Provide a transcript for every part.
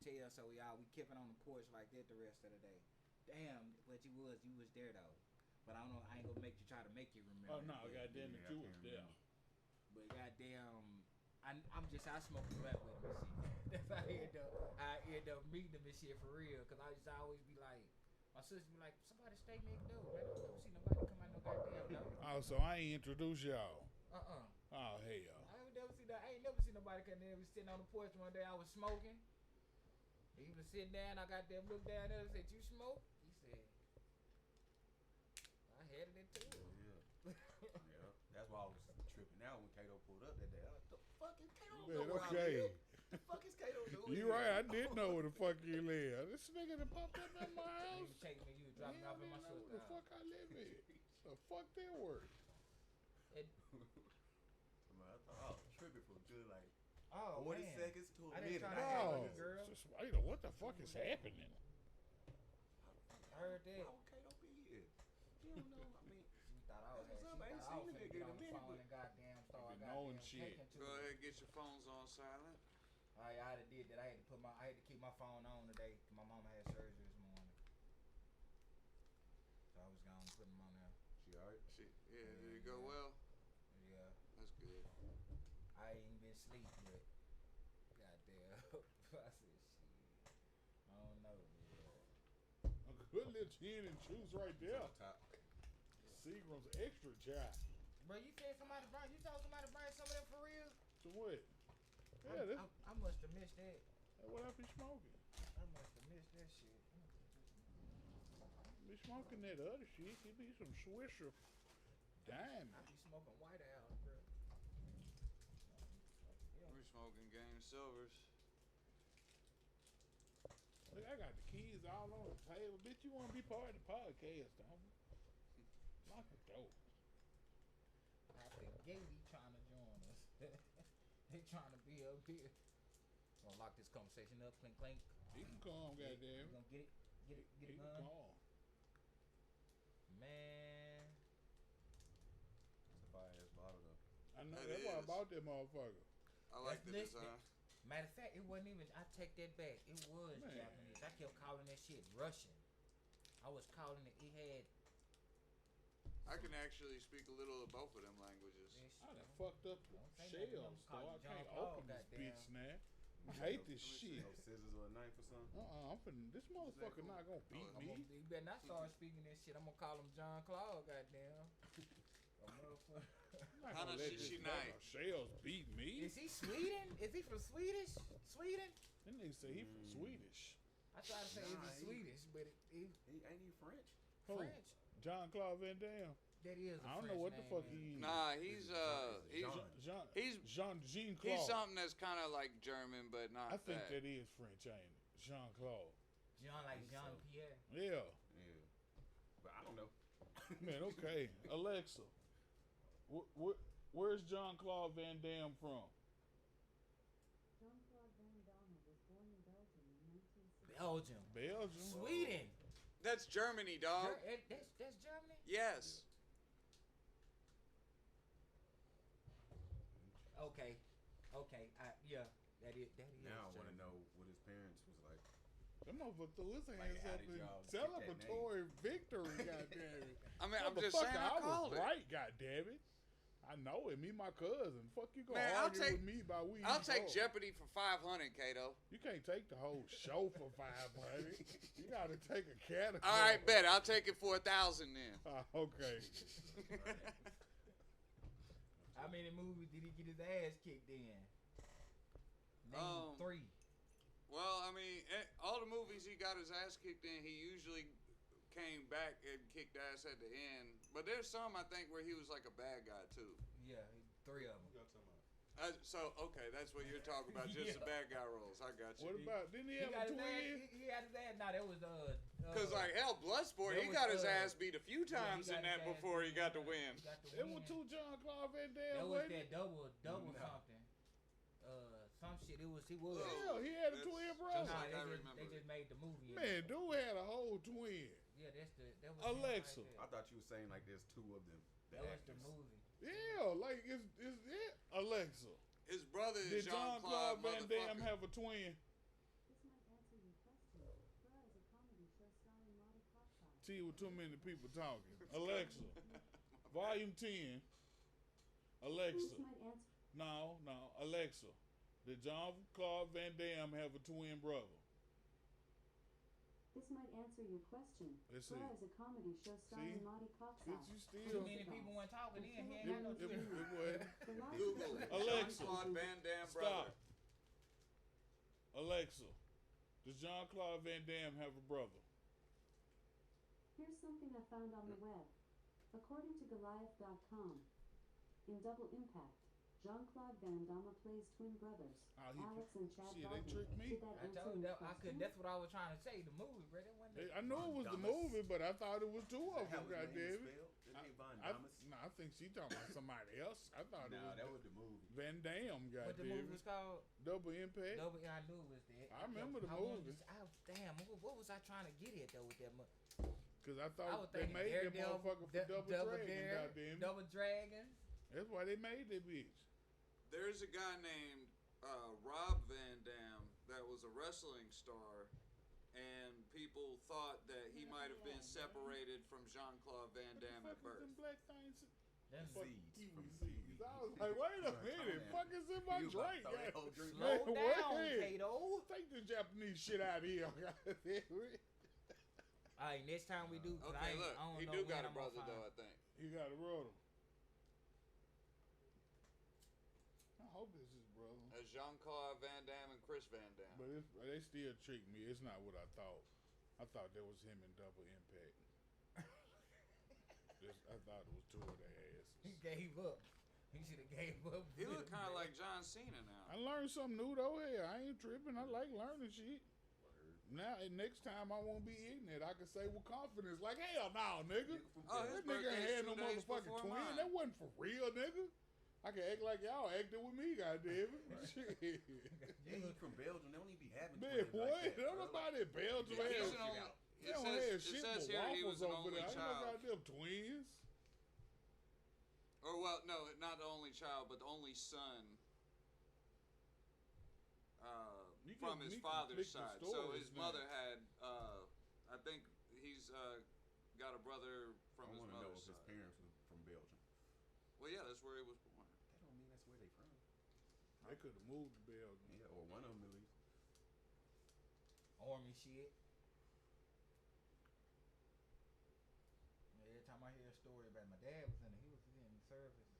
tell, so we kept it on the porch like that the rest of the day. Damn, but you was there though. But I don't know. I ain't gonna make you try to make you remember. Oh no, but, goddamn it, you was there. But goddamn, I smoke a blunt with him and shit. That's how I end up meeting him and shit for real. Cause I always be like, my sister be like, somebody stay next door. Man, I don't see nobody come out no goddamn door. Oh, so I ain't introduced y'all. Oh hell. I ain't never seen nobody come there. We sitting on the porch one day. I was smoking. He was sitting down. I got them look down there and said, "You smoke?" He said, "I headed into it." Yeah. Yeah. That's why I was tripping out when Kato pulled up that day. I was like, the fuck is Kato Man, doing? okay. The fuck is Kato doing? You right, I did know where the fuck you live. This nigga that popped up in my house. You taking me, you was dropping me off in my sister's Where the fuck I live in? The fuck that work? I thought I was tripping for good, like, Oh, 40 man. seconds to a I didn't minute. try to No, you, girl. just wait. What the fuck is happening? I heard that. Why would Kato be here? You don't know. I mean, She thought I was What's up? I ain't finna seen the get nigga in on a the minute, phone but- and goddamn start Been knowing goddamn shit. taking to Go it. ahead, get your phones on silent. I had did that. I had to keep my phone on today. My mama had surgery this morning, so I was gonna put them on there. she alright? Shit, yeah, did it go well? Yeah, That's good. I ain't been sleep, but goddamn, I said shit. I don't know. Man. A good little gin and juice right there. On top. Seagram's extra chai. Bro, you said somebody bring. You told somebody to bring some of that for real? So what? Yeah, that's I must have missed that. what I be smoking. I must have missed that shit. Be smoking that other shit. It be some Swisher Diamond. I be smoking White House, bro. We're smoking Game Silvers. Look, I got the keys all on the table. Bitch, you want to be part of the podcast, don't you? Lock the door. I think Gaby trying to join us. They trying to be up here. Gonna lock this conversation up. Clink, clink. He can come, You goddamn. gonna get it? Get it? Get He it can done? come. Man. It's a fire ass bottle though. I know That that's why I is. bought that motherfucker. I like the That's design. Matter of fact, it wasn't even. I take that back. It was Man. Japanese. I kept calling that shit Russian. I was calling it. It had. I can actually speak a little of both of them languages. This, I done fucked up Don't the say nothing, I'm shells, though. calling I can't John Paul, open this goddamn. bitch now. I hate this shit. No scissors or a knife or something. I'm finna. This motherfucker not gonna beat I'm gonna, me. you better not start speaking this shit. I'm gonna call him John Claude, goddamn. A motherfucker. I'm not How gonna does let she- this she fucking nice? shells beat me. Is he Sweden? Is he from Swedish? Sweden? That nigga say he from Swedish. I try to say Nah, is he Swedish, but it Ain't he French? Who? French. John Claude Van Damme. That is. I don't know what the fuck he is. Nah, he's John. Jean Claude. he's something that's kind of like German, but not I think that. that is French, ain't it? Jean Claude. John like Jean Pierre. Yeah. Yeah. But I don't know. Man, okay. Alexa, where's John Claude Van Damme from? Jean-Claude Van Damme was born in Belgium in 1960. Belgium. Belgium. Sweden. That's Germany, dog. That's Germany. Yes. Okay. Yeah. That is. Now I want to Germany. know what his parents was like. That motherfucker threw his Like, hands how up did in y'all get that celebratory victory, goddamn. I mean, I'm just saying I I was called it. right, goddamn it. I know it. Me, my cousin. Fuck you gonna Man, I'll argue take- with me about we. I'll eat take dog. Jeopardy for 500, Kato. You can't take the whole show for 500. You gotta take a category. All right, bet. I'll take it for 1,000 then. Okay. How many movies did he get his ass kicked in? Name 3. Well, I mean, all the movies he got his ass kicked in, he usually came back and kicked ass at the end. But there's some, I think, where he was like a bad guy, too. Yeah, 3 of them. What y'all talking about? So, okay, that's what you're talking about, just the Yeah. bad guy roles. I got What you. about? Didn't he He have got a his ass. twin? He had his ass. Nah, that was Because, like, hell, Bloodsport, That he was, got his ass beat a few yeah, he times got in his that ass before he beat, got the yeah. win. He got the It win. was 2 John Claude Van Damme. That was wasn't that it? double No. something. Some shit. He was. Yeah, he had a That's twin just brother. Nah, like I they remember just it. made the movie. Man, dude had a whole twin. Yeah, that was Alexa. him right I there. thought you were saying like there's 2 of them. The That was actors. the movie. Yeah, like is it Alexa? His brother Did is John Jean-Claude Claude Van Damme motherfucker. have a twin? This might See, with too many people talking. Alexa, volume 10. Alexa, This might answer. no. Alexa, did Jean-Claude Van Damme have a twin brother? This might answer your question. Let's see. Where is a comedy show starring See? Marty Cox? Bitch, you Too still. many people weren't talking in. He ain't It, got no it, Twitter. it was. The last Google it. Alexa. Jean-Claude Van Damme Stop. brother. Alexa, does Jean-Claude Van Damme have a brother? Here's something I found on the web. According to Goliath.com, in Double Impact, Jean-Claude Van Damme plays twin brothers, Oh, Alex and Chad shit, they Baldwin. tricked me. Did that I answer told you your that. question? That's what I was trying to say. The movie, bro. That wasn't. I knew it was the Damas. movie, but I thought it was two of How them. his name Goddamn is it. spelled? That name Von I, Damas? no, I think she talking about somebody else. I thought it Nah, was that was the movie. Van Damme. What the Goddamn movie it. was called? Double Impact. Double. Yeah, I knew it was that. I remember the wanted movie. Damn. What was I trying to get at though with that? Because I I thought was they thinking made that Daredevil, motherfucker for Double Dragon. Goddamn it. Double Dragon. That's why they made that bitch. There's a guy named Rob Van Dam that was a wrestling star, and people thought that he might have been separated from Jean-Claude Van Damme at What the fuck is birth. them black things? Them Fuck Seeds kiwi from seeds. kiwi. I was like, wait a minute. Fuck is in my You about to drink? throw that God- whole drink Slow Man, down, wait. Kato. Take the Japanese shit out of here. Alright, next time we do. 'Cause Okay, look, I don't he know do when got a I'm gonna brother find- though, I think. You got a brother. I hope this is brother. As Jean-Claude Van Damme and Chris Van Damme. But they still tricked me. It's not what I thought. I thought that was him in Double Impact. I thought it was two of their He asses. gave up. He should have gave up. He look kind of like John Cena now. I learned something new though. Hey, I ain't tripping. I like learning shit. Now, next time I won't be ignorant. I can say with confidence, like, hell no, nigga. Oh, his That nigga ain't birthday's had no 2 days motherfucking before twin. mine. That wasn't for real, nigga. I can act like y'all acting with me, goddamn it. Shit. Yeah, he from Belgium. They don't even be having Man, twins what? like that, Don't bro. nobody in Belgium Yeah, have He's shit an only, out. they it don't says, have it shit says but here he waffles was an over only there. Ain't no child. goddamn twins. Or well, no, not the only child, but the only son You from can- his you can father's flick the side. So stories his now. mother had, I think he's got a brother from I his want to know mother's if his side. parents were from Belgium. Well, yeah, that's where he was born. That don't mean that's where they from. They could have moved to Belgium. Yeah, or one of them at least. Army shit. Every time I hear a story about my dad was in the service.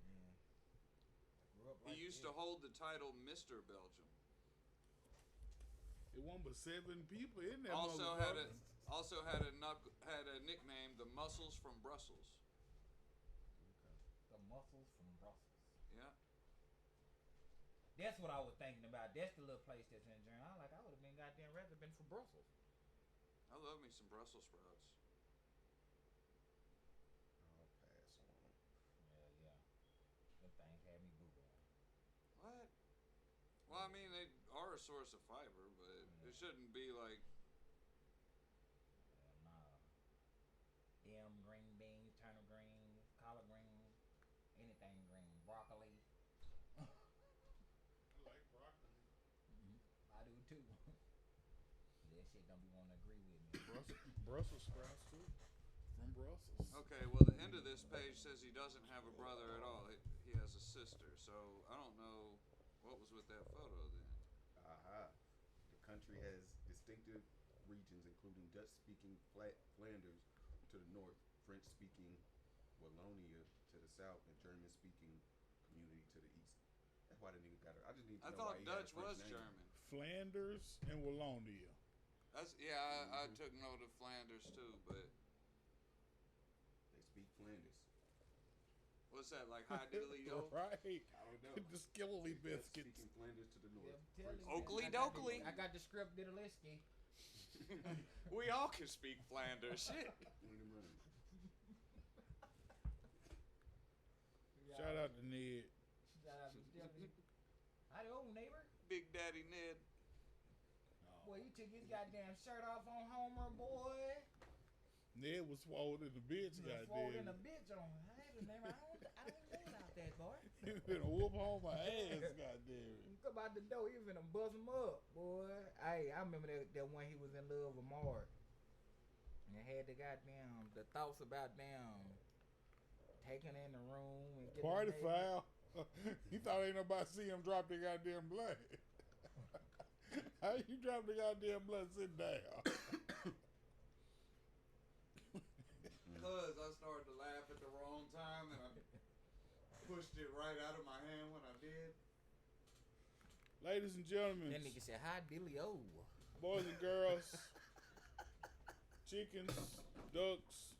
Man, I grew up He like used that. to hold the title Mr. Belgium. It wasn't but 7 people in there. Also had a nickname, the Muscles from Brussels. The muscles from Brussels. Yeah. That's what I was thinking about. That's the little place that's in Germany. I would have been goddamn rather been for Brussels. I love me some Brussels sprouts. I'll pass on them. Yeah. Them things had me googling. What? Well, I mean, they are a source of fiber, but it shouldn't be like. Nah. Them green beans, turnip greens, collard greens, anything green, broccoli. I like broccoli. I do too. That shit don't be wanting to agree with me. Brussels sprouts too. From Brussels. Okay, well, the end of this page says he doesn't have a brother at all. He has a sister, so I don't know what was with that photo then. Aha. The country has distinctive regions, including Dutch-speaking Flanders to the north, French-speaking Wallonia to the south, and German-speaking community to the east. That's why the nigga got it. I just need to I know thought why he had a Dutch French was name. German. Flanders and Wallonia. That's I took note of Flanders too, but They speak Flanders. what's that like? High diddly yo? Right. I don't know. The skilly biscuits. Speaking Flanders to the north. Yeah, I'm telling you, Oakley I got dokley. I got the script diddlisky. We all can speak Flanders. Shit. Shout out to Ned. Shout out to Stephanie. Howdy, old neighbor. Big Daddy Ned. Boy, you took his goddamn shirt off on Homer, boy. Ned was swole in the bitch, You done folding a goddamn. bitch on. Hey, neighbor, I don't know about that, boy. He finna whoop home my ass, goddamn. You come out the door, you finna buzz him up, boy. Hey, I remember that when he was in love with Mark. And had the goddamn the thoughts about damn taking in the room and getting Party the foul. He thought ain't nobody see him drop the goddamn blunt. How you drop the goddamn blunt sitting down? Cause I started to laugh at the wrong time and I pushed it right out of my hand when I did. Ladies and gentlemen, That nigga said, "Hi, Dilly-O." boys and girls, chickens, ducks,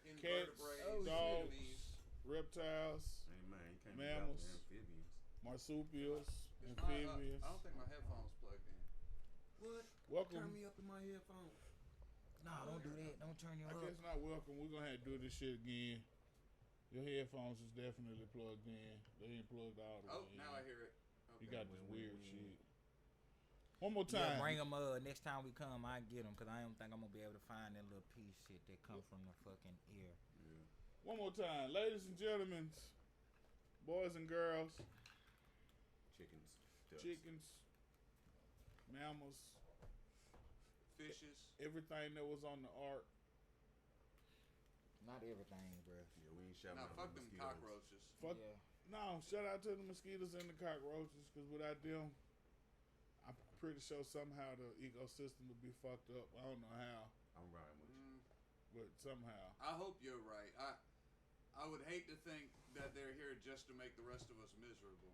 Invertebrates, dogs, enemies. reptiles, Hey man, you can't Mammals. be out with amphibians. marsupials, Is amphibians. I don't think my headphones plugged in. What? Welcome. Turn me up in my headphones. No, don't do that. Don't turn your I up. guess not welcome. We're gonna have to do this shit again. Your headphones is definitely plugged in. They ain't plugged all the Oh, way in. now I hear it. You Okay. got this weird shit. One more Yeah, time. bring them next time we come. I get them because I don't think I'm gonna be able to find that little piece shit that come from the fucking ear. Yeah. One more time. Ladies and gentlemen, boys and girls, Chickens. Ducks. chickens, mammals, Fishes. everything that was on the ark. Not everything, bro. Yeah, we ain't shouting Now out fuck the them mosquitoes. cockroaches. Fuck. Yeah. No, shout out to the mosquitoes and the cockroaches, because without them, I'm pretty sure somehow the ecosystem would be fucked up. I don't know how, I'm riding with you. but somehow. I hope you're right. I would hate to think that they're here just to make the rest of us miserable.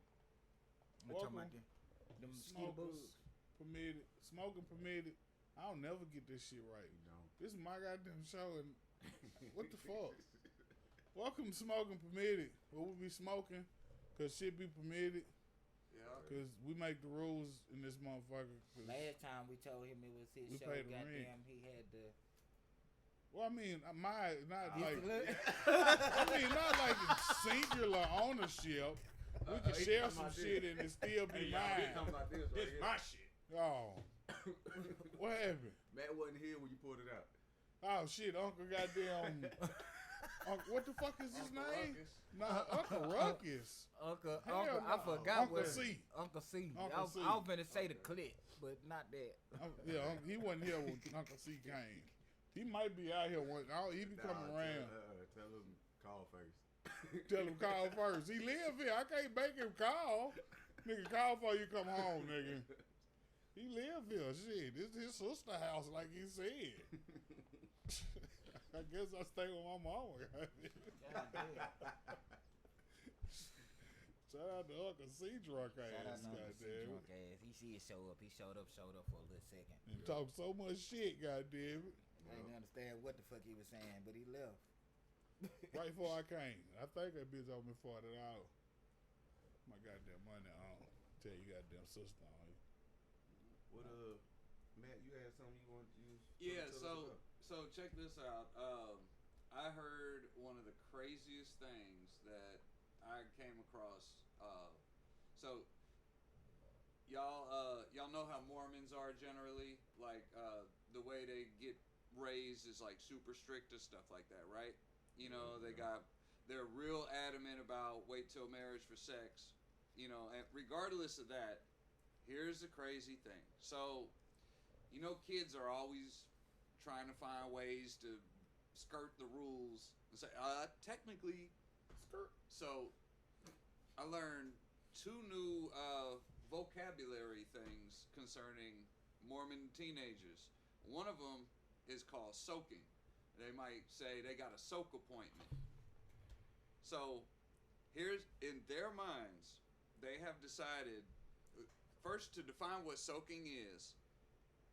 We're talking Welcome. about them mosquito Smokers bugs. permitted, smoking permitted. I'll never get this shit right. You know. This is my goddamn show, and what the fuck? Welcome to Smoking Permitted, where we be smoking, cause shit be permitted, Yeah. cause we make the rules in this motherfucker. 'Cause- Last time we told him it was his We show. paid the Goddamn, rent. he had to. well, I mean, my not Get like, the look. I mean, not like singular ownership. We can he share talking some about shit this. and it still be Hey, y'all, we mine. talking about this right This here. my shit. Oh, what happened? Matt wasn't here when you pulled it out. Oh shit, Uncle goddamn. What the fuck is his Uncle name? Ruckus. Nah, Uncle Ruckus. Uncle, Hell Uncle, I no. forgot Uncle what. C. Uncle C. Uncle I was, C. I was gonna say the clip, but not that. Yeah, he wasn't here when Uncle C came. He might be out here one. He be coming Nah, around. Tell him call first. Tell him call first. He live here. I can't make him call. Nigga, call before you come home, nigga. He live here. Shit, this his sister house, like he said. I guess I stay with my mama. Shout out to Uncle C drunk Shout out ass, to Uncle C goddamn. drunk ass. He see it show up. He showed up for a little second. And talk so much shit, goddamn it. I didn't understand what the fuck he was saying, but he left. Right before I came. I think that bitch owed me $40. My goddamn money on. Tell you goddamn sister on you. What Matt, you had something you want to use? Yeah, tell us about? so check this out. I heard one of the craziest things that I came across. So y'all know how Mormons are generally, like the way they get raised is like super strict and stuff like that, right? You know, they're real adamant about wait till marriage for sex. You know, and regardless of that, here's the crazy thing. So, you know, kids are always trying to find ways to skirt the rules and say, technically, skirt. So, I learned 2 new vocabulary things concerning Mormon teenagers. One of them is called soaking. They might say they got a soak appointment. So, here's, in their minds, they have decided, first, to define what soaking is,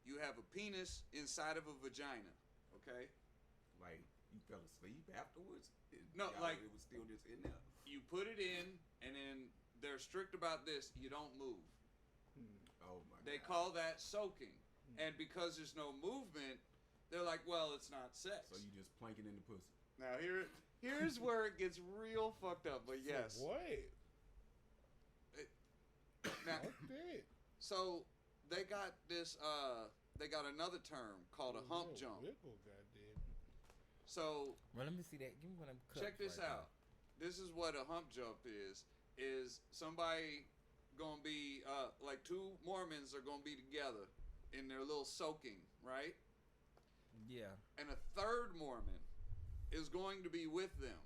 you have a penis inside of a vagina, okay? Like you fell asleep afterwards? No, like it was still just in there. you put it in, and then they're strict about this. You don't move. Oh my They god. call that soaking, and because there's no movement, they're like, well, it's not sex. So you just planking in the pussy. Now here's where it gets real fucked up. But yes, What? now Fuck that. so they got this. They got another term called a hump Little jump. wiggle, goddamn. So Well, let me see that. Give me one of them cups. check this right out. This is what a hump jump is. Is somebody gonna be like 2 Mormons are gonna be together in their little soaking, right? Yeah. And a third Mormon is going to be with them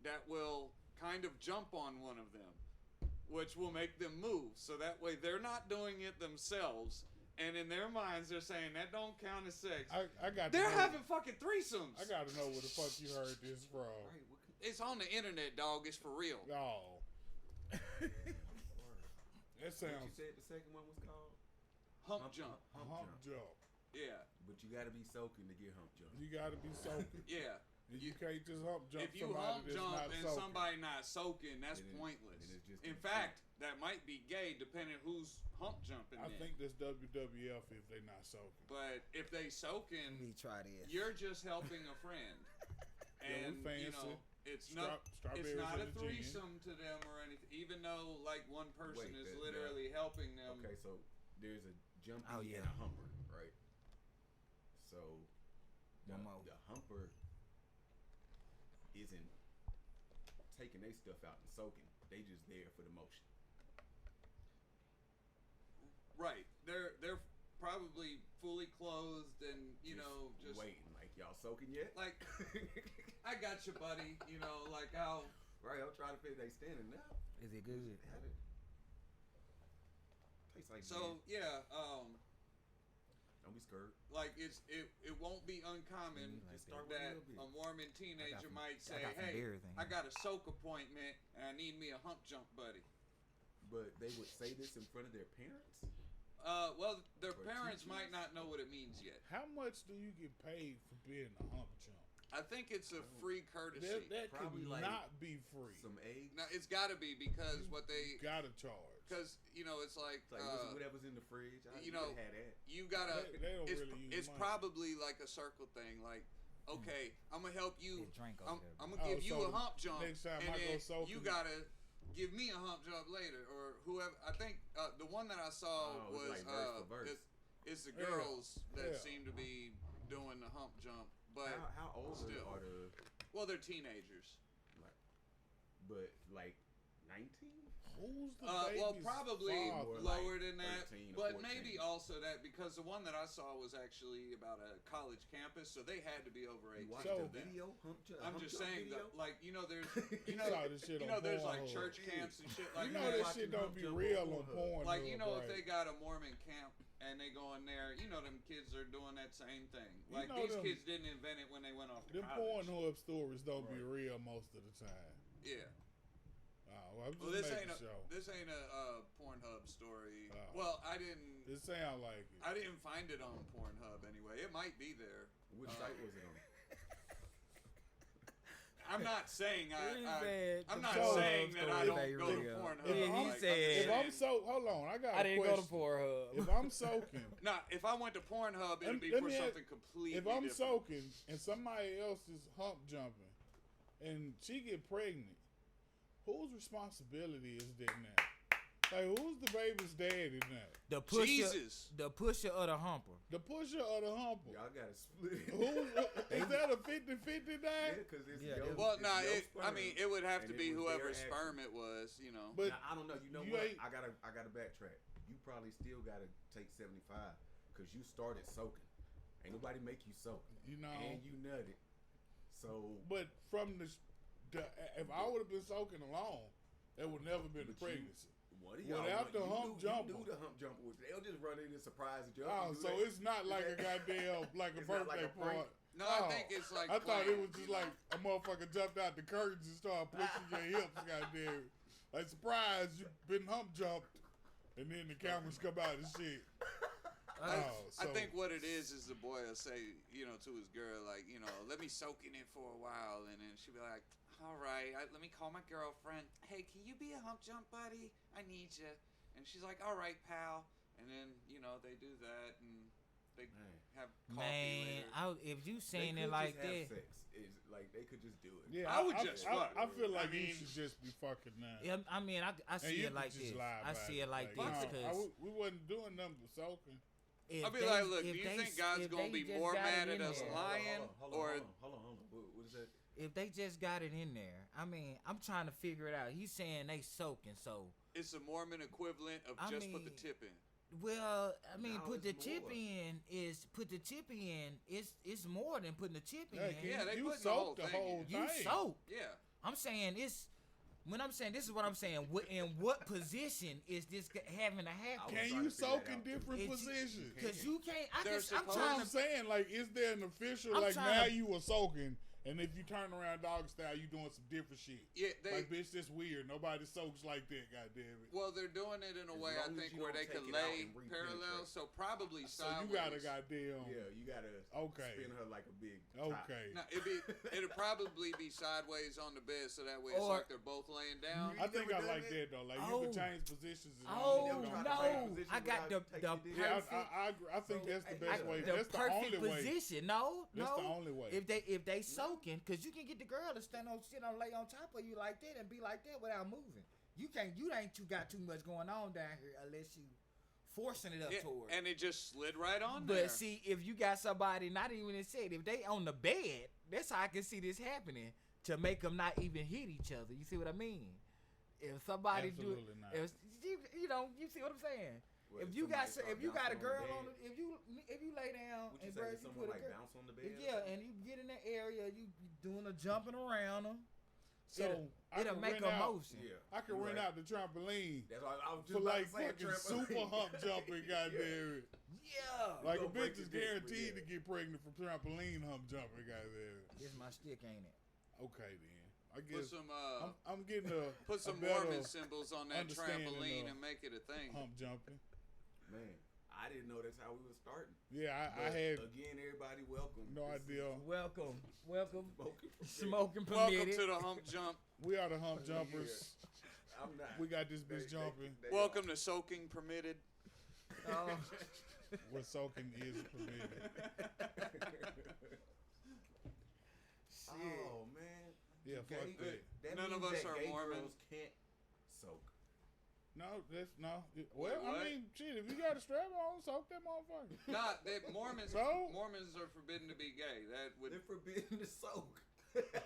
that will kind of jump on one of them, which will make them move. So that way they're not doing it themselves. And in their minds, they're saying that don't count as sex. I got. They're to know, having fucking threesomes. I got to know where the fuck you heard this from. Right, what could- It's on the internet, dog. It's for real. Oh, that What you sounds said the second one was called? Hump jump. hump jump. Yeah. But you gotta be soaking to get hump jump. You got to be soaking. Yeah. You can't just hump jump If you somebody hump that's jump not and soaking. somebody not soaking, that's Then pointless. then it's just In a fact, that might be gay depending who's hump jumping. I then. think that's WWF if they not soaking. But if they Let soaking, me try this. you're just helping a friend. Yeah, we And fancy. you know, it's not Strawberries it's not in a the gin. threesome to them or anything. Even though like one person Wait, is that- literally helping them. Okay, so there's a jumping Oh, yeah. and a humper, right? So One more. the humper isn't taking their stuff out and soaking. They just there for the motion. Right. They're probably fully clothed and just waiting. Like y'all soaking yet? like I got you, buddy. Like I'll. Right, I'm trying to figure they standing now. Is it good? Have it. Tastes like So gin. yeah, Don't be scared. like it won't be uncommon Mm, like Just start with a that little bit. a Mormon teenager some- might I say, got some "Hey, beer thing. I got a soak appointment and I need me a hump jump buddy." But they would say this in front of their parents? Well, their Or parents teachers? might not know what it means yet. How much do you get paid for being a hump jump? I think it's a free courtesy. That Probably could like not be free. Some eggs? Now it's got to be because what they, Gotta charge. because it's like, It's like whatever's in the fridge. you You know, could have that. you gotta. They don't It's, really use it's money. probably like a circle thing. Like, okay, I'm gonna help you. Get drink over I'm, there, I'm bro. gonna give Oh, you so a hump jump, next time and I go then soaking- you gotta give me a hump jump later, or whoever. I think the one that I saw Oh, it's was like verse for verse. It's the Yeah, girls that yeah. seem to be doing the hump jump, but How old still. are the well, they're teenagers. but like 19? Who's the Well, baby's probably father? Or lower like than that, 13 or but 14. maybe also that because the one that I saw was actually about a college campus, so they had to be over 18. You watched So- the video? I'm just saying that, like there's You saw this shit on there's like Pornhub. church camps and shit like You know that. this shit don't be real on porn. Like if they got a Mormon camp and they go in there, them kids are doing that same thing. You Like know these them- kids didn't invent it when they went off to them college. Pornhub stories don't be Right. real most of the time. Yeah. I'm Well, just this making ain't sure. this ain't a Pornhub story. Oh. Well, I didn't. It sound like it. I didn't find it on Pornhub anyway. It might be there. Which site was it on? I'm not saying I'm not So- saying that I don't go to If Pornhub. I'm- Like, he I'm said- just If I'm saying. so, hold on, I got I a didn't go to question. Pornhub. If I'm soaking, Nah, if I went to Pornhub, it'd be Let for me ask- something completely if I'm different. soaking and somebody else is hump jumping, and she get pregnant, whose responsibility is that now? Like, who's the baby's daddy now? The pusher, Jesus. the pusher or the humper. The pusher or the humper? Y'all gotta split. Is that a 50-50 now? Yeah, because it's Yeah, your, they- Well, it's nah, your I mean, it would have to and be it was their whoever's action. sperm it was, But Now, I don't know. You know you what? ain't- I gotta backtrack. You probably still gotta take 75 because you started soaking. Ain't nobody make you soak, you know, and you nutted. So but from if I would have been soaking alone, it would never been a But you- pregnancy. what do y'all Without want? the You hump do- jumper. You do the hump jumper. They'll just run in and surprise you. Oh, You do so that. it's not like a goddamn like a It's not birthday like a prank? party. No, Oh, I think it's like I thought it planned, was just you know? like a motherfucker jumped out the curtains and started pushing your hips, goddamn. Like, surprise, you been hump jumped, and then the cameras come out and shit. I so think what it is the boy will say, to his girl, like, let me soak in it for a while, and then she'll be like, all right, let me call my girlfriend. Hey, can you be a hump jump buddy? I need you. And she's like, all right, pal. And then, they do that, and they Man. have coffee Man, later. if you They saying could it like just have that, sex. It's like they could just do it. yeah, I would just fuck. I feel like you mean- should just be fucking now. yeah, I mean, I And see you it like could just this. lie I about see it like no, this no, because we wasn't doing nothing but soaking. I'll be like, look, do you think God's going to be more mad at us there, lying? Hold Or on. What is that? if they just got it in there, I mean, I'm trying to figure it out. He's saying they soaking, so it's a Mormon equivalent of I just put the mean- tip in. Well, I mean, Now put the it's tip more. in is put the tip in. It's more than putting the tip in. Yeah, they you put the whole soak the thing whole in. You thing. soak. Yeah. I'm saying it's. When I'm saying this is what I'm saying. In what position is this having to happen? was Can trying you to figure soak that in out, too. different It's- positions? Because you can't. I'm There's That's what trying I'm to. saying. Like, is there an official? I'm Like, trying now to- you were soaking, and if you turn around dog style, you doing some different shit. Yeah, they Like, bitch, this weird. Nobody soaks like that. Goddamn it. well, they're doing it in a As way I long as think you where don't they take can it out lay and parallel, re-penetrate. so probably So sideways. you gotta goddamn. Yeah, you gotta Okay. spin her like a big top. Okay. No, it'd probably be sideways on the bed, so that way it's Or- like they're both laying down. I think never I done like that? that though. Like Oh. you can change positions. And Oh never tried to change no! positions I got the without taking it Yeah, perfect. I agree. I think that's the best way. The That's the perfect only way. position. No, That's no. the only way. If they soaking, cause you can get the girl to sit on lay on top of you like that and be like that without moving. You can't. You ain't. You got too much going on down here unless you forcing it up Yeah, toward. and it just slid right on But there. see, if you got somebody not even in set, if they on the bed, that's how I can see this happening to make them not even hit each other. You see what I mean? If somebody Absolutely do, not. if you know, you see what I'm saying? What, If you got somebody if you start got a bouncing girl the on bed? the, if you lay down What you and say? bro, Did you someone put a like girl, bounce on the bed? or yeah, something? and you get in the area, you doing a jumping around them. So I It'll can make rent a out. motion. I can You rent right. out the trampoline That's why I was just for about like to say fucking trampoline. super hump jumping. Goddamn it! Yeah, Like a gonna break bitch is your dick, but guaranteed yeah. to get pregnant from trampoline hump jumping. Goddamn it! it's my stick, ain't it? Okay then. I Put guess some I'm getting a put some a better Mormon symbols on that understanding trampoline of and make it a thing. hump jumping. Man, I didn't know that's how we were starting. Yeah, I But had again, everybody welcome. no This is idea. Welcome, Smoking smoking Welcome permitted. to the hump jump. We are the hump jumpers. I'm not. We got this bitch jumping. they Welcome to soaking permitted. Oh, What soaking is permitted. shit. Oh man. Yeah, fuck Gay- that. None of means us that are gay Mormon. girls can't soak. No, that's no. Well, what? I mean, shit. If you got a strap on, soak that motherfucker. Nah, Mormons So? Mormons are forbidden to be gay. That would They're forbidden to soak.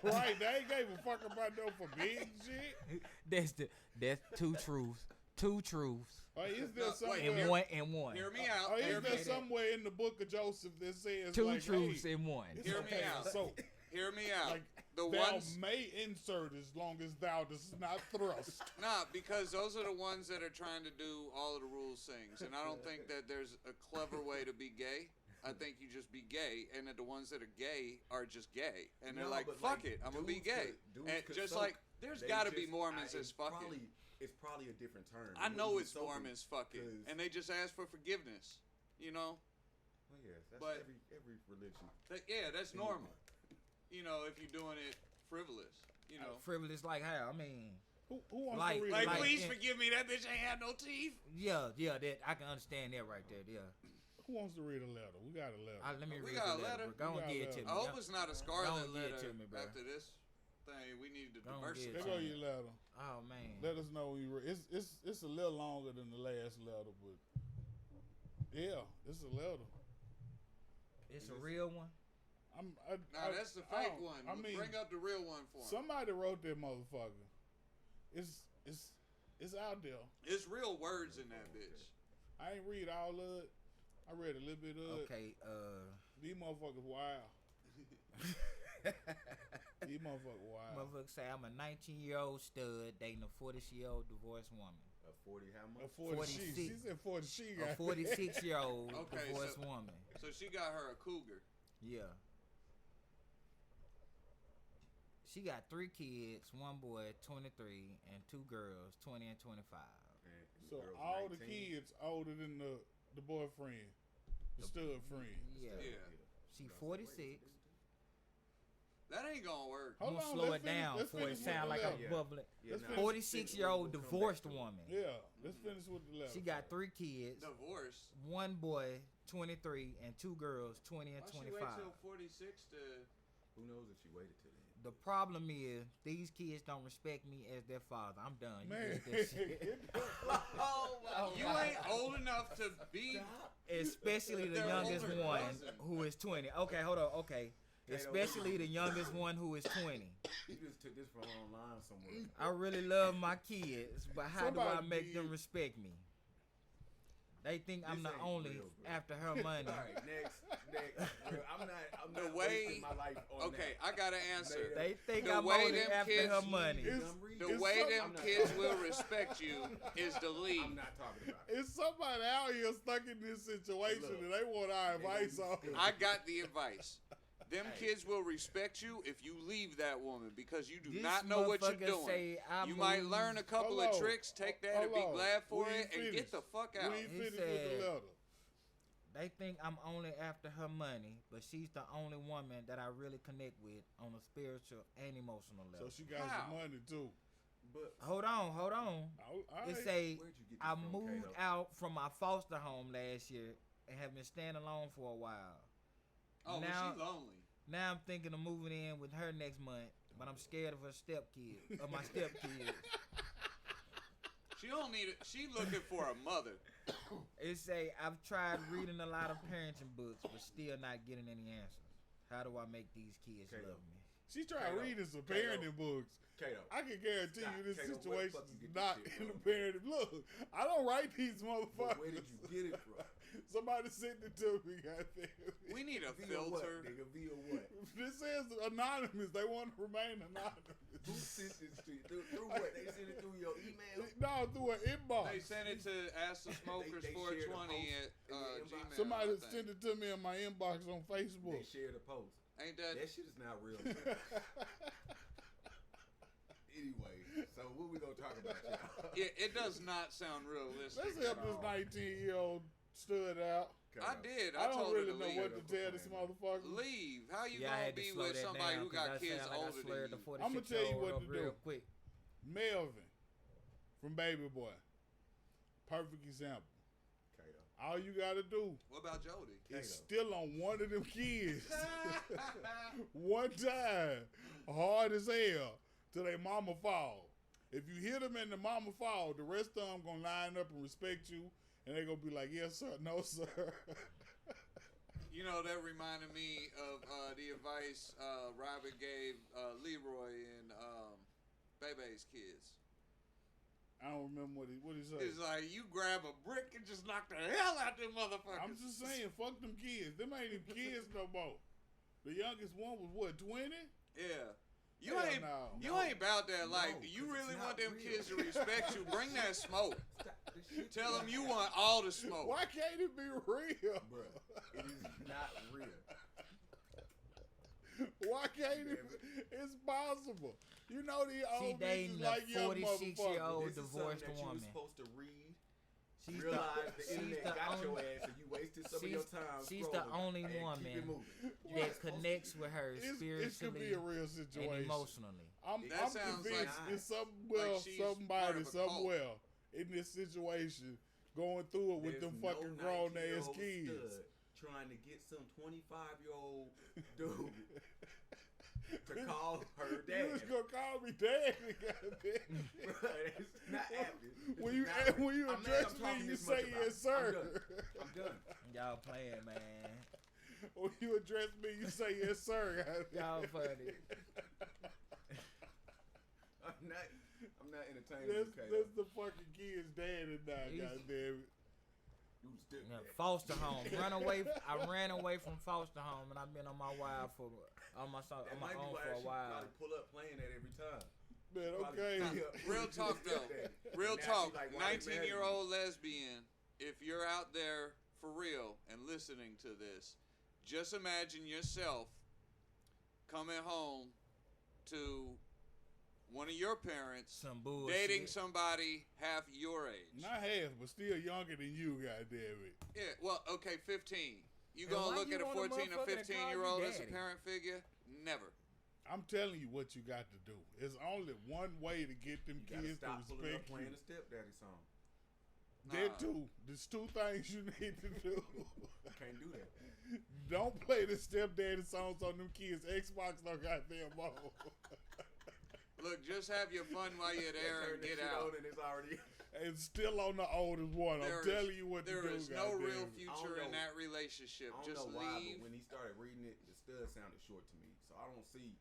Right? They ain't gave a fuck about no forbidden shit. That's two truths. Two truths. Or is there No, somewhere? wait, And Hear- one and one. hear me out. Or Hear is me, there somewhere in the book of Joseph that says Two like, truths hey, in one. it's Hear me okay out. to soak. hear me out. Like The thou ones may insert as long as thou dost not thrust. Nah, because those are the ones that are trying to do all of the rules things, and I don't think that there's a clever way to be gay. I think you just be gay, and that the ones that are gay are just gay, and they're No, like, but, "Fuck like, it, I'm gonna be dudes gay." could- dudes And could just soak. like there's They got to be just- Mormons I- that's fucking. It's probably a different term. I It know wouldn't it's be soaking, Mormons fucking, 'cause- and they just ask for forgiveness. You know, Well, yes, that's but- every religion. yeah, that's Anyway. normal. You know, if you're doing it frivolous, you know. Frivolous like how? I mean, Who wants Like- to read Like, a letter? please forgive me. That bitch ain't had no teeth. yeah, that I can understand that right there. Yeah. Who wants to read a letter? We got a letter. Let me We read got the a letter. Bro. Go We and got give a it to letter. me. I hope it's not a scarlet Don't give it letter to me, bro. after this thing. We need the Don't diversity. give There it go to your letter. Oh man. Let us know when you read. It's a little longer than the last letter, but yeah, it's a letter. It's a real one. Nah, that's the fake one. I mean, Bring up the real one for him. somebody wrote that motherfucker. It's out there. It's real words in that bitch. I ain't read all of it. I read a little bit of it. Okay. These motherfuckers wild. These motherfuckers wild. Motherfucker say I'm a 19-year-old stud dating a 40-year-old divorced woman. A 40 how A much? 40 she. 46. She said 40 she A got. 46-year-old Okay, divorced so- woman. So she got her a cougar. Yeah. She got 3 kids, 1 boy, 23, and 2 girls, 20 and 25. And the So girl's all the 19. kids older than the boyfriend, the stud friend. Yeah. Yeah. She 46. That ain't gonna work. Hold I'm gonna on, slow let's it down finish before it with the sound like letter. I'm Yeah. bubbling. Yeah, Let's nah, finish- 46-year-old we'll come back divorced to it. woman. Yeah, let's finish with the letter. She got 3 kids, Divorce. 1 boy, 23, and 2 girls, 20 and Why she 25. wait till 46 to? Who knows if she waited till then? The problem is these kids don't respect me as their father. I'm done. You Man, did that shit. You ain't old enough to be. Especially the Their youngest older one cousin. who is 20. Okay, hold on. Okay. Especially the youngest one who is 20. You just took this from online somewhere. I really love my kids, but how do I Somebody make them did. respect me? They think I'm This the ain't only real, bro. after her money. All right, next. I'm The not way- wasting my life on Okay, that. I got an answer. They think The I'm way only them after kids- her money. The It's way some- them I'm not- kids will respect you is to leave. I'm not talking about it. It's somebody out here stuck in this situation Look, and they want our they gonna advice be on. still- I got the advice. Them Hey. kids will respect you if you leave that woman because you do This not know what you're motherfucker doing. say I You might moved- learn a couple Hold of on. tricks, take that and Hold be on. glad for We it, ain't and get finished. the fuck We out. ain't He finished with said- the letter. They think I'm only after her money, but she's the only woman that I really connect with on a spiritual and emotional So level. she got How? some money too. But Hold on. All It right. say where'd you get this I from, moved Kato? out from my foster home last year and have been staying alone for a while. Oh, Now- well, she lonely. Now I'm thinking of moving in with her next month, but I'm scared of her stepkid, of my stepkid. She don't need it. She looking for a mother. It say I've tried reading a lot of parenting books, but still not getting any answers. How do I make these kids Kato. love me? She tried Kato. reading some Kato. parenting books. Kato. I can guarantee Stop. you this Kato, where the situation fuck you is get not this shit in the from? parenting. Look, I don't write these But motherfuckers. where did you get it from? Somebody sent it to me, goddamn. We need a Via what, filter. nigga? Via what? This says anonymous. They want to remain anonymous. Who sent this to you? Through what? They sent it through your email? No, through an inbox. They sent it to Ask the Smokers They shared a 420 post at in your inbox. Gmail. Somebody I think. sent it to me in my inbox on Facebook. They shared a post. Ain't that? That shit is not real. Anyway, so what we gonna talk about, y'all? Yeah, it does not sound realistic. Let's help this 19-year-old stud out. I did. I I don't told really her to know leave. what to tell this motherfucker. Leave. How you Yeah, I gonna had to be slow with that somebody down who got 'cause I kids sound like I older slurred than the you? 'I'ma 46 tell you what up to real do. quick. Melvin from Baby Boy. Perfect example. Kato. All you gotta do What about Jody? is Kato. still on one of them kids. One time. Hard as hell. Till they mama fall. If you hit them and the mama fall, the rest of them gonna line up and respect you. And they gonna be like, yes, sir. No, sir. You know, that reminded me of the advice Robin gave Leroy and Bebe's kids. I don't remember what he said. It's like, you grab a brick and just knock the hell out them motherfuckers. I'm just saying, fuck them kids. Them ain't even kids no more. The youngest one was what, 20? Yeah. You Hell ain't no. you ain't about that life. No, You 'cause really it's want not them real. kids to respect you. Bring that smoke. Stop this shit. Tell them you want all the smoke. Why can't it be real? Bruh, it is not real. Why can't it? It's possible. You know these She old dating bitches a like young 46-year-old motherfuckers. This is divorced something that you woman. was supposed to read. She's Realize the she's internet the got your only- ass and you wasted some of your time. she's the scrolling only and keep it woman moving. that connects with her It could spiritually be a real and situation. emotionally. I'm That sounds convinced like- it's some like she's part somebody of a cult. somewhere in this situation going through it with There's them no fucking grown ass 19-year-old kids. stud trying to get some 25-year-old dude to call her You dad. was gonna call me daddy, goddamn. Bruh, it's not happening. This When is you not- when you I'm mad address I'm me, talking you this much say about yes, it. sir. I'm done. Y'all playing, man. When you address me, you say yes, sir. goddamn. Y'all funny. I'm not entertaining That's, you, Kato. that's the fucking kid's daddy now, He's- goddamn it. You still Yeah, foster home. I ran away from foster home, and I've been on my wild for on my That on my might be own why for a she while. probably pull up playing that every time. Man, Probably okay. be up Real to talk the though. stepdaddy. Real Now she talk. like, why they mad at me? 19-year-old lesbian, if you're out there for real and listening to this, just imagine yourself coming home to one of your parents Some bullshit. dating somebody half your age. Not half, but still younger than you, goddamn it. Yeah, well, okay, 15. You And gonna why look you at a want a 14 or motherfucker to call you 15-year-old as a daddy? parent figure? Never. I'm telling you what you got to do. There's only one way to get them You gotta kids to stop pulling up respect playing you. the stepdaddy song. That Nah. too. There's two things you need to do. You can't do that. Don't play the stepdaddy songs on them kids' Xbox no goddamn mode. Look, just have your fun while you're there Turn and that get shit out. on and it's already. And still on the oldest one. There I'm is- telling you what to There do. is no goddamn real it. future in know. that relationship. I don't Just know why, leave. but when he started reading it, the stud sounded short to me. So I don't see.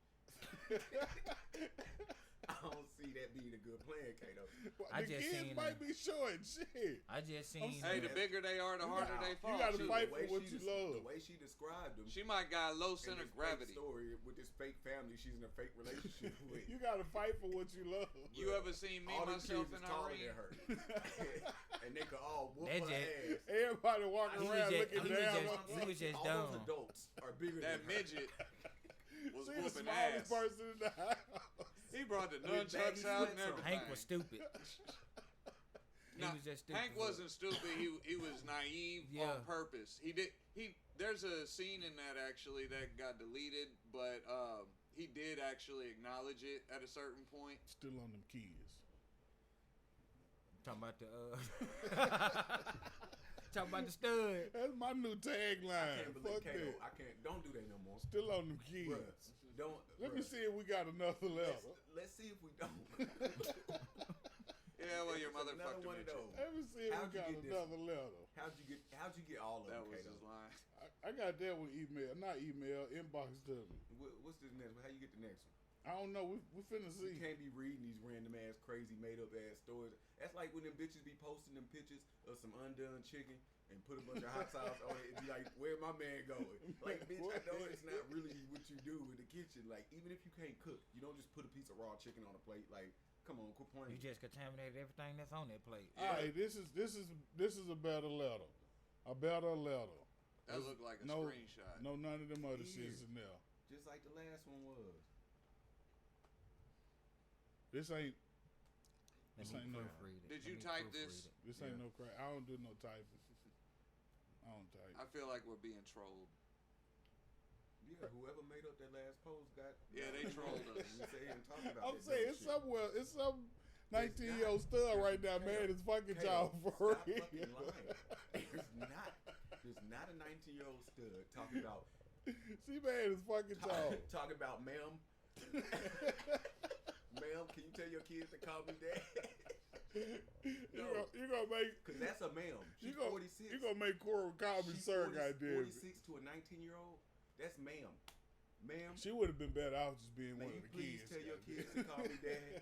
I don't see that being a good plan, Kato. I The just kids seen might that. be short. Shit. I just seen. Hey, the bigger they are, the harder they fall. gotta too. fight for what you love. The way she described them. She might got a low in center this of gravity. fake story with this fake family she's in a fake relationship with. You gotta fight for what you love. You ever seen me, all the myself, kids and is taller Irene? than her, and they could all whoop That her just- ass. Everybody walking He was around just- looking he was down. just- he was just all dumb. those adults are bigger That than her. midget was See the whooping smallest ass. person in the house. He brought the With nunchucks baggy out and sweats on. everything. Hank was stupid. He Nah, was just stupid. Hank wasn't stupid. He was naive Yeah. on purpose. There's a scene in that actually that got deleted, but he did actually acknowledge it at a certain point. Still on them kids. Talking about the talking about the stud. That's my new I tagline. can't believe Fuck Kato. that. I can't. Don't do that no more. Still on them kids. Bruh, don't. Let me bruh. see if we got another letter. Let's see if we don't. Yeah, well, your It's mother another fucked one him. of those. Let me see if How'd we you got get this? another letter. How'd you get all of That them, was Kato? his line. I got that one email. Not email. Inbox to me. What's this next one? How you get the next one? I don't know. We finna You see. can't be reading these random ass, crazy, made up ass stories. That's like when them bitches be posting them pictures of some undone chicken and put a bunch of hot sauce on it and be like, "Where my man going?" Like, bitch, I know it's not really what you do in the kitchen. Like, even if you can't cook, you don't just put a piece of raw chicken on a plate. Like, come on, quit playing. You just contaminated everything that's on that plate. All right, this is a better letter. A better letter. That looked like a No, screenshot. no, none of them other Yeah. shits in there. Just like the last one was. This ain't. Let This me ain't no- proofread it. Did Let you me type proofread this? it. This ain't no crap. I don't do no typing. I don't type. I feel like we're being trolled. Yeah, whoever made up that last post got. Yeah, they trolled us. We sit here and talk about I'm that saying dumb it's shit. somewhere. It's some It's 19-year-old not. stud right now, Kato, man. It's fucking Kato, y'all for stop real. fucking lying. There's not a 19-year-old stud talking about See, man, it's fucking y'all. talking about ma'am. Ma'am, can you tell your kids to call me dad? You gonna make Cause that's a ma'am. She's you 46. gonna make Cora call me She's sir, 40 goddamn. 46 to a 19-year-old. That's ma'am. Ma'am, She would have been better off just being may one you of the please kids. tell your goddamn. kids to call me dad?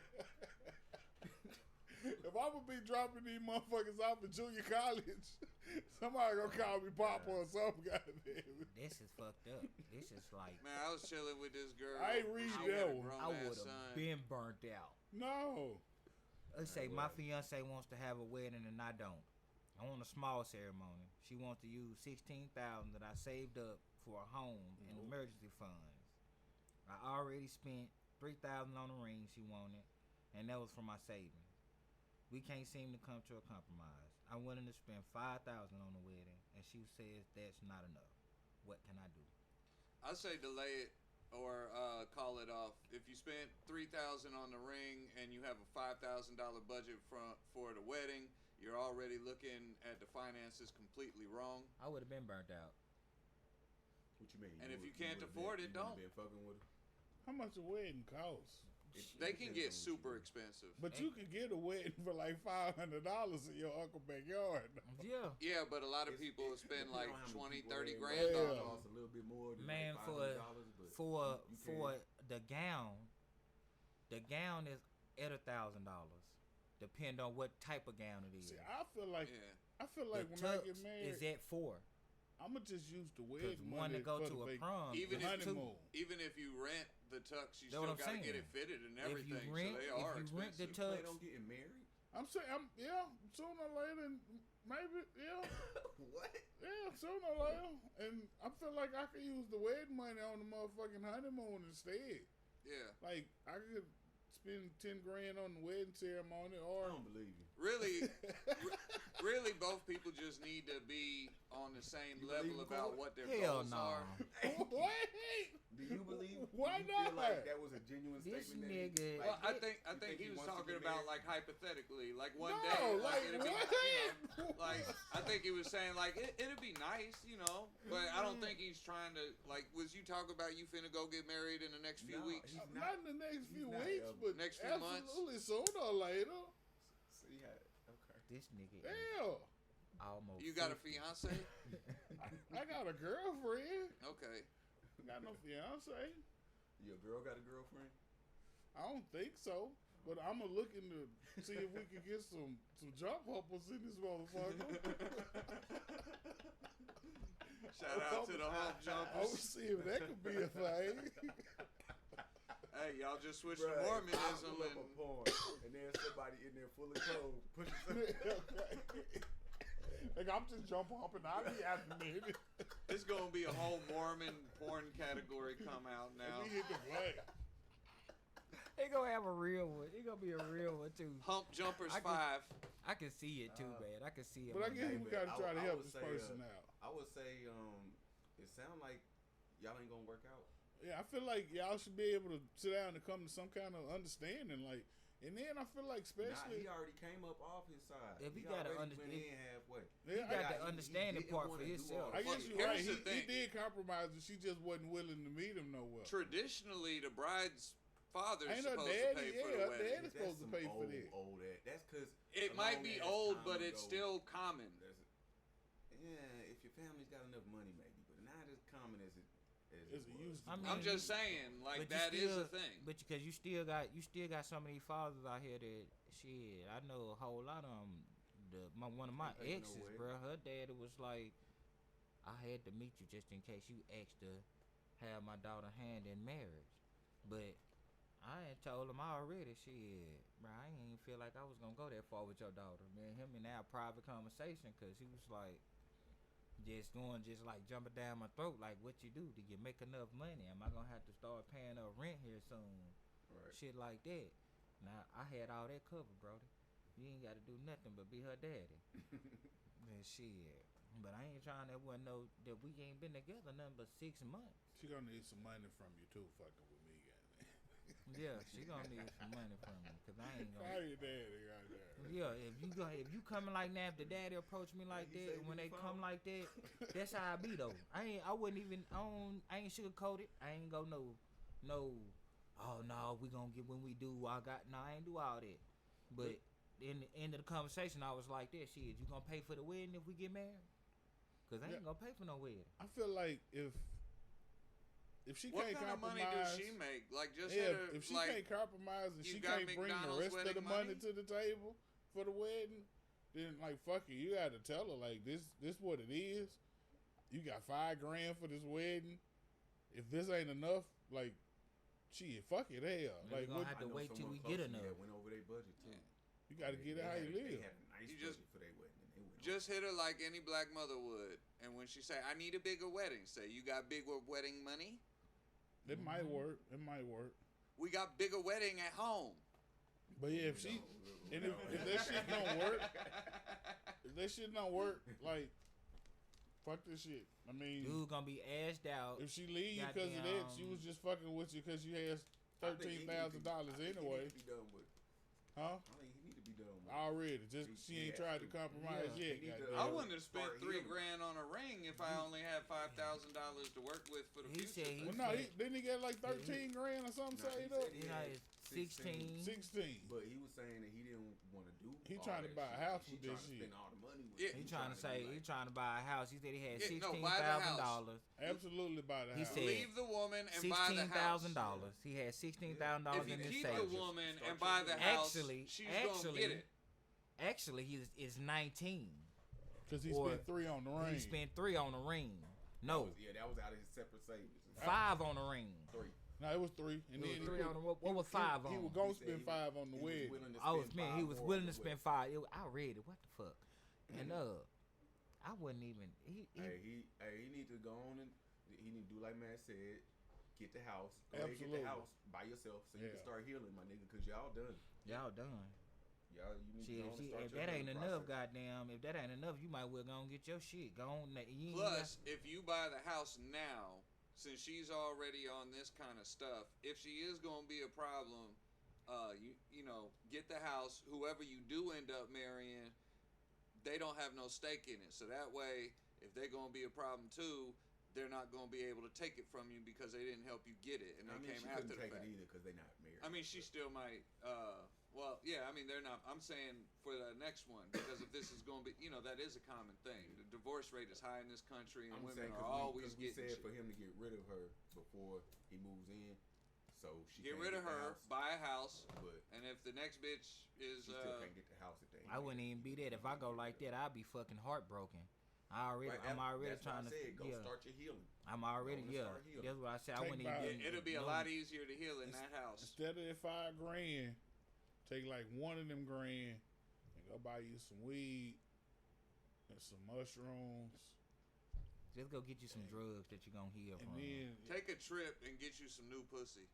If I'm gonna be dropping these motherfuckers off at junior college, somebody gonna call me Papa or something, goddamn. This is fucked up. This is like Man, I was chilling with this girl. I ain't read She that had a one. grown I ass would have son. been burnt out. No. Let's say Well. my fiance wants to have a wedding and I don't. I want a small ceremony. She wants to use $16,000 that I saved up for a home and emergency funds. I already spent $3,000 on the ring she wanted, and that was from my savings. We can't seem to come to a compromise. I'm willing to spend $5,000 on the wedding, and she says that's not enough. What can I do? I say delay it or call it off. If you spent $3,000 on the ring and you have a $5,000 budget for the wedding, you're already looking at the finances completely wrong. I would have been burnt out. What you mean? And if you would- can't would've afford been, it, you would've don't. Been fucking with her? How much a wedding costs? They can get depends on what super you do. expensive. But you can get a wedding for like $500 in your uncle backyard. Yeah. Yeah, but a lot of It's- people will spend like depending on how many 20, people 30 there grand is. on Yeah. It them. costs a little bit more than Man, like for $500, but for you the gown is at $1,000. Depend on what type of gown it is. See, I feel like Yeah. when I tux get married, is at $4. I'ma just use the Because wedding one money to go for to the a prom, Even the if honeymoon. Even if you rent the tux, you Know what still I'm got to get saying? it fitted and If you everything. rent- so they if are you rent the expensive. plan tux- on getting married? I'm saying, sooner or later, maybe, yeah, What? yeah, sooner or later. And I feel like I could use the wedding money on the motherfucking honeymoon instead. Yeah. Like, I could spend 10 grand on the wedding ceremony I or don't believe you. Really, really, both people just need to be on the same You level believe in about God? what their Hell goals no. are. Wait! Do you believe? Why do you feel not? like that was a genuine This statement? nigga- Well, I you think he he was wants to talking get about married? like hypothetically, like one No, day, like, it'd be, what? like I think he was saying like it'd be nice, but I don't think he's trying to like. Was you talking about you finna go get married in the next few No, weeks? he's Not in the next he's few not, weeks, but Next few months? absolutely sooner or later. See how? Okay. This nigga is Yeah. almost You got a 50. fiance? I got a girlfriend. Okay. I got no fiance. Your girl got a girlfriend? I don't think so. But I'm gonna look into see if we can get some jump hoppers in this motherfucker. Shout out to the hump I jumpers. would see if that could be a thing. Hey, y'all just switched to Bruh, Mormonism I pull up and a porn, and there's somebody in there full of clothes. Like I'm just jump hopping. I'll be out in a minute. it's gonna be a whole Mormon porn category come out now. We hit the flag. He gonna have a real one. He gonna be a real one too. Hump Jumpers I can- 5. I can see it too, man. I can see it. But I on guess there. we gotta try to I help would this say, person out. I would say, it sounds like y'all ain't gonna work out. Yeah, I feel like y'all should be able to sit down and come to some kind of understanding. Like, and then I feel like especially He already came up off his side. If he he gotta already understand- went in halfway. You yeah, got I, the understanding didn't part wanna for do himself. all I that. guess you're Here's right. the He thing. did compromise, and she just wasn't willing to meet him nowhere. Traditionally, the bride's father is Ain't her supposed to daddy? pay for Yeah, the her wedding. daddy supposed to pay for that. Old that. That's because It might be old, but it's still common. Yeah, if your family's got enough money, maybe, but not as common as it As it was. used to I be. mean, I'm just saying, like, but you that is still- a thing. But because you still got some of these fathers out here that shit. I know a whole lot of them. One of my Ain't taking no exes, way. bro. Her daddy was like, I had to meet you just in case you asked to have my daughter hand in marriage, but I had told him already. Shit, bro. I ain't even feel like I was gonna go that far with your daughter, man. Him and our private conversation, cause he was like. Just like jumping down my throat, like what you do? Do you make enough money? Am I gonna have to start paying up rent here soon? Right. Shit like that. Now I had all that covered, brody. You ain't got to do nothing but be her daddy. Man, shit. But I ain't trying that one know that we ain't been together nothing but 6 months. She gonna need some money from you too, fucking with me, goddamn. Yeah, she gonna need some money from me, cause I ain't Call gonna. your daddy, goddamn. Yeah, if you coming like that, if the daddy approach me like He that, say and when do they you come follow? like that, that's how I be though. I wouldn't even I ain't sugarcoat it. I ain't go no. Oh no, we gonna get when we do. I ain't do all that. But in the end of the conversation, I was like, "That shit, you gonna pay for the wedding if we get married? Cause I ain't Yeah. gonna pay for no wedding." I feel like if she What can't kind of money compromise, does she make? Like, just yeah, hit her, if she like, can't compromise and you she got can't bring the McDonald's rest of the wedding money money? to the table for the wedding, then like fuck it, you got to tell her like this what it is. You got $5 grand for this wedding. If this ain't enough, like, shit, fuck it, hell. Maybe Like, gonna what, have to I know wait till someone we close get to me enough. that went over their budget too. you got to get it how you They live. had a nice You just- budget for their wedding, and they went just hit her like any black mother would. And when she say, "I need a bigger wedding," say, "You got bigger wedding money? It might work. It might work. We got bigger wedding at home." But yeah, if she and if that shit don't work, if that shit don't work, like, fuck this shit. I mean, Dude gonna be assed out. if she leave you because of that, she was just fucking with you because you had $13,000 anyway, He need to be done with. huh? I think he need to be done with. Already, just she ain't tried to compromise Yeah. yet. He need to, goddamn. I wouldn't have spent Start $3 healing. grand on a ring if I only had $5,000 to work with for the He future. said he- Well, no, didn't he get like 13 grand or something Nah, he saved up? said he You know, had it's 16. 16. But he was saying that he didn't want to do. He all trying to that buy a shit. house She with this trying to shit. Spend all the money with Yeah. it. He trying to say he trying to buy a house. He said he had Yeah, no, $16,000. buy the house. Absolutely buy the He house. said Leave the woman and buy the house. $16,000. He had $16,000 If you in his keep the savings. woman Start and buy the your house, Actually- she's gonna get it. Actually, he is 19. Because he or spent 3 on the ring. He spent 3 on the ring. No, Yeah, that was out of his separate savings. 5 on the ring. 3. No, it was 3. And It then was 3 on the what was 5 He on? was going He to said spend he 5 on the He was wedding. willing to I was spend man, he 5 was more willing on to the spend wedding. 5. I read it. What the fuck? And I wouldn't even. He He need to go on and he need to do like Matt said. Get the house. Go ahead and get Absolutely. the house by yourself so you Yeah. can start healing, my nigga, because y'all done. y'all done. Y'all, you need Shit, to go on and start if your that ain't healing enough, process. goddamn, if that ain't enough, you might well go and get your shit. Go on. You ain't Plus, if you buy the house now, since she's already on this kind of stuff, if she is gonna be a problem, you know, get the house. Whoever you do end up marrying, they don't have no stake in it. So that way, if they're gonna be a problem too, they're not gonna be able to take it from you because they didn't help you get it, and they I mean, came she after couldn't the take fact. it either because they're not married. I mean, she still might. Well, yeah. I mean, they're not. I'm saying for the next one because if this is going to be, you know, that is a common thing. The divorce rate is high in this country, and I'm women saying are always we getting said shit. for him to get rid of her before he moves in, So she Get can't rid of the her, house, buy a house, but and if the next bitch is she still can't get the house if they. I wouldn't even be that. If I go like that, I'd be fucking heartbroken. I'm already that's trying why I said, to. go start your healing. I'm already. Go Yeah. start healing. That's what I said. I Take wouldn't about- even. it'll be a lot easier to heal in that house. Instead of that $5,000, take like one of them grand and go buy you some weed and some mushrooms, Just go get you some drugs that you're gonna heal and from. then Take a trip and get you some new pussy.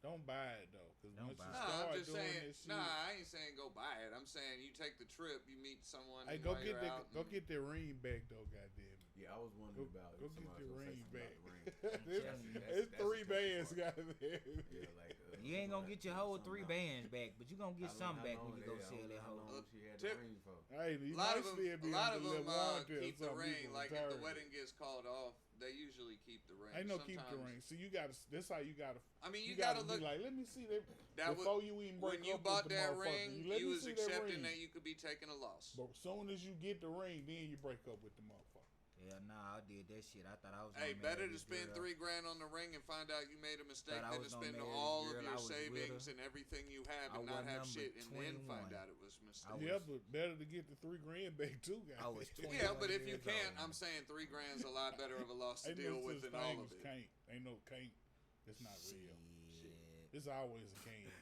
don't buy it though, because Don't once buy you it. No, start I'm just doing saying. this shit, Nah, I ain't saying go buy it. I'm saying you take the trip, you meet someone. hey, and go while get you're that, out go and- get that ring back though, goddamn it. Yeah, I was wondering about Go if get somebody the was gonna say ring something back. about the ring. telling you, It's that's 3 the touchy bands, part. goddamn. Yeah, like You ain't gonna get your whole something 3 out. bands back, but you gonna get How some long- back how when long you go they- sell that how hoe. long she had Tip- the ring for? Hey, you A lot might of them, still be a lot under of the them warranty or keep the something. You ring. can Like if return the it. wedding gets called off, they usually keep the ring. Ain't no keep the Sometimes- ring. So you gotta. That's how you gotta. I mean, You, you gotta, gotta look. be like, let me see that. That was before you even break when you up bought with the that motherfucker, ring. let You me was see that accepting ring. that you could be taking a loss. But as soon as you get the ring, then you break up with the motherfucker. Yeah, nah, I did that shit. I thought I was. Hey, gonna better marry to this spend girl. $3,000 on the ring and find out you made a mistake Thought I than to was gonna spend marry this all girl. of I your was with savings her. and everything you have I and not was have number shit, and then 21. find out it was a mistake. I was- Yeah, but better to get the $3,000 back too, guys. I was 20. Yeah, but if you 21 can't, years I'm saying $3,000 is a lot better of a loss to Ain't deal no with such than all thing of as it. can't. Ain't no can't. It's not real. Shit. It's always a can.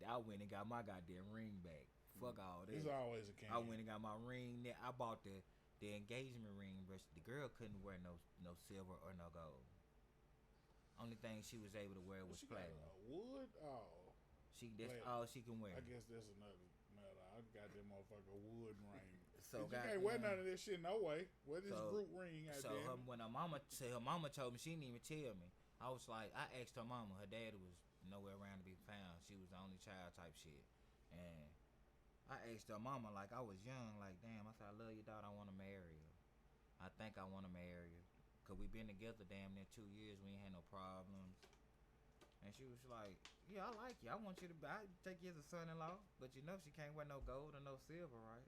I went and got my goddamn ring back. Fuck all that. It's always a can. I went and got my ring. I bought the engagement ring, but the girl couldn't wear no silver or no gold. Only thing she was able to wear was She got platinum. a wood. Oh, That's platinum. all she can wear. I guess that's another matter. I got that motherfucker wood ring. So you can't wear none goddamn- of this shit no way. Wear this So- group ring. So Goddamn. when her mama told me, she didn't even tell me. I was like, I asked her mama. Her daddy was nowhere around to be found. She was the only child type shit. And I asked her mama, like I was young, like damn. I said, I love your daughter. I want to marry her. I think I want to marry her. Cause we been together damn near 2 years. We ain't had no problems. And she was like, yeah, I like you. I want you to. I take you as a son-in-law. But you know she can't wear no gold or no silver, right?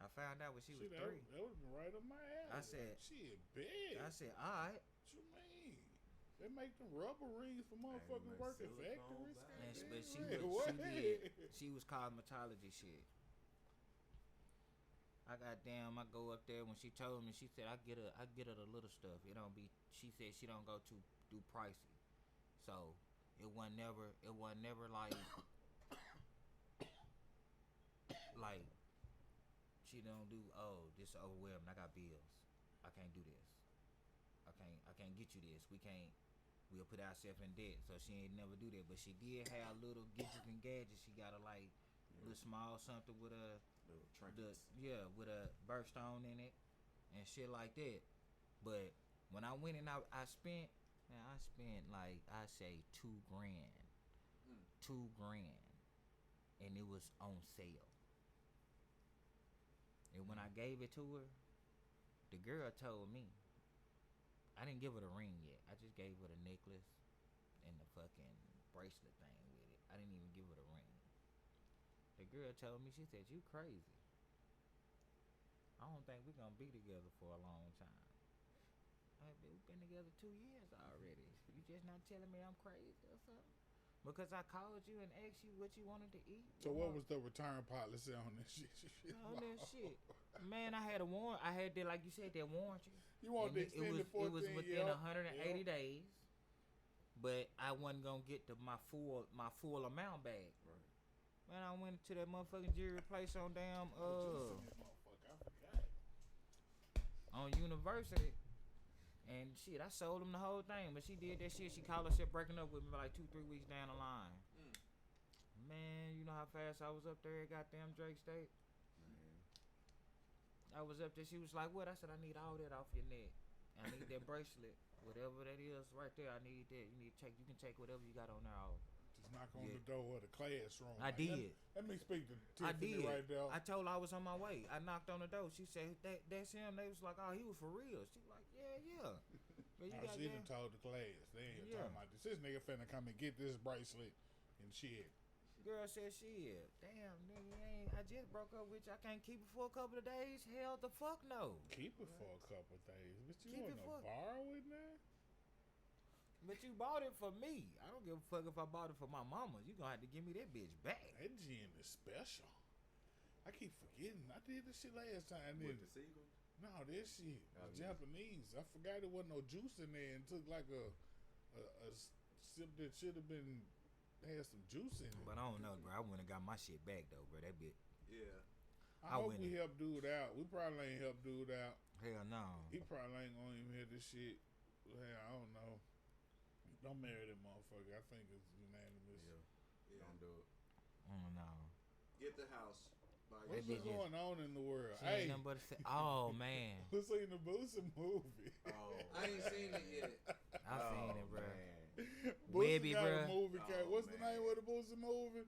I found out when she was Shit, 3. that would have been right up my alley. I said- shit, big. I said, all right. What you mean? They make them rubber rings for motherfuckers like working silicone factories. back. And Goddamn but she right. was, What? she was cosmetology shit. I got damn. I go up there when she told me. She said I get her the little stuff. It don't be. She said she don't go too pricey. So it wasn't never like like she don't do. Oh, this overwhelming. I got bills. I can't do this. I can't get you this. We'll put ourselves in debt. So she ain't never do that. But she did have little gadgets and gadgets. She got a like little small something with a Little trinkets. with a birthstone in it and shit like that. But when I went and I spent like I say $2,000. Hmm. $2,000. And it was on sale. And when I gave it to her, the girl told me, I didn't give her the ring yet. I just gave her the necklace and the fucking bracelet thing with it. I didn't even give her the ring. The girl told me, she said, you crazy. I don't think we're gonna be together for a long time. We've been together 2 years already. You just not telling me I'm crazy or something? Because I called you and asked you what you wanted to eat. So what was the return policy on this shit? on that shit? Man, I had a warrant. I had that, like you said, that warranty. You want And to extend it the 14 was within year? 180 days, but I wasn't gonna get my full amount back. Right. Man, I went to that motherfucking jewelry place on damn on University, and shit, I sold them the whole thing. But she did that shit. She called herself breaking up with me like 2-3 weeks down the line. Mm. Man, you know how fast I was up there at goddamn Drake State. Man. I was up there. She was like, "What?" I said, "I need all that off your neck. I need that bracelet, whatever that is, right there. I need that. You need to take. You can take whatever you got on there off." Just knock on Yeah. the door of the classroom. I Like, did. Let me speak to I Tiffany did. right there. I told her I was on my way. I knocked on the door. She said, "That's him." They was like, "Oh, he was for real." She was like, "Yeah." But you Now, got she that. done told the class. They ain't Yeah. talking about this. This nigga finna come and get this bracelet and shit. Girl said, "Shit, damn, nigga, I just broke up with you. I can't keep it for a couple of days. Hell, the fuck no." Keep it for a couple of days. But you Keep want it to for- borrow it now? But you bought it for me. I don't give a fuck if I bought it for my mama. You gonna have to give me that bitch back. That gin is special. I keep forgetting. I did this shit last time. With the seagull? No, this shit was yeah. Japanese. I forgot there wasn't no juice in there and took like a sip that should have been had some juice in it. But I don't know, bro. I wouldn't have got my shit back though, bro. That bitch. Yeah. I hope wouldn't. we help dude out. We probably ain't help dude out. Hell no. He probably ain't gonna even hear this shit. Hell, I don't know. Don't marry that motherfucker. I think it's unanimous. Yeah. Don't do it. Oh no. Get the house. Buy What's That bitch yourself. going on in the world? She ain't Hey, nothing but oh man. who's seen the Boosie movie? Oh. I ain't seen it yet. I seen it, bro. Man. Boosie Webby, got a bruh. movie. Oh, What's the man. name of the Boosie movie?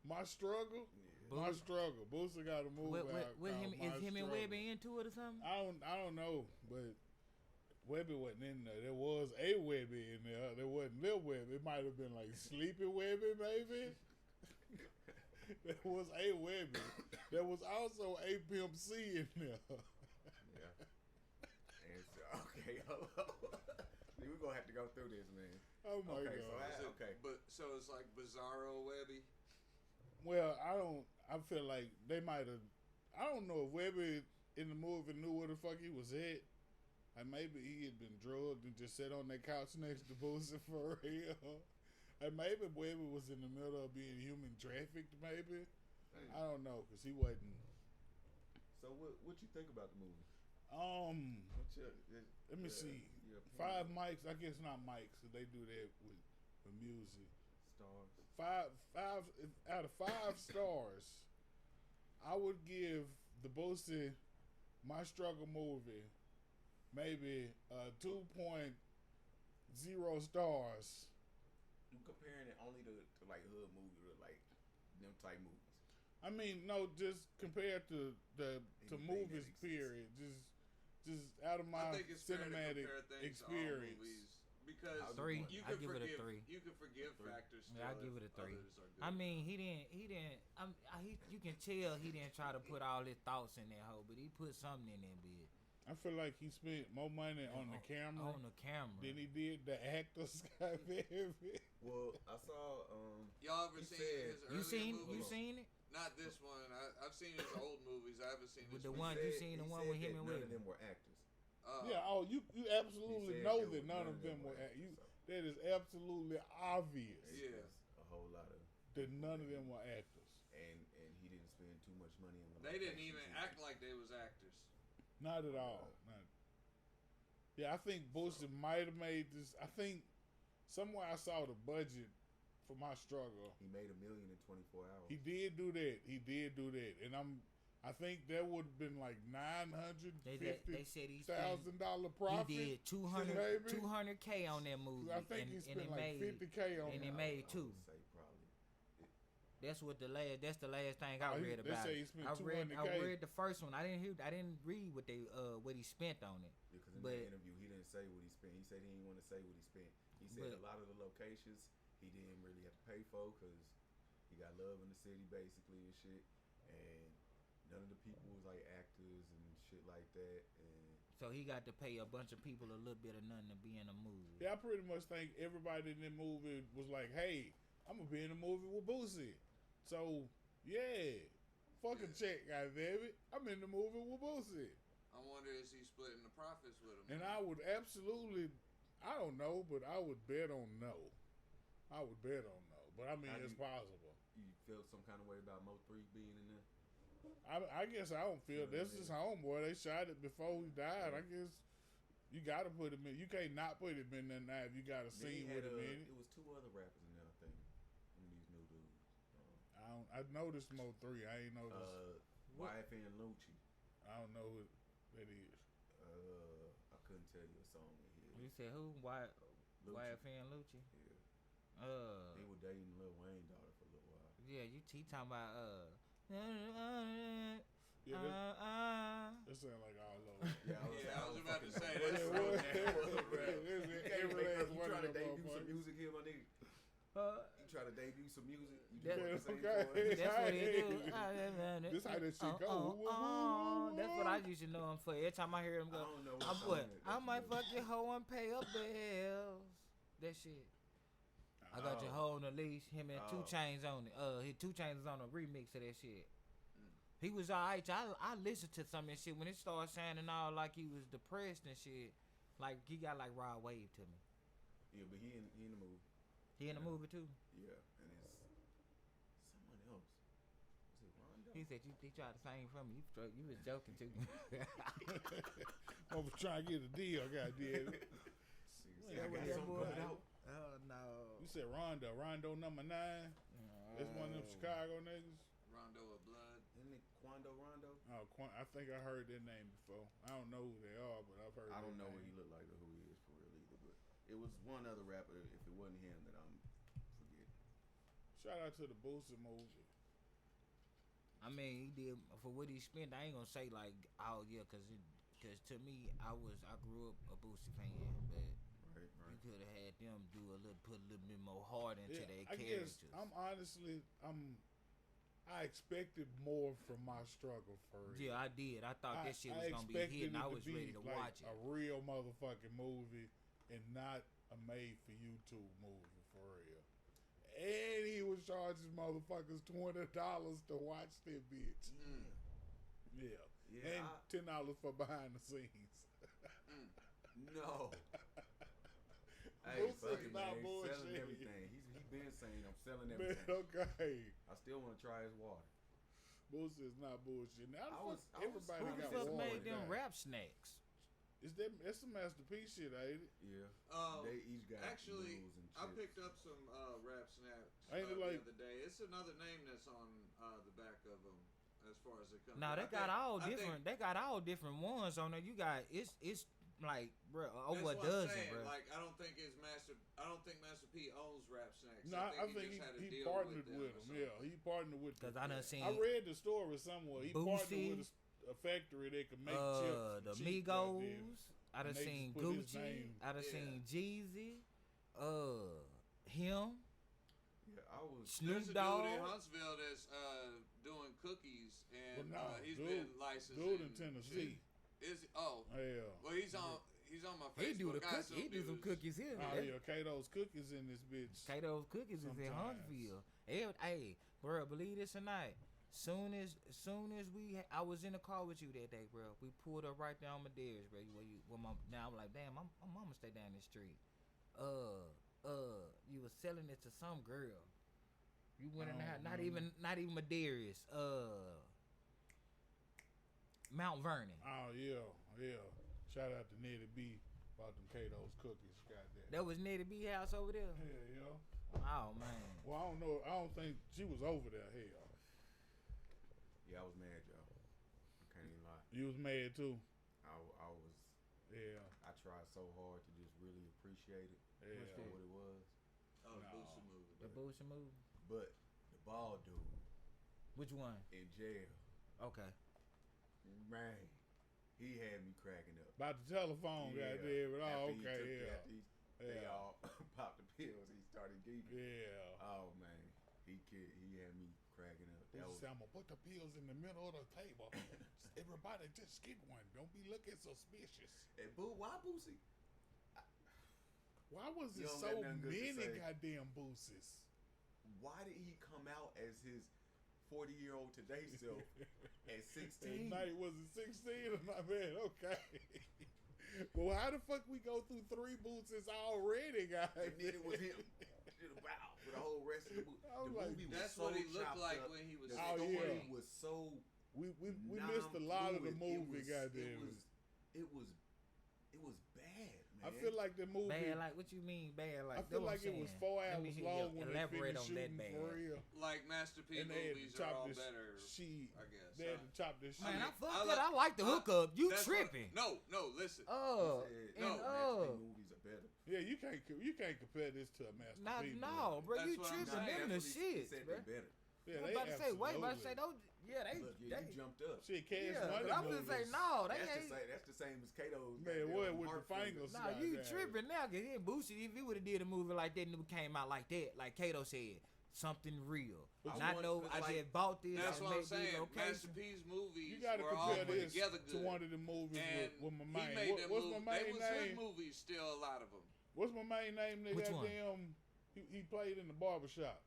My Struggle. My Struggle. Boosie got a movie out With called him My is him and Struggle. Webby into it or something? I don't know, but Webby wasn't in there. There was a Webby in there. There wasn't Lil Webby. It might have been like Sleepy Webby, maybe. There was a Webby. There was also a Pimp C in there. Yeah. And so, okay, hold on. We're going to have to go through this, man. Oh my Okay, god. so okay. But so it's like Bizarro Webby. Well, I feel like they might have. I don't know if Webby in the movie knew where the fuck he was at. And maybe he had been drugged and just sat on that couch next to Boosie for real. And maybe Webby was in the middle of being human trafficked, maybe. I don't know, because he wasn't. So what you think about the movie? Let me yeah, see. your opinion. 5 mics. I guess not mics, so they do that with music. Stars. Five out of 5 stars. I would give the Boosie My Struggle movie maybe 2.0 stars. I'm comparing it only to like hood movies or like them type movies. I mean, no, just compared to Anything movies. that exists. Period. Just out of my I think it's fair to cinematic compare things experience. to all movies because I'll 3. you I can give it a forgive 3. you can forgive factors. Yeah, I still give if it a 3. others are good. I mean, he didn't. You can tell he didn't try to put all his thoughts in that hole, but he put something in that bitch. I feel like he spent more money on the camera On the camera. than he did the actor Scott Baby. Well, I saw Y'all ever He seen said- his earlier You movies? seen it? Not this one. I've seen his old movies. I haven't seen With his the one you seen, the he one said with him that and none of Webby. them were actors. Yeah, you He absolutely said know there that was none of them were. actors, You so that is absolutely obvious it's Yeah. just a whole lot of, that none of them were actors. and he didn't spend too much money on the They didn't locations even either. act like they was actors. Not at all. Not. Yeah, I think Boosie might have made this. I think somewhere I saw the budget for My Struggle. He made $1 million in 24 hours. He did do that. And I think that would have been like They said he spent. $950,000 profit. He did 200 maybe? 200K on that movie. I think he and spent it like made, $50K on and it. it made I 2. would say probably. That's the last thing I Oh, read they about say he it. spent I $200K. read the first one. I didn't read what he spent on it. Because in But- the interview, he didn't say what he spent. He said he didn't want to say what he spent. He said But- a lot of the locations he didn't really have to pay for because he got love in the city basically and shit. And none of the people was like actors and shit like that. And So he got to pay a bunch of people a little bit of nothing to be in a movie. Yeah, I pretty much think everybody in that movie was like, "Hey, I'm gonna be in a movie with Boosie." So yeah, fucking check, goddammit. I'm in the movie with Boosie, I wonder is he splitting the profits with him? and I would absolutely, I don't know, but I would bet on no. I would bet on no, but I mean How do it's you- possible. you felt some kind of way about Mo3 being in there? I guess I don't feel this is homeboy. They shot it before he died. I guess you gotta put him in. You can't not put him in there now if you got a Then he scene had, with him in it. It was 2 other rappers in there, I think. Some of these new dudes. I noticed Mo3. I ain't noticed. YFN Lucci. I don't know who that is. I couldn't tell you a song in here. You said who? Why? Lucci. YFN Lucci. Yeah. He was dating Lil Wayne daughter for a little while. Yeah, he talking about Yeah, that sound like all of them. Yeah, Yeah, I was about to say, Yeah, that's it from was. that. You Every last one trying of to them debut some motherfuckers. music here, my nigga. You try to debut some music. You That- just want to Okay. sing for it. That's what he do. This how that shit go. That's what I used to know him for. Every time I hear him I go, don't know I'm song what? that- I that's might good. fuck your hoe and pay her bills. That shit. I got your holding the leash. Him and 2 Chainz on it. His 2 Chainz is on a remix of that shit. He was alright. I listened to some of that shit when it started sounding all like he was depressed and shit. Like he got like Rod Wave to me. Yeah, but he in the movie. He in the movie too. Yeah, and it's someone else. Is it Rondo? He said he tried to sing for me. You was joking too. I was trying to get a deal, goddamn. See, I got something coming out. Oh no. You said Rondo number 9. That's one of them Chicago niggas. Rondo of Blood. Isn't it Quando Rondo? Oh, I think I heard that name before. I don't know who they are, but I've heard. I don't know name. what he looked like or who he is for real either. But it was one other rapper. If it wasn't him, that I'm forgetting. Shout out to the Boosie movie. I mean, he did for what he spent. I ain't gonna say like, oh yeah, cause to me, I grew up a Boosie fan, but Right. you could have had them put a little bit more heart into their I characters. guess I expected more from My Struggle for real. Yeah, I did. I thought that shit was gonna be a hit, and I was ready to watch it. A real motherfucking movie and not a made for YouTube movie for real. And he was charging motherfuckers $20 to watch that bitch. Yeah. Yeah, And $10 for behind the scenes. No. Hey, Boosie's fuck it, not man. bullshit. Selling everything. He been saying I'm selling Man, everything. okay. I still want to try his water. Boosie is not bullshit. Now I was everybody Who the got fuck water made them now. rap snacks? That's some Master P shit, ain't it? Yeah. They each got Actually, noodles and I chips. picked up some rap snacks Ain't it the like- other day. It's another name that's on the back of them as far as it comes. No, But they I got think- all I think different. They got all different ones on there. You got it's like bro that's over a what I'm dozen, saying. bro. Like I don't think Master P owns Rap Snacks. No, I think just had a he deal partnered them with or him. something. Yeah, he partnered with. Cause them. I done seen I read the story somewhere. He partnered Boosie, with a factory that could make chips. the cheap, Migos. goddamn. I done And they seen just put his Gucci. name. I done Yeah. seen Jeezy. Him. Yeah, I was. Snoop There's a Dogg. dude in Huntsville that's doing cookies, and But no, he's dude- been licensed. Dude in Tennessee. Is oh Yeah. well, he's on my Facebook. He do the I cookies. He do some dudes- cookies here. Oh man. yeah, Kato's cookies in this bitch. Kato's Cookies is in Sometimes. Huntsville. Hey, bro, believe this or not. Soon as I was in the car with you that day, bro. We pulled up right down Medeiros, bro. Now I'm like, damn, my mama stay down the street. You was selling it to some girl. You went in the house, not even Medeiros. Mount Vernon. Oh yeah. Shout out to Nettie B about them Kato's cookies. Goddamn. That was Nettie B house over there. Hell yeah. Oh man. Well, I don't know. I don't think she was over there. Hell, Yeah, I was mad, y'all. I can't even lie. you was mad too. I was. Yeah. I tried so hard to just really appreciate it Yeah. for what it was. Oh, the No. Boosie movie. The bullshit move. But the bald dude Which one? in jail, Okay. man, he had me cracking up. About the telephone, goddamn. But After oh, he okay, took yeah. that, they Yeah. all popped the pills. He started geeking. Yeah. Oh man, he had me cracking up. He That was said, I'm gonna put the pills in the middle of the table. Everybody just get one. Don't be looking suspicious. and why Boosie? Why was You there don't so got nothing good to many say. goddamn booses? Why did he come out as his 40-year-old today self at 16? That night was it 16 or not, man? Okay. Well, how the fuck we go through 3 booses already, guys? And then it was him. Wow, for the whole rest of the movie. I was The like, movie was That's so what he looked chopped like up. when he was. The Oh, story yeah. was so We missed a lot of the movie, goddamn. It was bad, man. I feel like the movie. Bad, like what you mean bad? Like I feel that's what like I'm it was saying. 4 Let me hours hear long you when they elaborate finished on that shooting bad. for real. Like Master P And they had to movies are chop all this better. shit. I guess. They had to chop this shit. Man, I fuck I that. I like the hookup. You That's tripping? What, no, listen. Oh, He said, and Master P movies are better. Yeah, you can't compare this to a Master not P. no, bro. That's You what I'm tripping? saying. Them the He shit, said bro. they're better. Yeah, I'm they about to say, wait, about to absolutely. say, don't. Yeah, they. Look, yeah, you jumped up. Shit, Cash Yeah, Money but I'm gonna say movies. no. They That's ain't. that's the same as Kato's. Man, goddamn what with the heart finger. fingers? Nah, you goddamn. tripping now? Cause he Boosie, if he would have did a movie like that and it came out like that, like Kato said, something real. But you Not want- no, it's I like- just bought this. That's I what I'm made these saying. locations. Master P's movies You gotta were all compare put this together to good. one of the movies And with my he main. made them What's movies. my They main was his name? movies, still a lot of them. What's my main name? Nigga, Which one? goddamn. He played in the barbershop.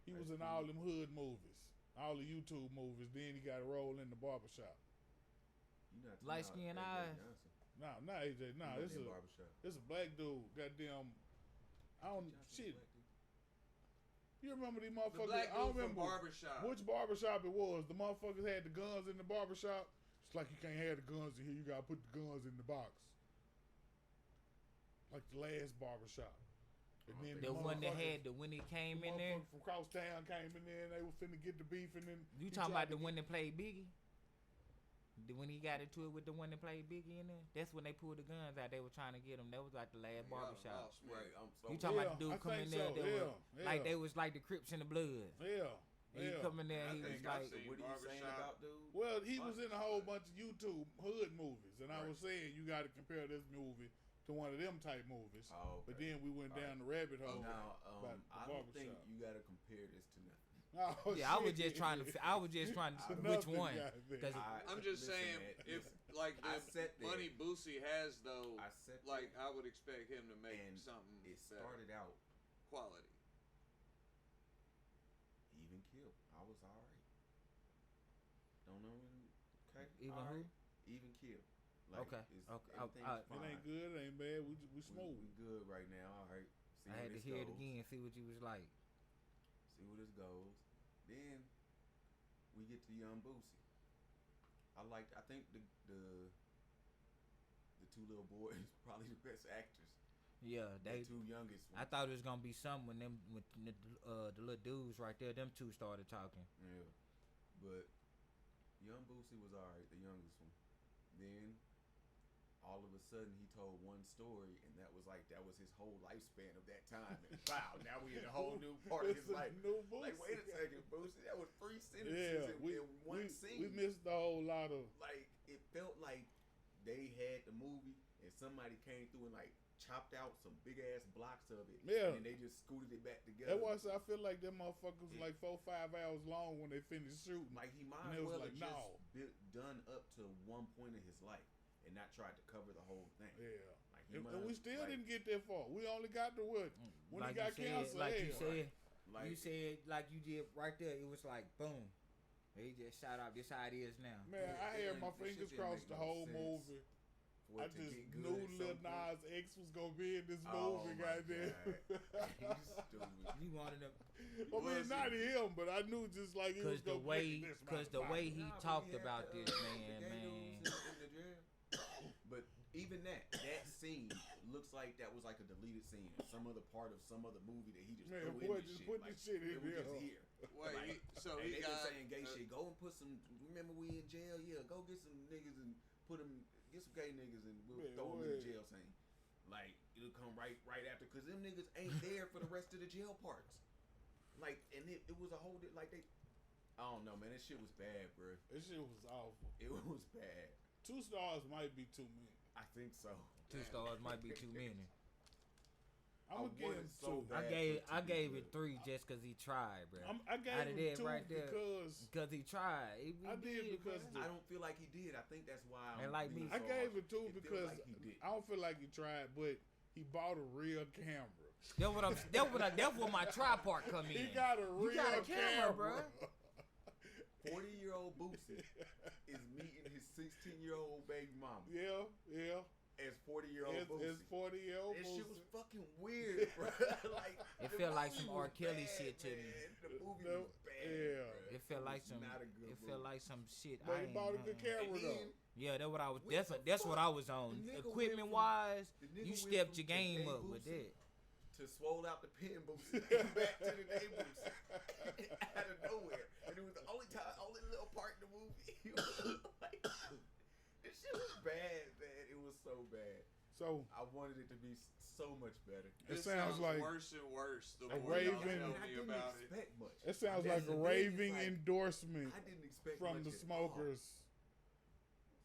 He was in all them hood movies, all the YouTube movies. Then he got a role in the barbershop. You not Light skin eyes. Nah, not AJ. Nah, this is a black dude. Goddamn. I don't shit. You remember these The motherfuckers? black I don't dude from remember Barbershop. which barbershop it was. The motherfuckers had the guns in the barbershop. It's like you can't have the guns in here. You gotta put the guns in the box. Like the last barbershop. And then The one that motherfuckers- had the when he the came in there. motherfuckers from cross town came in there and they was finna get the beef and then You he talking tried about the to one that played Biggie? When he got into it with the one that played Biggie in there? That's when they pulled the guns out. They were trying to get him. That was like the last barbershop. Right. You talking about the Yeah, I dude come in think there? so. They were, Yeah, like yeah. they was like the Crips and the Bloods. Yeah. He Yeah. come in there, I he was think I've like, seen What are you saying Barbershop. about dude? Well, he was Bunch in a of whole stuff. bunch of YouTube hood movies, and I Right. was saying you got to compare this movie to one of them type movies. Oh, But okay. then we went All down the rabbit hole. Now, about the I don't think barbershop. you gotta compare this to nothing. Oh, yeah, I was shit. just trying to. I was just trying to. To Which nothing, one? goddamn. 'Cause I'm just Listen, saying, man, if listen. like I the sat there. money Boosie has though, I said like I would expect him to make and something it better. started out Quality. even kill. I was alright. Don't know when. Okay. Even all who? right. Even kill. Like, Okay, It's, okay, everything's It fine. ain't good, it ain't bad. We smooth. We good right now. All right. See I where had to this hear it goes. again, see what you was like. See where this goes. Then we get to Young Boosie. I think the two little boys probably the best actors. Yeah, The they. two youngest I ones. thought it was gonna be something when them with the little dudes right there. Them two started talking. Yeah. But Young Boosie was alright, the youngest one. Then all of a sudden he told one story and that was his whole lifespan of that time. And wow, now we in a whole new part of his It's a life. new Like, Boosie. wait a second, Boosie, that was 3 sentences Yeah, in one scene. we missed a whole lot of. Like, it felt like they had the movie and somebody came through and like chopped out some big ass blocks of it. Yeah. And they just scooted it back together. That was, I feel like them motherfuckers was like 4-5 hours long when they finished shooting. Like, he might And as it was well like, have no. just done up to one point in his life and not tried to cover the whole thing. Yeah. Like, he And we still like, didn't get that far. We only got to what? When like he got you said, cancer. like yeah. you said, like, you said like you did right there. It was like boom. He just shot out. This how it is now. Man, I It had my didn't- fingers this shit didn't crossed make the no whole sense movie. for I it to just get good knew at some Lil point. Nas X was gonna be in this Oh movie, my goddamn. God. You stupid. You wanted them I mean, not him, but I knew just like it was because the gonna way, be this because the way he Nah, but talked had about the, this the man, gay man. dudes in the jail. But even that scene looks like that was like a deleted scene, some other part of some other movie that he just Man, threw boy, in this just shit. put Like, this shit in it was there. just here. Wait, Like, so and he they been got saying gay shit. Go and put some. Remember we in jail? Yeah, go get some niggas and put them. Get some gay niggas and we'll Man, throw them in the what? jail scene. Like it'll come right after, cause them niggas ain't there for the rest of the jail parts. Like, and it was a whole like they. I don't know, man. This shit was bad, bro. This shit was awful. It was bad. 2 stars might be too many. I think so. 2 stars might be too many. I'm I gonna give wanted him so 2. bad. I for it to be gave good. it 3 just because he tried, bro. I Outta gave him there, 2 right there. because Because he tried. I did because I don't feel like he did. I think that's why. And like me- I gave it 2 It feels because like he did. I don't feel like he tried, but he bought a real camera. That's where my try part come in. He got a You real got a camera, camera. 40-year-old Boosie is meeting his 16-year-old baby mama Yeah. as 40-year-old Boosie. It's 40-year-old That shit was Boosie. fucking weird, bro. Like It the felt like movie some was R. Kelly bad, shit to me. man. The movie No, was bad. yeah. Bruh. It felt like was some. Not a good It felt movie. like some shit. But I he ain't. bought a good And camera then though. Yeah, that's what I was. What the That's what I fuck? was on. The nigga Equipment went wise, the nigga you went stepped from your game the up with Boosie that. to swole out the pen Boosie back to the day Boosie out of nowhere, and it was the only little part in the movie. It was like, this shit was bad, man. It was so bad. So I wanted it to be so much better. It This sounds like worse and worse the a more y'all Raven- tell I me didn't about it. expect much. it sounds That's like the a thing, raving it's like, endorsement I didn't expect from much the at all. smokers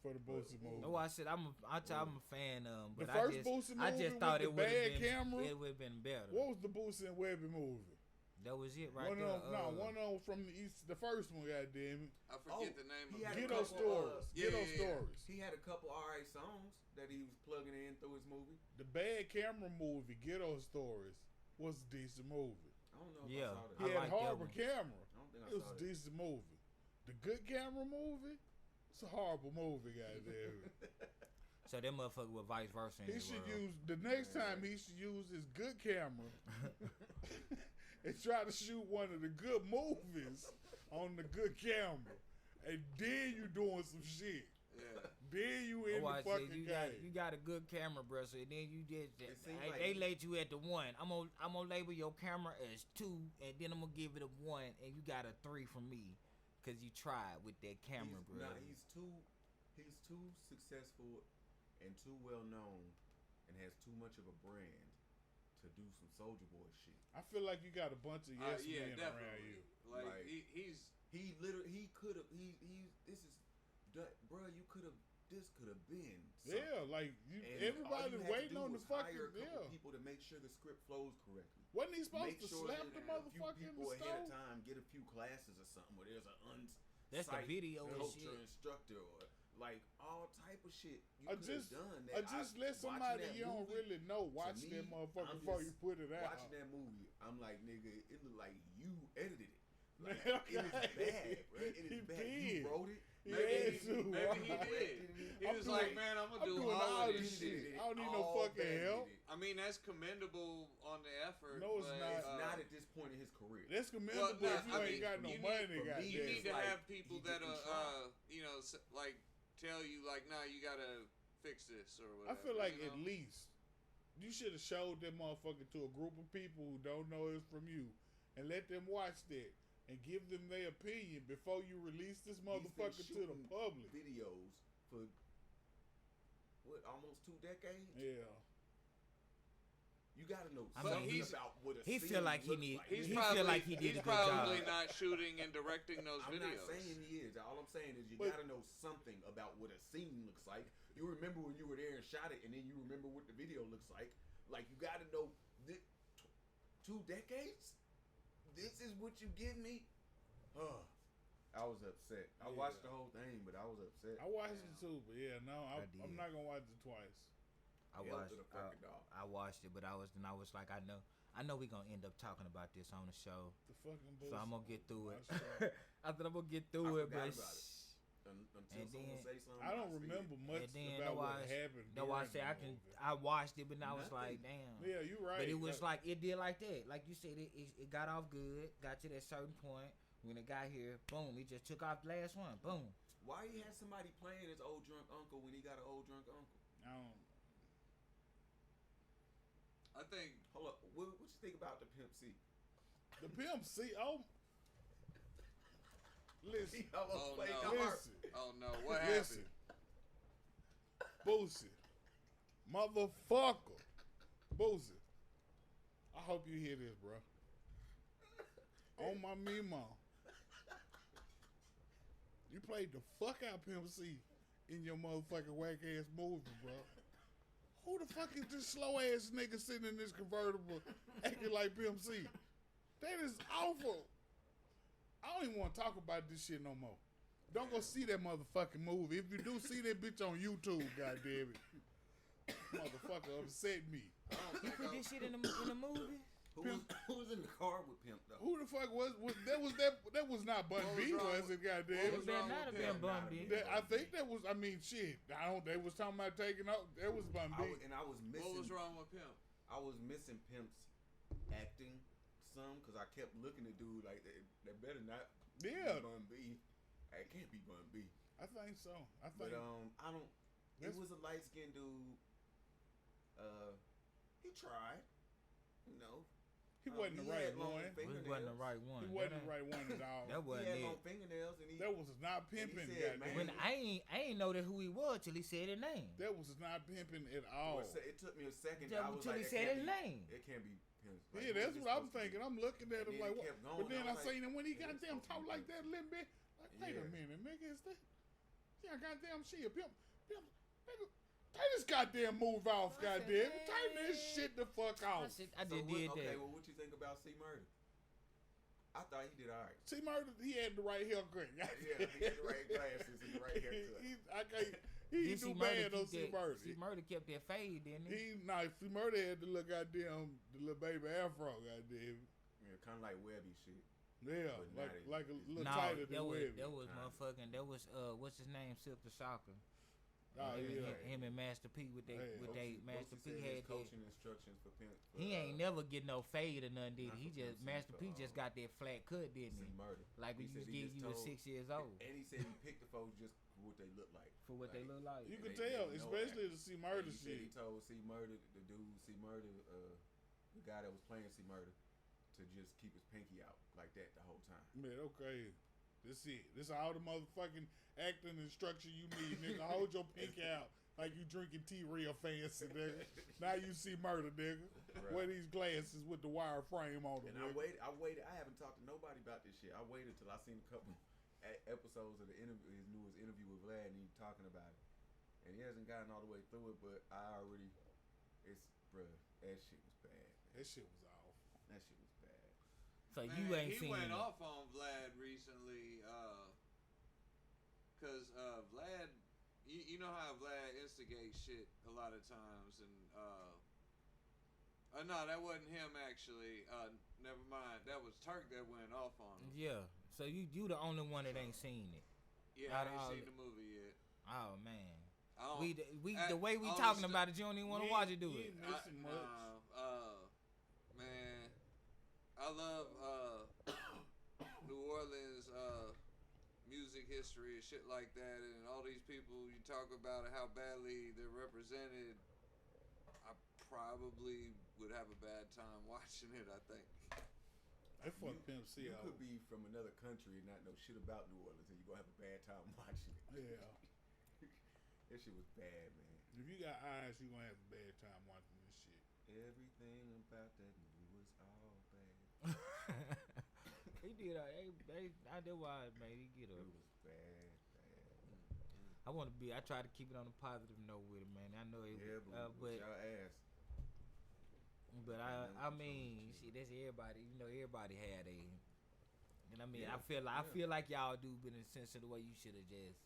for the Boosie movie. Oh, I said I'm a fan of, The but first I Boosie just movie thought with it the would have bad been camera? it would have been better. What was the Boosie and Webby movie? That was it right One there. of them, no, one of them from the east. The first one, goddamn it. I forget the name of he had it. a Ghetto couple, Stories. yeah, Ghetto yeah, yeah. Stories. He had a couple alright songs that he was plugging in through his movie. The Bad Camera movie, Ghetto Stories, was a decent movie. I don't know if Yeah. I saw that. He I had like that horrible one. camera. I don't think I It was saw a that. decent movie. The Good Camera movie, it's a horrible movie, goddamn it. So that motherfucker with vice versa. in He the should world. use the next time. He should use his good camera and try to shoot one of the good movies on the good camera, and then you doing some shit. Yeah. Then you in the Watch it. fucking You game. got a good camera, bro. So then you just It seems hey, like they he- let you at the 1. I'm gonna label your camera as 2, and then I'm gonna give it a 1, and you got a 3 from me, cause you tried with that camera, bro. Nah, he's too successful and too well known and has too much of a brand to do some Soulja Boy shit. I feel like you got a bunch of yes Yeah, men around definitely. you. Like, Like- he's He literally he could have this is bro, this could have been something. Yeah, like you, And everybody's all you had to waiting do on the was hire fucking a couple yeah. people to make sure the script flows correctly. Wasn't he supposed Make to sure slap that the a few motherfucker in people the ahead of stove? time, get a few classes or something where there's an That's the video and culture shit. instructor or like all type of shit you Or could just, have done or that. just let watching somebody that you don't movie, really know watch me, that motherfucker I'm before just you put it out. watching that movie, I'm like, nigga, it looked like you edited it. Man, Like, it is bad, bro. It He is bad. did. You wrote it. He maybe had he, to, maybe right? he did. He I'm was doing- like, man, I'm I'm gonna do doing all all of this this shit. shit. I don't need no All fucking bad help. did it. I mean, that's commendable on the effort. No, it's but, not. It's not at this point in his career. That's commendable Well, if you I ain't mean, got no you money, need- for me, You goddamn. need to like, have people he that didn't try. like tell you like, nah, you gotta fix this or I whatever. feel like you at know? least you should have showed that motherfucker to a group of people who don't know it's from you, and let them watch that and give them their opinion before you release this He's been motherfucker to the shooting public. videos for what, almost 2 decades. Yeah. You gotta know I something mean, about what a he scene feel like he looks need- like. He's He probably feel like he did he's a good job. probably not shooting and directing those I'm videos. not saying he is. All I'm saying is you But- gotta know something about what a scene looks like. You remember when you were there and shot it, and then you remember what the video looks like. Like you gotta know 2 decades. This is what you give me. I was upset. I Yeah. watched the whole thing, but I was upset. I watched it too, but yeah, no, I I'm did. not gonna watch it twice. I Hell watched. to the fucking dog. I watched it, but I was like, I know we gonna end up talking about this on the show, The fucking bullshit. so I'm gonna get through it. Watch it. I thought I'm gonna get through I it, forgot but about it. Until And someone then- say something. I don't see it. remember much and then about what happened. that's why I during say the I can. movie. I watched it, but I was Nothing. like, damn. Yeah, you're right. But it was like it did like that, like you said, it got off good, got to that certain point. When it got here, boom, it just took off the last one, boom. Why he had somebody playing his old drunk uncle when he got an old drunk uncle? I don't. I think Hold up. What you think about the Pimp C? The Pimp C. Oh, listen, He almost Oh, played no. the harp. listen, oh no, what listen. happened? Boosie, motherfucker, Boosie. I hope you hear this, bro. On my memo, you played the fuck out Pimp C in your motherfucking whack ass movie, bro. Who the fuck is this slow ass nigga sitting in this convertible acting like Pimp C? That is awful. I don't even want to talk about this shit no more. Don't go see that motherfucking movie. If you do see that bitch on YouTube, goddamn it, motherfucker upset me. I don't He think put this shit in the movie. who was in the car with Pimp though? Who the fuck was that was not Bun What B, was wrong was it? with- Goddamn. It was better wrong not with have been Pimp? Bun Not B. a That- I think that was. I mean, shit. They was talking about taking out. That was Bun B. I was missing. What was wrong with Pimp? I was missing Pimp's acting some because I kept looking at dude like that better not Yeah. be Bun B. It can't be Bun B. I think so. I But think. I don't. It That's- was a light skinned dude. He tried. You know. He wasn't the right had long one. It fingernails. wasn't the right one. He wasn't the right one at all. That He wasn't had it. long fingernails and he. That was not pimping. said, Goddamn. When I ain't know that who he was till he said his name. That was not pimping at all. It took me a second. Till I was he like, said his it can't be- name. It can't be Pimp. Yeah, that's what I'm thinking. I'm looking at him And then like, he what? kept going, But then I I was seen like, him when he yeah, goddamn it's talk supposed to like be that a little bit. Like, wait a Yeah. minute, nigga, is that? Yeah, goddamn shit, pimp, nigga, turn this goddamn move off, I said, goddamn, turn this man. shit the fuck I off. said I just did Okay, that. well, what you think about C Murder? I thought he did all right. C Murder, he had the right haircut. Yeah, he had the right glasses and the right haircut. He do bad on C Murder. C Murder kept that fade, didn't he? C Murder had the little goddamn, the little baby afro, goddamn. Yeah, kind of like Webby shit. Yeah, But like a little No, tighter than Webby. that was motherfucking. That was what's his name? Silk the Shocker. Oh, yeah. Him and Master P with they Yeah. with they Master P Boosie said had his that. coaching instructions for He ain't never get no fade or nothing, did Not he? for Just Pimp C, Master for, P just got that flat cut, didn't C he? Murder. Like He when you said was he getting just you was told- 6 years old And he said he picked the folks just for what they look like. for what they look like. You And can they tell, know especially that. the C Murder And he said he shit. told C Murder, the dude C Murder, the guy that was playing C Murder, to just keep his pinky out like that the whole time. Man, okay. This it. This all the motherfucking acting instruction you need, nigga. Hold your pinky out like you drinking tea real fancy, nigga. Now you see Murder, nigga. Right. Wear these glasses with the wire frame on them, And I nigga. waited. I haven't talked to nobody about this shit. I waited till I seen a couple episodes of the interview, his newest interview with Vlad, and he talking about it. And he hasn't gotten all the way through it, but bruh, that shit was bad. Man. That shit was awful. That shit was bad. So Man, you ain't he seen went it. off on Vlad recently, cause Vlad, you know how Vlad instigates shit a lot of times, and no, that wasn't him actually. Never mind, that was Turk that went off on him. Yeah. So you the only one that ain't seen it. Yeah, Out I of all ain't seen the- the movie yet. Oh man. I don't, The way we all talking the about it, you don't even want to watch it, do You it. ain't missing much. Man, I love New Orleans music history and shit like that, and all these people you talk about how badly they're represented. I probably would have a bad time watching it. I think. They fucked Pimp C You out. could be from another country and not know shit about New Orleans, and you gonna have a bad time watching it. Yeah. That shit was bad, man. If you got eyes, you gonna have a bad time watching this shit. Everything about that movie was all bad. He did. I did why, man. He get It up. was bad. I want to be. I try to keep it on a positive note with it, man. I know it. Yeah, but y'all ass. But I mean, see, that's everybody. You know, everybody had a. And I mean, Yeah, I feel like y'all do, but in the sense of the way you should have just.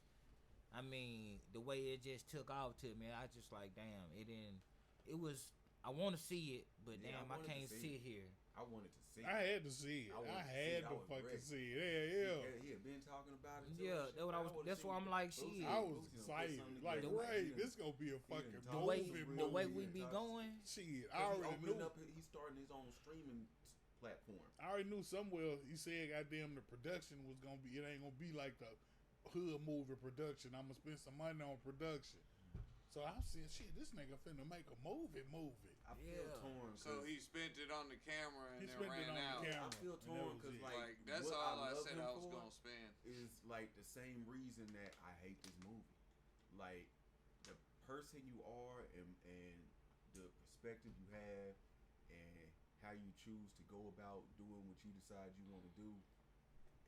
I mean, the way it just took off to me, I just like, damn, it didn't. It was. I want to see it, but Yeah, damn, I I wanted to can't see sit here. I wanted to see. I had to see it. I wanted I to see had it. I to was fucking ready. see it. Yeah. He had been talking about it. Yeah, that's what I was. That's why I'm like, shit. I was excited. Like, Ray, this gonna be a fucking The way movie. we be going. Shit, I already knew. He's starting his own streaming platform. I already knew somewhere. He said, "Goddamn, the production was gonna be. It ain't gonna be like the hood movie production. I'm gonna spend some money on production." So I'm saying, shit, this nigga finna make a movie. I feel Yeah. torn. So he spent it on the camera and He then spent it ran on the out. camera. I feel And that torn was because it. like That's what all I love said him I was for gonna spend. is like the same reason that I hate this movie. Like the person you are and the perspective you have and how you choose to go about doing what you decide you want to do,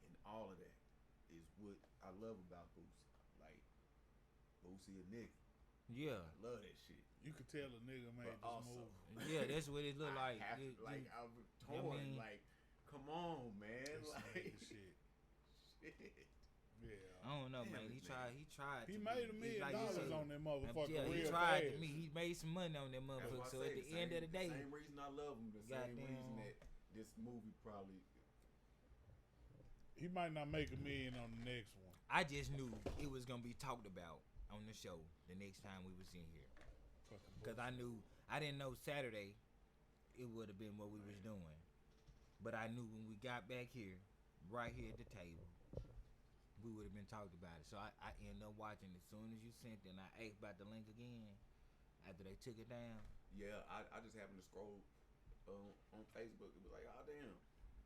and all of that is what I love about Boosie. Like Boosie a nigga. Yeah, I love that shit. You could tell a nigga made But this also, movie. yeah, that's what it look like. I have to, like I'm torn. mean- like, come on, man. This Like, nigga shit. shit. Yeah. I don't know, Damn man. it, He man. tried. He tried. He to made be- $1 million like you said. on that motherfucker. Yeah, he real tried fast. to me. He made some money on that That's motherfucker. why I So say at the the end of same- the day, same reason I love him. The same reason Goddamn. that this movie probably. He might not make $1 million on the next one. I just knew it was gonna be talked about on the show the next time we was in here. Fucking Cause I didn't know Saturday it would have been what we was doing, but I knew when we got back here, right here at the table, we would have been talked about it. So I ended up watching it as soon as you sent it. And I asked about the link again after they took it down. Yeah, I just happened to scroll on Facebook. It was like, oh damn,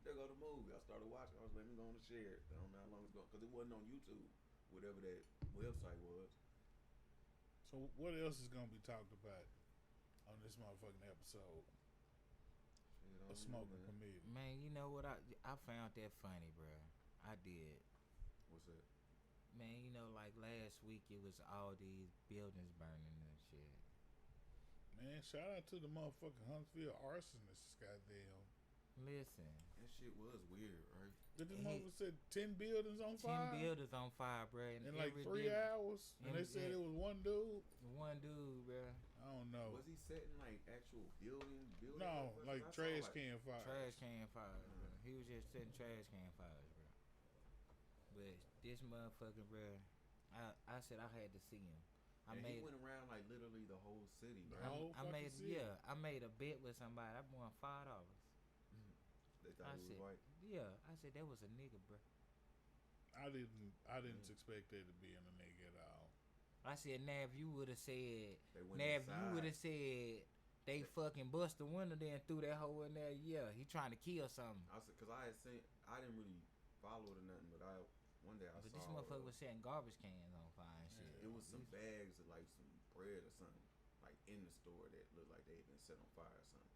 there go the movie. I started watching. I was like, let me go on and share it. I don't know how long it's going because it wasn't on YouTube, whatever that website was. So what else is gonna be talked about on this motherfucking episode Shit, I of don't know, Smoking man. Committee? Man, you know what? I found that funny, bro. I did. What's that? Man, you know, like last week it was all these buildings burning and shit. Man, shout out to the motherfucking Huntsville arsonists, goddamn. Listen, That shit was weird, right? Did the He- mother said 10 buildings on 10 fire buildings on fire, bro. And in like every 3 building- hours? And they said it was one dude. One dude, bro. I don't know. Was he setting like actual building? No, up? like I saw, trash like- can fire. Trash can fires, bro. He was just setting trash can fires, bro. But this motherfucker, bro, I said I had to see him. I And made he went around like literally the whole city, The right? whole I made fucking city. I made a bet with somebody. I won $5. They thought I he was said, white. yeah. I said that was a nigga, bro. I didn't expect that to be in a nigga at all. I said, Nav, you would have said, They went Nav, you would have inside. said they fucking bust the window there and threw that hole in there. Yeah, he trying to kill something. I said, cause I had seen, I didn't really follow it or nothing, but one day I But saw. this motherfucker was setting garbage cans on fire and shit. It was some bags of like some bread or something, like in the store that looked like they had been set on fire or something,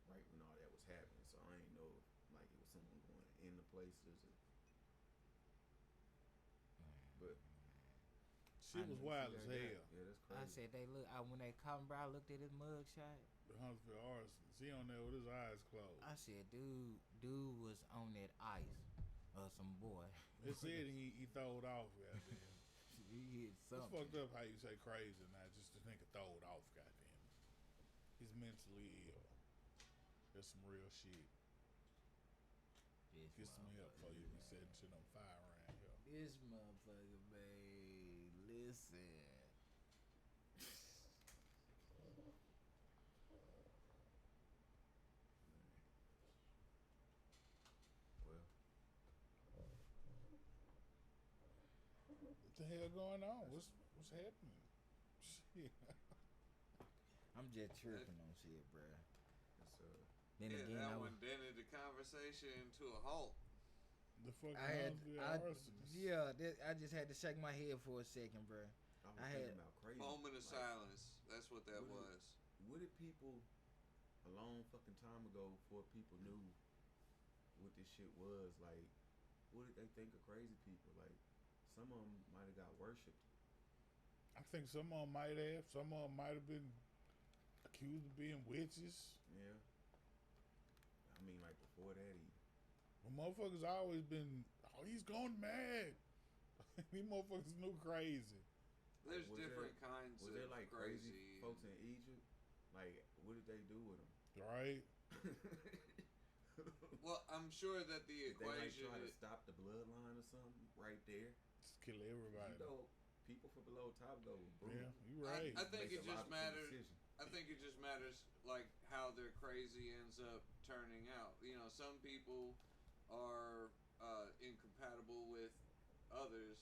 right when all that was happening. So I ain't know if like it was someone going in the places. But Shit was wild as hell. Yeah, that's I crazy. said they look. When they caught him, bro, I looked at his mug shot. The Huntsville arson. He on there with his eyes closed. I said, dude was on that ice or some boy. It said he throwed off, goddamn. He hit It's something. fucked up how you say crazy now, just to think of throwed off, goddamn. He's mentally ill. That's some real shit. This Get some help before you be motherfucker, setting shit on fire around here. This motherfucker, babe. Listen. Well, What the hell going on? What's happening? Shit. I'm just tripping on shit, bro. it's Then Yeah, again, that I one was. dented the conversation to a halt. The fucking I had, Huntsville arsonists. I just had to shake my head for a second, bro. I was I thinking had- about crazy. Moment of like, silence. That's what that What was. What did people a long fucking time ago before people knew what this shit was? Like, what did they think of crazy people? Like, some of them might have got worshipped. I think some of them might have. Some of them might have been accused of being witches. Yeah. I mean, like before that, But motherfuckers always been, oh, he's gone mad. These motherfuckers knew crazy. There's Was different there- kinds was of there like crazy crazy. folks in Egypt? Like, what did they do with them? Right? Well, I'm sure that the Did they like equation. try to stop the bloodline or something right there? Just kill everybody. You know, people from below top go boom. Yeah, you right. I think Make it a just logical matters. decision. I think it just matters like how their crazy ends up turning out. You know, some people are incompatible with others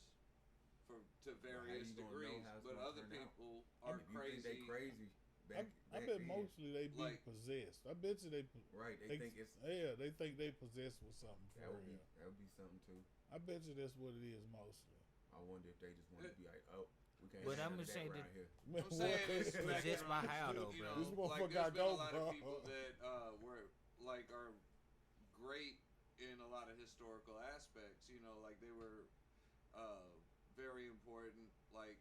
to Well, how various you gonna know degrees, how it's but gonna other turn out? people I are mean, you think crazy. they crazy? I Back bet then. mostly they be Like- possessed. I bet you they Right, they think it's they think they possessed with something for that would be real. something too. I bet you that's what it is mostly. I wonder if they just want to be like, oh, we can't. But have I'ma none of say that that- around here. Man, I'm saying what? it's Possessed by how though, you bro? This know, like motherfucker there's been gotta a lot go, of bro. people that were like are great in a lot of historical aspects. You know, like they were very important. Like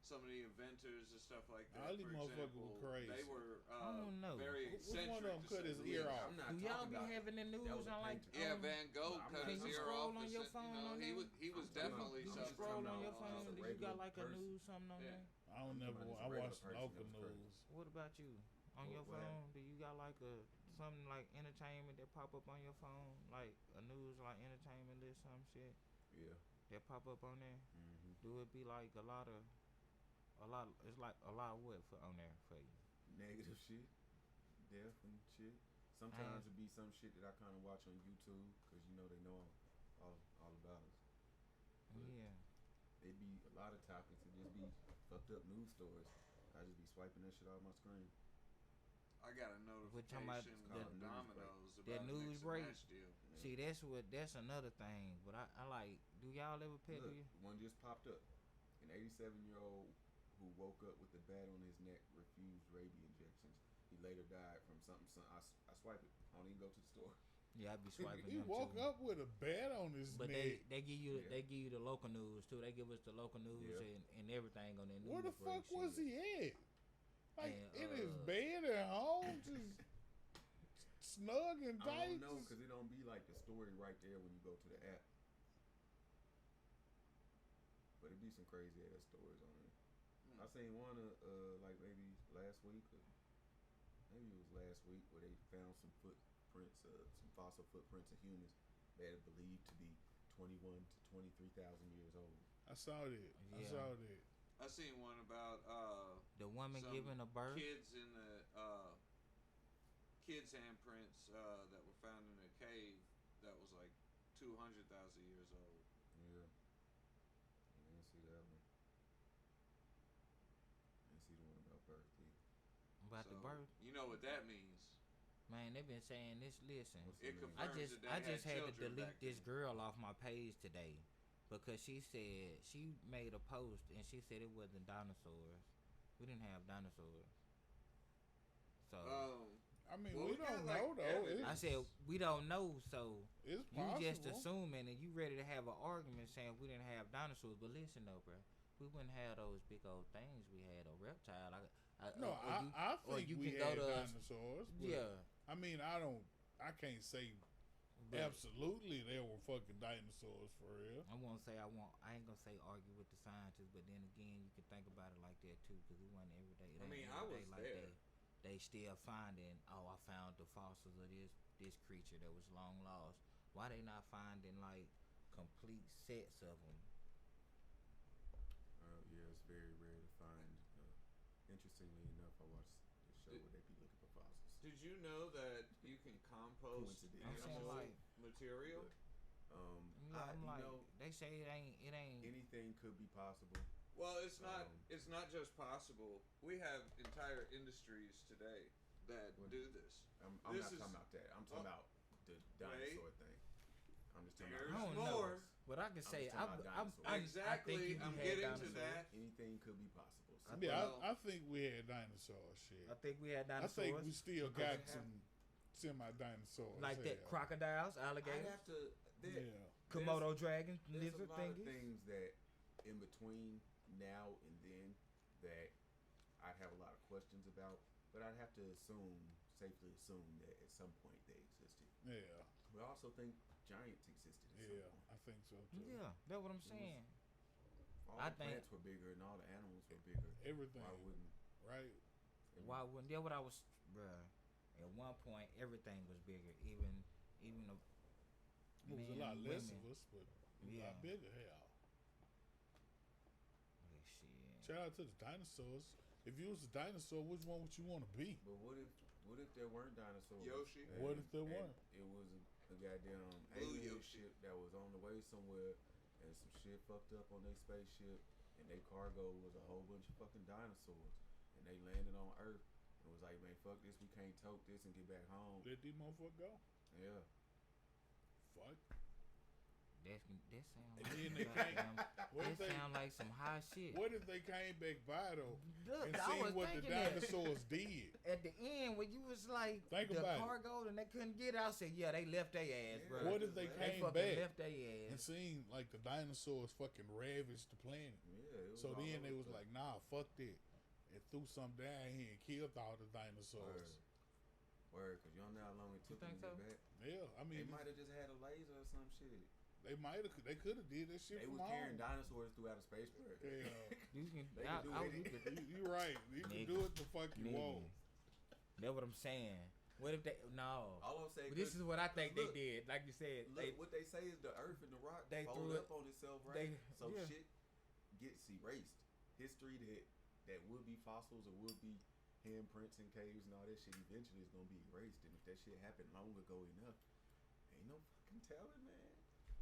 some of the inventors and stuff like that. All these for motherfuckers example, were crazy. They were I don't know. very Which eccentric. one of them to cut say his the ear least. off? I'm not Do y'all talking be about having the news was a on like? painter. Yeah, on- Van Gogh I'm cut not his talking ear about- off. Scroll on your phone You know, on he there? was I'm definitely talking You about- scroll on your just phone. a Do you regular got like a person. news something on Yeah. there? I don't never. Somebody's I a regular watch person local that was news. What about you? On your What phone, do you got like a something like entertainment that pop up on your phone, like a news like entertainment list, some shit Yeah. that pop up on there? Mm-hmm. Do it be like a lot? It's like a lot of what for on there for you? Negative shit, death and shit. Sometimes it be some shit that I kind of watch on YouTube because you know they know all about us. But Yeah. it be a lot of topics and just be fucked up news stories. I just be swiping that shit off my screen. I got a We're talking about notification the- from Domino's that about news the Mix and break? Match deal. Yeah. See, that's another thing. But I like. Do y'all ever pet? Do Look, you? one just popped up. An 87-year-old who woke up with a bat on his neck refused rabies injections. He later died from something. I swipe it. I don't even go to the store. Yeah, I be swiping. He them woke too. up with a bat on his But neck. they give you Yeah. they give you the local news too. They give us the local news Yeah. and everything on their news. Where the break fuck was shit. he at? Like And, in his uh, bed at home, just snug and I tight. don't know because it don't be like the story right there when you go to the app. But it be some crazy ass stories on it. I seen one like maybe last week or maybe it was last week where they found some footprints, some fossil footprints of humans that are believed to be 21 to 23,000 years old. I saw that. I Yeah. saw that. I seen one about The woman some giving a birth. kids in the kids handprints that were found in a cave that was like 200,000 years old. Yeah. I didn't see that one. I didn't see the one about birth either. About the So, birth. You know what that means? Man, they've been saying this. Listen, What's It the name? confirms that they I just had to children delete back this then. girl off my page today because she said she made a post and she said it wasn't dinosaurs. We didn't have dinosaurs. So I mean, Well, we we got, don't like, know though. evidence. I said we don't know. So It's you possible. just assuming and you ready to have an argument saying we didn't have dinosaurs. But listen though, bro, we wouldn't have those big old things we had or reptile. No, I or think you we can go had to dinosaurs. But yeah. I mean, I can't say but- absolutely there were fucking dinosaurs for real. I ain't gonna say argue with the scientists, but then again, you can think about it like that too, because it wasn't every day. It I ain't mean, every I day was like there. They still finding. Oh, I found the fossils of this creature that was long lost. Why they not finding like complete sets of them? Yeah, it's very rare to find. Interestingly enough, I watched the show where they be looking for fossils. Did you know that you can compost Coincidence. I'm saying animal like, material? yeah, I'm you like, know, they say it ain't. anything could be possible. Well, it's not. Um, It's not just possible. We have entire industries today that What- do this. I'm This not is- talking about that. I'm talking about the dinosaur thing. I'm just talking There's I don't about know. more. But I can I'm say just talking about dinosaurs. I Exactly. think you I'm had getting to dinosaurs. that. Anything could be possible. So Yeah, Well- I think we had dinosaurs. Shit. I think we had I dinosaurs. think we still Because got they have- some semi-dinosaurs. like that hell. crocodiles, I alligators, have to. There, Yeah. Komodo dragons, There's a lizard lot of thingies. things that in between now and then that I'd have a lot of questions about, but I'd have to safely assume that at some point they existed. Yeah. But I also think giants existed at Yeah. some point. I think so too. Yeah, that's what I'm saying. All I the think- plants were bigger and all the animals were bigger. Everything. Why wouldn't? Right. Why wouldn't? Yeah, what I was, bruh. At one point, everything was bigger. Even the It was a men, lot less women. of us, but a Yeah. lot bigger. Hell. Yeah, shit. Shout out to the dinosaurs. If you was a dinosaur, which one would you want to be? But what if there weren't dinosaurs? Yoshi. What if there and weren't? It was a goddamn Blue alien Yoshi. ship that was on the way somewhere, and some shit fucked up on their spaceship, and their cargo was a whole bunch of fucking dinosaurs, and they landed on Earth and was like, man, fuck this, we can't tote this and get back home. Let these motherfuckers go. Yeah. Fuck. That sound And like then some they can't- goddamn- What if that they? sound like some high shit. What if they came back by though Look, and I seen was what the thinking that. dinosaurs did? At the end, when you was like Think the about it. cargo and they couldn't get out, I said, yeah, they left their ass, Yeah. bro. What if they They came fucking back left their and ass. seen like the dinosaurs fucking ravaged the planet? Yeah. It was So all then over they the was place. like, nah, fuck that. And threw something down here and killed all the dinosaurs. Word, because you don't know how long it You took them think to so? get back. Yeah, I They mean, might have just had a laser or some shit. they could have did that shit They from was carrying home. dinosaurs throughout a space bro. Yeah. You can, They can do you it. could, You right. You can Nigga. do it the fuck you want. That's what I'm saying. What if they no? All I'm saying, But this is what I think look, they did. Like you said, Look, what they say is the Earth and the rock they fold threw up it- on itself, right? So yeah. shit gets erased. History that would be fossils or would be handprints in caves and all that shit eventually is gonna be erased. And if that shit happened long ago enough, ain't no fucking telling, man.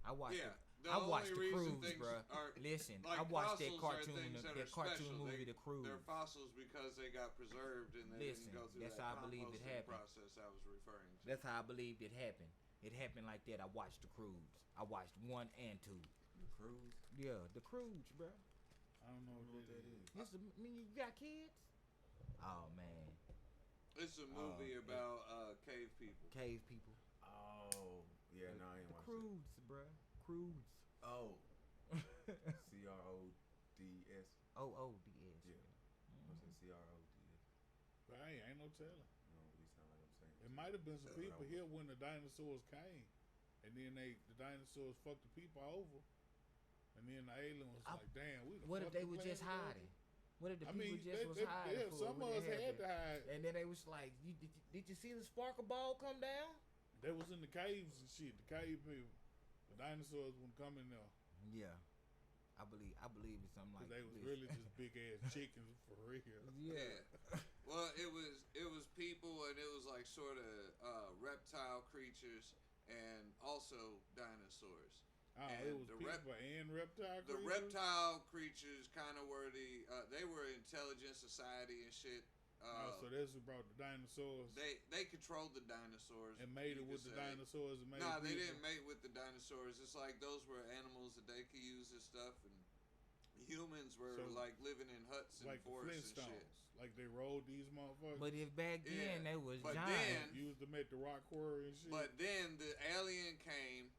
I watched. Yeah. The, I watched the reason Cruise, things bro. are Listen, like I watched that fossils cartoon, are things that that are cartoon special. movie, The Cruise. They're fossils because they got preserved and they Listen, didn't go through that's that how I believe it composting happened. process I was referring to. That's how I believed it happened. It happened like that. I watched The Cruise. I watched 1 and 2. The cruise. Yeah, The Cruise, bro. I don't know I don't know what that is. I mean, you got kids? Oh man, It's a movie yeah. about cave people. cave people. Oh, yeah, no, I ain't The watched it. Cruise, bro. Cruise. Oh, CRODS. OODS. Yeah. What's that? CRODS. But hey, ain't no telling. No, what he sound like I'm saying. It might have been some That's people what I here when the dinosaurs came, and then the dinosaurs fucked the people over, and then the alien was like, "Damn, we." What if they were just hiding? What if the people just was hiding? Yeah, for some when of us it had happened? to hide. And then they was like, did you see the sparkle ball come down? They was in the caves and shit. The cave people, the dinosaurs wouldn't come in there Yeah, I believe it's something because like they was this. really just big ass chickens for real. Yeah. Well, it was people, and it was like sort of reptile creatures, and also dinosaurs. Oh, And it was the people and reptile The creatures? reptile creatures kind of were they were intelligent society and shit. So that's who brought the dinosaurs They controlled the dinosaurs and made you it with could the say. dinosaurs and made Nah, they people. didn't mate with the dinosaurs. It's like those were animals that they could use as stuff, and humans were So, like living in huts and like the forests and Flintstones. shit. Like they rolled these motherfuckers. But if back then Yeah, they was but giant, Used them at the rock quarry and shit. But then the alien came.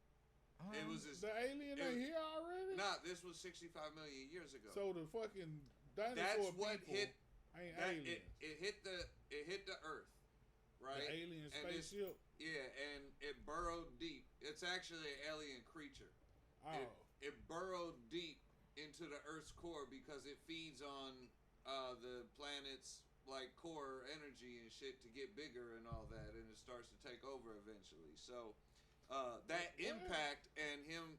It was this. the alien it ain't was- here already? Nah, this was 65 million years ago. So the fucking dinosaur That's what people hit. ain't That aliens. it hit the Earth, right? The alien And it's- spaceship? Yeah, and it burrowed deep. It's actually an alien creature. Oh. It burrowed deep into the Earth's core because it feeds on the planet's like core energy and shit to get bigger and all that, and it starts to take over eventually. So that What? impact and him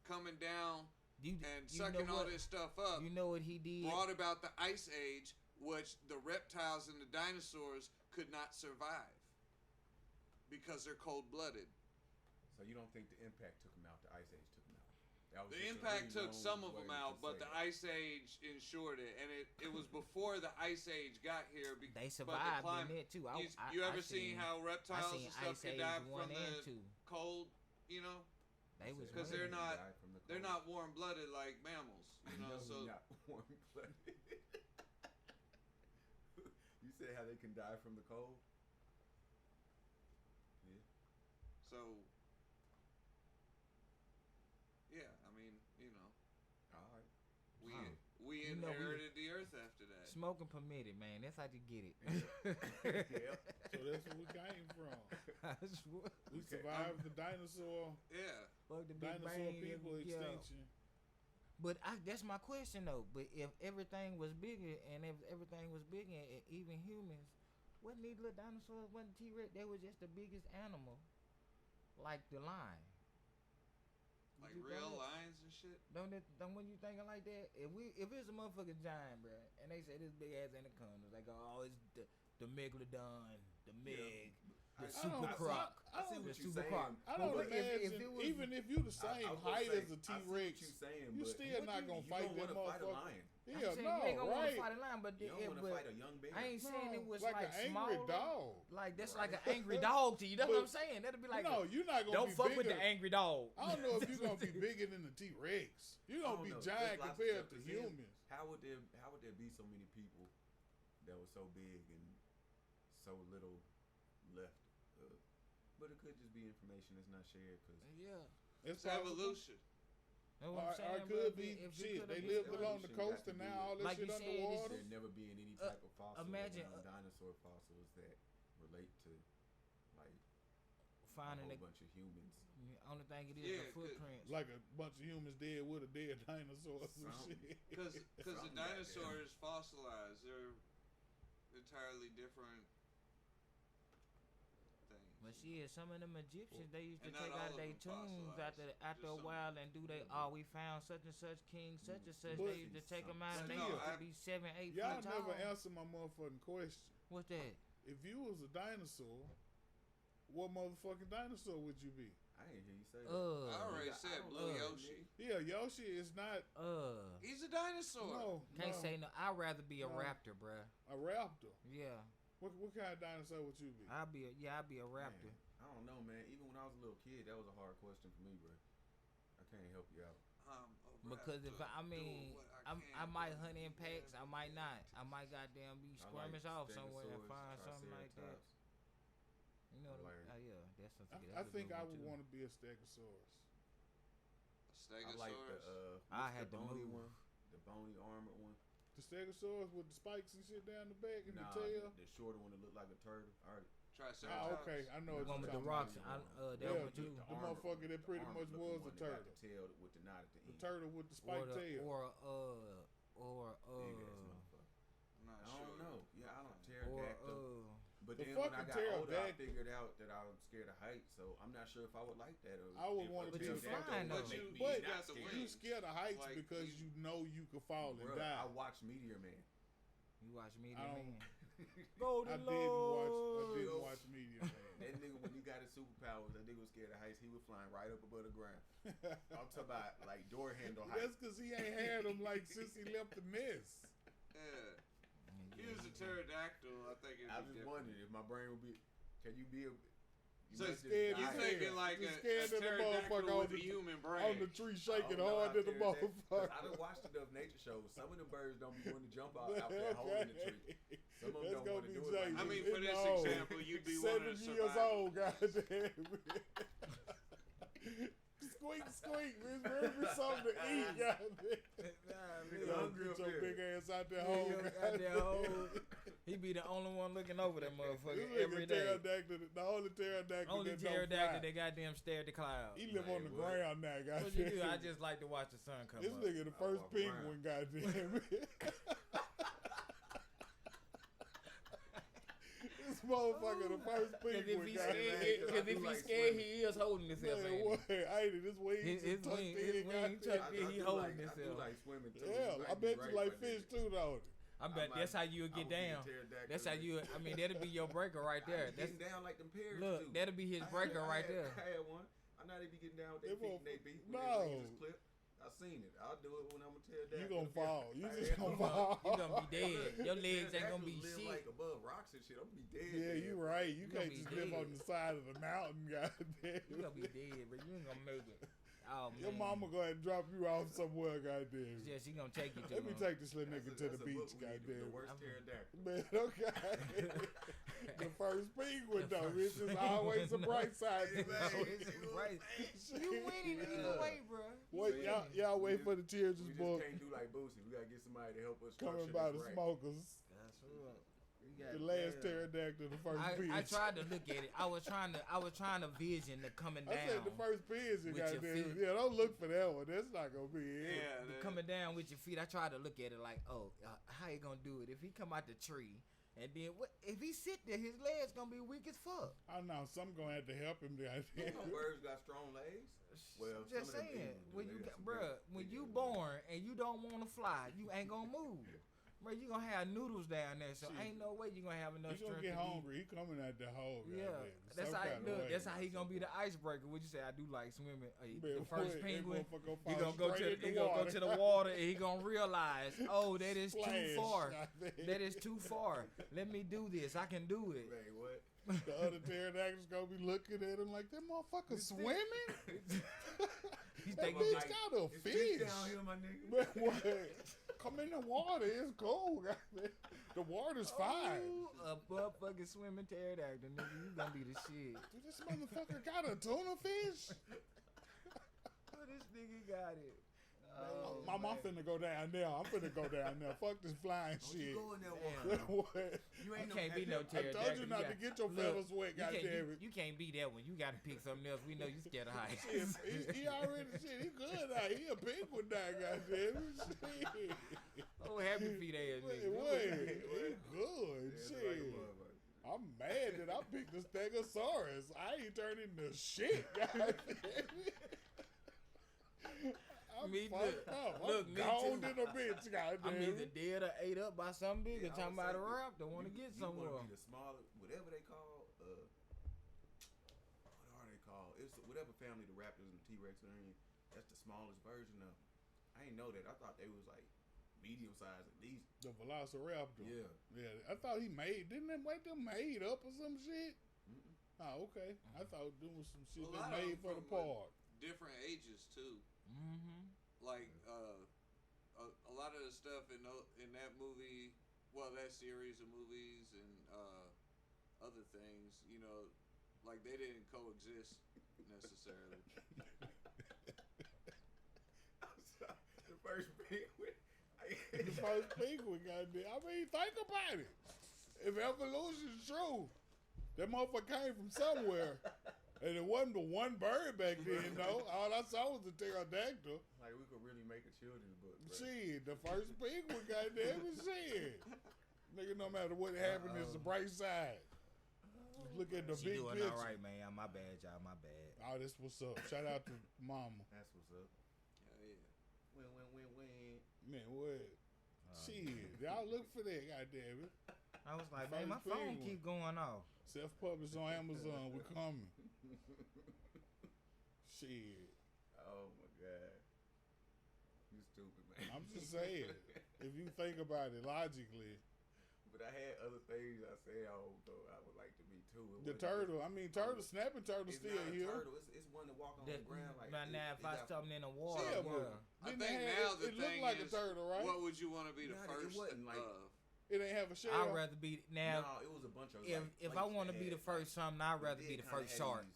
coming down you and you know sucking all what? this stuff up You know what he did? brought about the Ice Age, which the reptiles and the dinosaurs could not survive because they're cold-blooded. So you don't think the impact took them out? The Ice Age took them out. That was The just a impact really took long some of way them to out, but say the it. Ice Age ensured it, and it was before the Ice Age got here. They but the survived climate, in it too. you ever seen how I reptiles seen and stuff Ice can Age die 1 from and the 2. cold? You know, They was because running. they're not warm-blooded like mammals. You know, so not warm-blooded. You said how they can die from the cold. Yeah. so yeah. I mean, you know, All right. we Huh. we You know, we- inherited the Earth after that. Smoking permitted, man. That's how you get it. Yeah. So that's where we came from. I swear. We Okay. survived the dinosaur Yeah. Fuck the Big dinosaur Bang, people yeah. extinction. But that's my question though. But if everything was bigger and if everything was bigger, and even humans, wasn't these little dinosaurs? Wasn't T-Rex? They were just the biggest animal, like the lion. Like You real don't- lions and shit. Don't when you thinking like that? If it's a motherfucking giant, bruh, and they say this big ass anaconda, they go, oh, it's the megalodon, the meg, the I super don't- croc, I see the what you're super saying. croc. I don't But imagine, if it was, even if you the same I was gonna height say, as a I see what T-Rex, you're saying, you but still not gonna fight you that don't wanna fight a motherfucker. lion. I'm Yeah, saying no, you ain't gonna right. wanna fight a lion, but You don't want to fight a young bear. I ain't saying it was like like an angry smaller. dog. Like that's Right. like an angry dog to you. That's what I'm But- saying. That'd be like, No, you're not gonna don't be fuck bigger. with the angry dog. I don't know if you're gonna be bigger than the T-Rex. You're I gonna don't be know. giant There's lots of compared stuff to 'cause then humans. How would there be so many people that were so big and so little left? But it could just be information that's not shared. Cause Yeah, It's It's possible. evolution. that's what Or I'm saying. it bro. could If be you shit. could've They been- lived along the Evolution coast got to and do now with- all this Like shit you said, underwater. there'd never be any type of fossil imagine, around dinosaur fossils that relate to like finding a the whole bunch of humans. only thing it is Yeah, the footprints. Like a bunch of humans dead with a dead dinosaur or some Something. shit. Because the Something like that. dinosaurs fossilized. They're entirely different things. But shit, some of them Egyptians, they used to And not take all out of their them tombs fossilized, after a just while and do they, we found such and such king, such and such. But- They used to take them out and they Still, used to I- be 7, 8 Y'all feet tall. never answer my motherfucking question. What's that? If you was a dinosaur, what motherfucking dinosaur would you be? I ain't hear you say that. I already I said don't Blue know. Yoshi. Yeah, Yoshi is not. He's a dinosaur. No, Can't no, say no. I'd rather be a No. raptor, bruh. a raptor. Yeah, What kind of dinosaur would you be? I'd be a raptor. Man, I don't know, man. Even when I was a little kid, that was a hard question for me, bro. I can't help you out. Because if I mean, I might hunt in packs, I might not. I might goddamn be I skirmish like off somewhere and stegosaurus, find something like that. triceratops. You know, I like- yeah, that's something. I think I would want to be a stegosaurus. I like the I what's had the to bony move. one, the bony armored one. The stegosaurus with the spikes and shit down the back and Nah, the tail. the shorter one that looked like a turtle. I already, Triceratops. Okay, I know The what one you're with the talking rocks. about. That Yeah, one too. the motherfucker that pretty much was a turtle. The tail with the knot at the The end. turtle with the Or spiked the, tail. or Big ass motherfucker. I'm not I sure. don't know. Yeah, I don't or pterodactyl. But The then when I fucking got older, I pterodactyl- figured out that I'm scared of heights, so I'm not sure if I would like that. Or I would if want a to But you pterodactyl flying, would though. make me But not got the scared. You wings. scared of heights Like, because you know you could fall and Bruh, die. I watched Meteor Man. You watch Media I don't- Man. I Golden didn't watch Medium Man. That nigga, when he got his superpowers, that nigga was scared of heights. He was flying right up above the ground. I'm talking about like door handle height. That's because he ain't had them like since he left the nest. Yeah. He was a pterodactyl. I think it I would just be wondered if my brain would be. Can you be a? So must just scared die. You as thinking hell. like Just a scared of the pterodactyl motherfucker with on a the- human On brain? the tree I shaking don't know hard how than the pterodactyl- 'cause I motherfucker. done watched enough nature shows. Some of them birds don't be wanting to jump out there holding the tree. Some of them That's don't gonna want to be do it. Like Jason. I mean, that. for this No. example, you'd be wanting 7 to years survive. old, goddamn. Squeak, squeak. It's very something to eat, goddamn. Nigga hungry Get up your there. big ass out there, Yeah, home. your goddamn hole. He be the only one looking over that motherfucker every day. The only pterodactyl Only that don't pterodactyl fly. that goddamn stare at the clouds. He live on Man, the what? ground now, goddamn. What you do? I just like to watch the sun come This up. nigga the I first walk penguin, goddamn. This motherfucker the first Cause if penguin, he goddamn. scared, I cause do if he like scared, swimming. he is holding himself. Man, ain't he? what? Ain't it? His wings His is tucked wing- in, his wing goddamn. tucked in. He do holding like, I himself. do like swimming too. Yeah, You I might be bet you right, like my fish nigga. too, though. I bet that's how you would get I would be a down. pterodactyl. That's how you. I mean, that'll be your breaker right I there. be That's getting down like them parrots look. do. That'll be his breaker right there. I had one. I know they be getting down with their They feet won't- and they beat. no. When they just clip. I seen it. I'll do it when I'm a pterodactyl. You gonna fall. You I just am. gonna You fall. gonna be dead. Your legs ain't gonna be Pterodactyls live shit. like above rocks and shit. I'm gonna be dead. Yeah, man. you right. You You gonna can't be just live dead. on the side of the mountain, goddamn. You gonna be dead, but you ain't gonna make it. Oh man. Your mama go ahead and drop you off somewhere, goddamn. Yeah, she gonna take you to. Let me take this little That's nigga a- to the that's a beach, book we need to do, goddamn. The worst I'm- pterodactyl. Man, okay. The first penguin, though. It's just always a bright side to Yeah, that. man. Right. You winning either way, bro. Wait, y'all wait for the Tears' We just book can't do like Boosie. We gotta get somebody to help us. coming structure by this the right. smokers. That's what. The last pterodactyl, the first I pigeon. tried to look at it. I was trying to vision the coming I said down. the first pigeon, with your goddamn. feet. Yeah, don't look for that one. That's not gonna be it. Yeah, The that- coming down with your feet. I tried to look at it like, oh, how you gonna do it? If he come out the tree, and then what? If he sit there, his legs gonna be weak as fuck. I know some gonna have to help him, You goddamn. know birds got strong legs. Well, Just some of them saying, eagles do. when They you got got, some bruh, big- when big you eagles. born and you don't want to fly, you ain't gonna move. Bro, you gonna have noodles down there, so Shit. ain't no way you gonna have enough He gonna strength get to hungry. He coming out the hole. Yeah, goddamn, that's some how he kinda look. way. That's how he gonna be the icebreaker. Would you say I do like swimming? Man, The first boy, that penguin, motherfucker he fall gonna go to straight in he gonna go to the water and he gonna realize, oh, that is too Splash, far. goddamn. That is too far. Let me do this. I can do it. Man, what? The other pterodactyls gonna be looking at him like that motherfucker swimming. He's That thinking, bitch like, got a It's fish. deep down here, my nigga. Man, what? Come in the water. It's cool. goddamn. The water's fine. oh, a motherfucking swimming pterodactyl, nigga. You gonna be the shit. Dude, this motherfucker got a tuna fish. Oh, this nigga got it. Oh, Mom, I'm man. finna go down there. I'm finna go down there. Fuck this flying Don't shit. you go in there Damn. water. What? You You ain't can't be no I pterodactyl. told you not to got- get your Look, feathers wet, you can't, goddamn it. you can't be that one. You gotta pick something else. We know you scared of heights. Shit, he already shit. He good now. He a penguin now, goddamn it. Shit. Oh, happy feet ass Wait, nigga. wait. He good. Yeah, it's Shit. like a motherfucker. I'm mad that I picked the Stegosaurus. I ain't turned into shit, goddamn it. I'm Me fucked too. up. Look, I'm me gone too. in a bitch, goddamn. I'm either dead or ate up by something big or Yeah, I talking would about a say that raptor. Want to get You somewhere. wanna be the smaller, whatever they call, what are they called? It's whatever family the raptors and the T-Rex are in. That's the smallest version of them. I ain't know that. I thought they was like medium size at least. The Velociraptor. Yeah. Yeah, I thought he made. Didn't they make them made up or some shit? Mm-mm. Oh, okay. I thought there was some shit A they lot of made them for the from, like, part. different ages too. Mm-hmm. Like a lot of the stuff in that movie, well, that series of movies and other things, you know, like they didn't coexist necessarily. The first penguin. The first penguin, goddamn. I mean, think about it. If evolution's true, That motherfucker came from somewhere. And it wasn't but one bird back then, though. All I saw was a pterodactyl. Like, we could really make a children's book, bro. Shit, the first penguin, goddamn it, shit. Nigga, no matter what happened, it's the bright side. Just look at the She big doing picture. all right, man. My bad, y'all. My bad. Oh, this what's up. Shout out to mama. That's what's up. Hell yeah. Win. Man, what? Shit, y'all look for that, goddamn it. I was like, First man, my phone penguin. keep going off. Self-published on Amazon. We're coming. Shit. Oh my god. You stupid, man. I'm just saying. If you think about it logically, But I had other things I said I would like to be too. It the wasn't turtle. I mean, turtle, snapping turtle It's still not a here. turtle. It's one that walk on the ground like. now, if I got- stuff in the water, Yeah, yeah, but I didn't think it have- now the it looked thing like is, a turtle, right? what would you want to be the Nah, it first wasn't like- of? It ain't have a shell. I'd rather be now. No, it was a bunch of. If I want to be the first something, I'd rather be the first shark.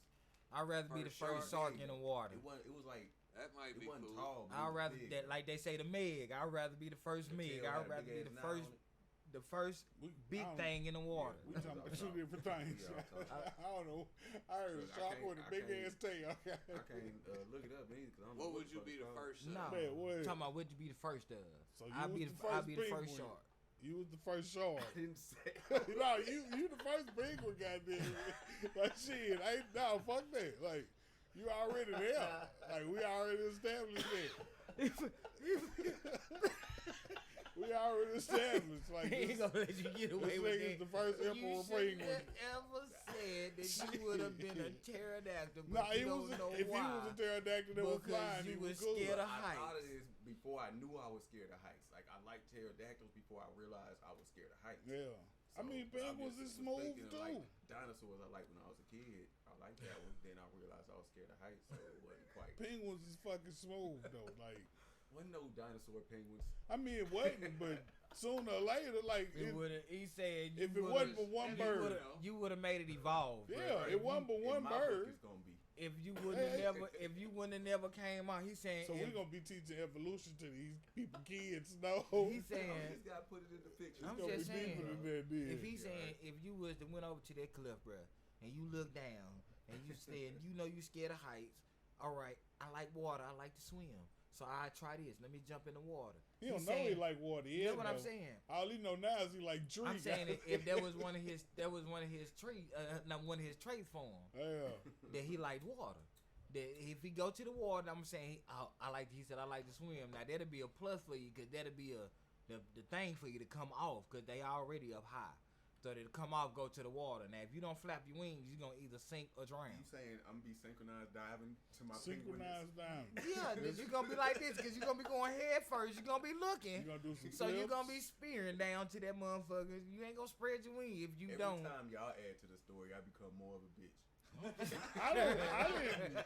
I'd rather be the first shark in the water. It was like That might it be wasn't cool. tall. but it I'd was rather big. that, like they say, the Meg. I'd rather be the first The Meg. tail had I'd a rather big be ass the knot first, on it. the first big I don't- thing in the water. We talking about two different things. Yeah, I don't know. I heard a Look, I shark can't- with a I big can't- ass tail. I can't look it up either. 'Cause I don't know What would the you fuck be it's the called. first No. of? Man, what? Talking about what you be the first of. So you I'd was be the the, first I'd be the first penguin. shark. You was the first shark. I didn't say. No, you the first penguin, goddamn. Like shit, fuck that. Like you already there. Like we already established that. We already established. Like He ain't this, gonna let you get away this with nigga's that. the first You emperor shouldn't penguin. have ever said that you would have been a pterodactyl, but Nah, you he don't was. know If why. he was a pterodactyl that was Because flying, you he was was cool. scared of I thought heights. of this before I knew I was scared of heights. Like I liked pterodactyls before I realized I was scared of heights. Yeah. I So, mean, but penguins obviously is was smooth thinking of, too. Like, dinosaurs I liked when I was a kid. I liked that one. Then I realized I was scared of heights, so it wasn't quite. Penguins is fucking smooth though. Like, Wasn't no dinosaur penguins. I mean, it wasn't, but sooner or later, like, It would have. He said if you it would've- wasn't for one and he bird, would've- you would have made it evolve. bro. yeah, it wasn't but In one my book, bird. it's gonna be. If you wouldn't have Hey. never, if you wouldn't have never came out, he's saying. So if, we're gonna be teaching evolution to these people, kids. No, He's I saying. just gotta put it in the picture. I'm it's gonna just be deeper saying, than that. Then. If he's saying, if you was to went over to that cliff, bro, and you look down and you said, you know, you scared of heights. All right, I like water. I like to swim. So I try this. Let me jump in the water. he don't he's know he saying- like water. You Yeah, know what I'm saying? All he know now is he like tree. I'm saying if there was one of his, tree, not one of his traits for him Yeah. that he liked water. That if he go to the water, I'm saying I like. He said I like to swim. Now that'll be a plus for you because that'll be the thing for you to come off because they already up high. So to come off, go to the water. Now if you don't flap your wings, you're gonna either sink or drown. You saying I'm gonna be synchronized diving to my penguin? Synchronized down. Yeah, you're gonna be like this because you're gonna be going head first. You're gonna be You looking. gonna do some So you're gonna be flips? spearing down to that motherfucker. You ain't gonna spread your wings if you Every don't. time y'all add to the story, I become more of a bitch. I didn't.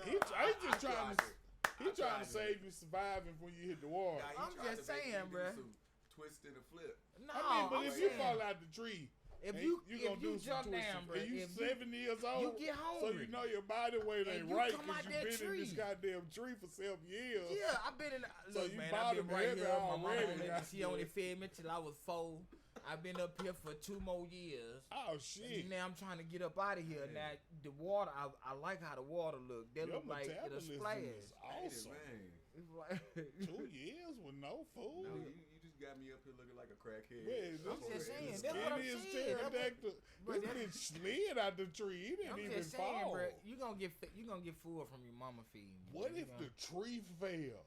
He just trying to. He trying to save you surviving when you hit the wall. Nah, he I'm tried just to make me saying, do bruh. some twist and a flip. No, I mean, but I'm if you saying, fall out the tree, if and you gonna if do you some jump twisting, down, bro, and you if 7 years old, you get so hungry. you know your body weight And ain't you right come because out you've that been in this tree. goddamn tree for 7 years. Yeah, I've been in. So Look, you man, I've bottom been right heavy here. My mama already, she only goddamn. fed me till I was 4. I've been up here for 2 more years. Oh shit! Now I'm trying to get up out of here. Now the water, I like how the water look. That Your look like it'll metabolism splash. is awesome. Man. It's like, 2 years with no food. No, you just got me up here looking like a crackhead. Man, I'm this just saying, is that's what I'm skinniest saying. pterodactyl. But This that- bitch slid out the tree. He didn't I'm even just saying, fall. bro. You gonna get food from your mama feeding you. What You if gonna- the tree fell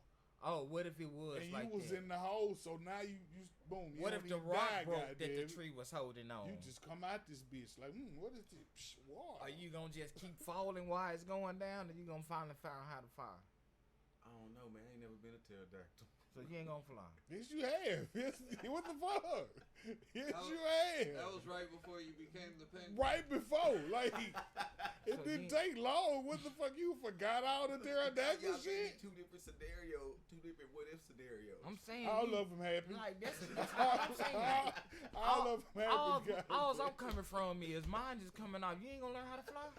Oh, what if it was and like you was that? in the hole? So now you boom. You What don't if the even rock die, broke that the goddamn. tree was holding on? You just come out this bitch like, what is this? Psh, water. Are you gonna just keep falling while it's going down, or you gonna finally find how to fly? I don't know, man. I ain't never been a pterodactyl. So you ain't gonna fly. Yes, you have. Yes, what the fuck? Yes, That was- you have. That was right before you became the penguin. Right before. Like, it So didn't you- take long. What the fuck? You forgot all the pterodactyl Y'all gave me shit? 2 different scenarios, 2 different what if scenarios. I'm saying All you, of them happy. like that's what I'm saying. all of them all, happy. all goddamn. I'm coming from is mine just coming off. You ain't gonna learn how to fly.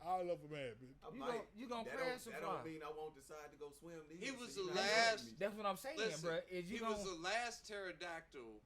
All of them happy. I You might. gon- you gon' That crash don't- or That don't fly? mean I won't decide to go swim. Neither, He so was you're the not last- helping me. That's what I'm saying, Listen, bro. Is you he was gonna the last pterodactyl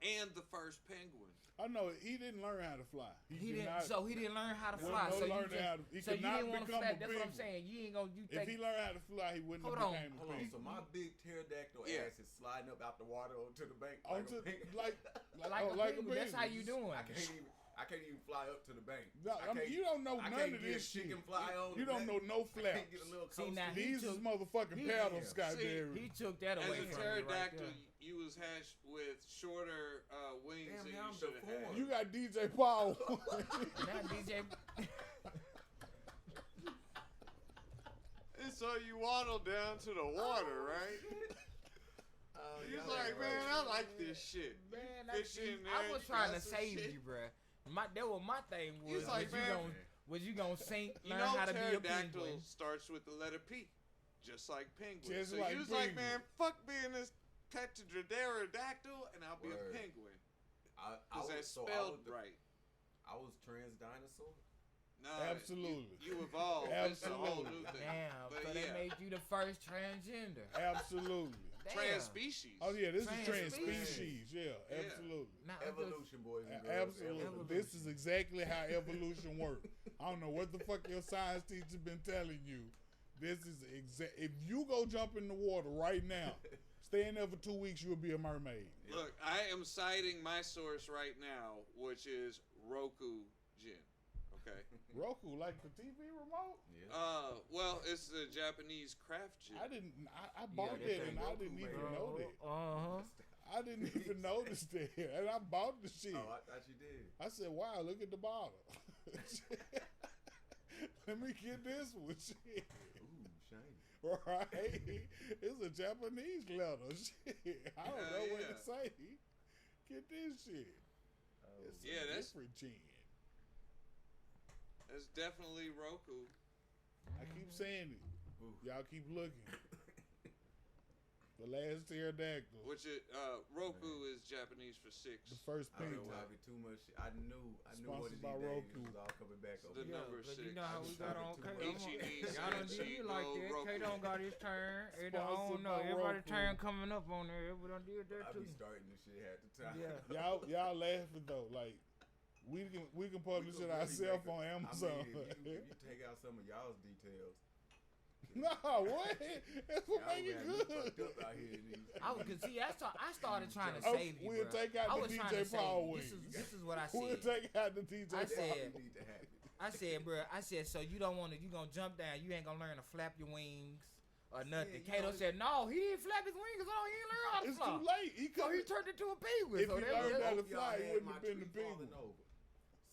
and the first penguin. I know he didn't learn how to fly. He did didn't. not- So he didn't learn how to Well, fly. no So you learning how to- he so could you not didn't want to become fly. a That's what I'm penguin. saying. You ain't gonna. You If he think? learned how to fly, he wouldn't Hold have on. became a Hold on, penguin. so my big pterodactyl Yeah. ass is sliding up out the water onto the bank. Onto, a penguin. like Like a penguin. That's how you doing. I can't even fly up to the bank. No, I mean, you don't know I none can't of get this shit. chicken fly on. You the don't bank. know no I flaps. can't get a little See, coaster. now he These is took- motherfucking he- paddles, yeah. Scott See, Berry. He took that As away a from me right pterodactyl, there. you was hatched with shorter wings Damn, than now you I'm should have deformed. had. You got DJ Paul. Now DJ. And so you waddle down to the water, right? Oh, He's y'all like, ain't man, right. I like this shit. Man, Fish in there, I was you trying got to some save shit. you, bruh. That was my thing. He's Was like, you man, gonna was you gonna sink? You Learn know, how to be a pterodactyl penguin. starts with the letter P, just like penguin. Just so like you was like, penguin. man, fuck being this pterodactyl, and I'll be a Word. penguin. I Because was that's so spelled right. I was trans dinosaur. No, Absolutely. You evolved. It's a whole Absolutely. new thing. Damn, But so they yeah. made you the first transgender. Absolutely. Damn. Trans-species. Oh yeah, this is trans Trans-species. species. Yeah, Yeah. absolutely. Now, I'm just- Evolution, boys and girls. Absolutely. This is exactly how evolution works. I don't know what the fuck your science teacher been telling you. This is if you go jump in the water right now, stay in there for 2 weeks, you'll be a mermaid. Look, I am citing my source right now, which is Roku Jin. Okay. Roku, like the TV remote? Yeah. Well, it's the Japanese craft Jin. I bought that that thing and I Roku didn't even made. know that. Uh-huh. I didn't even notice that. And I bought the shit. Oh, I thought you did. I said, wow, look at the bottle. Let me get this one. Shit. Ooh, shiny. Right? It's a Japanese letter. Shit. I don't know what to say. Get this shit. Oh, It's Yeah, a that's- different gin. That's definitely Roku. I keep saying it. Ooh. Y'all keep looking. The last pterodactyl. Which Roku is Japanese for six. The first I've been penguin. talking too much shit. I knew what Sponsored it by is. Roku. It was all coming back The over. Yeah, number but six. you know how we got on K. H-E-D, Y'all don't do C-H-E, you like go that. Roku. K don't got his turn. It don't, I Sponsored don't know. by Everybody Roku. turn coming up on there. We don't do that I too. be starting this shit half the time. Yeah. Y'all laughing though. Like we can publish it ourselves on Amazon. I mean, if you take out some of y'all's details, No, what? That's what y'all make it got me good. fucked up out here. in these- I was, cause see, I started trying to Oh, save you, we'll bro. take out I the was trying DJ to save Paul you. wings. This is what I We'll said. take out the DJ I Paul. said- You need to have it. I said, bro. I said, so you don't want to? You gonna jump down? You ain't gonna learn to flap your wings or nothing? you Kato know, said, no, he didn't flap his wings. Oh, he didn't learn how to It's fly. too late. He So he couldn't. turned into a penguin. If so he that learned was- how to Hope y'all fly, he had wouldn't my have been the tree falling penguin. over.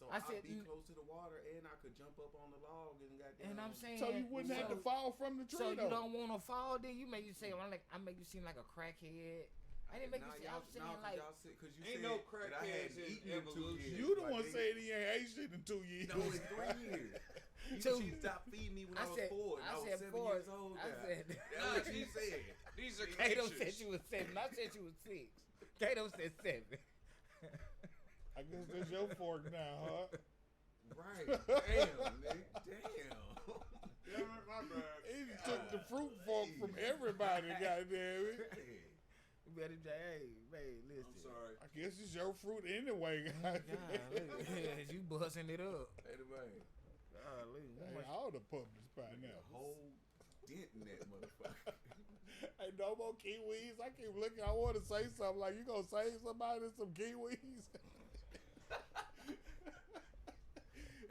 So I I'd said, be close to the water and I could jump up on the log and goddamn. and I'm saying, So you wouldn't have to fall from the tree So you though. don't want to fall? Then you make you say, I make you seem like a crackhead. I didn't make you seem. I'm saying like. because you Ain't said no that I crackheads hadn't in eaten in 2 evolution. years. You the Like, one nigga, said he ain't ate shit in 2 years. No, in 3 years. Two. She stopped feeding me when I I was said, 4. And I was 7 4. years old. I now. said. That's what she said. These are Kato creatures. said you was 7. I said you was 6. Kato said 7. I guess that's your fork now, huh? Right. Damn, nigga. Damn. Damn it, my bad. He took the fruit fork from everybody, goddamn it. Hey. You better hey, man, listen. I'm sorry. I guess it's your fruit anyway, goddamn. God, you busting it up. Anyway, Golly, Hey, I ought to publish by a now. whole dent in that motherfucker. Hey, no more kiwis. I keep looking. I want to say something like, you gonna save somebody some kiwis?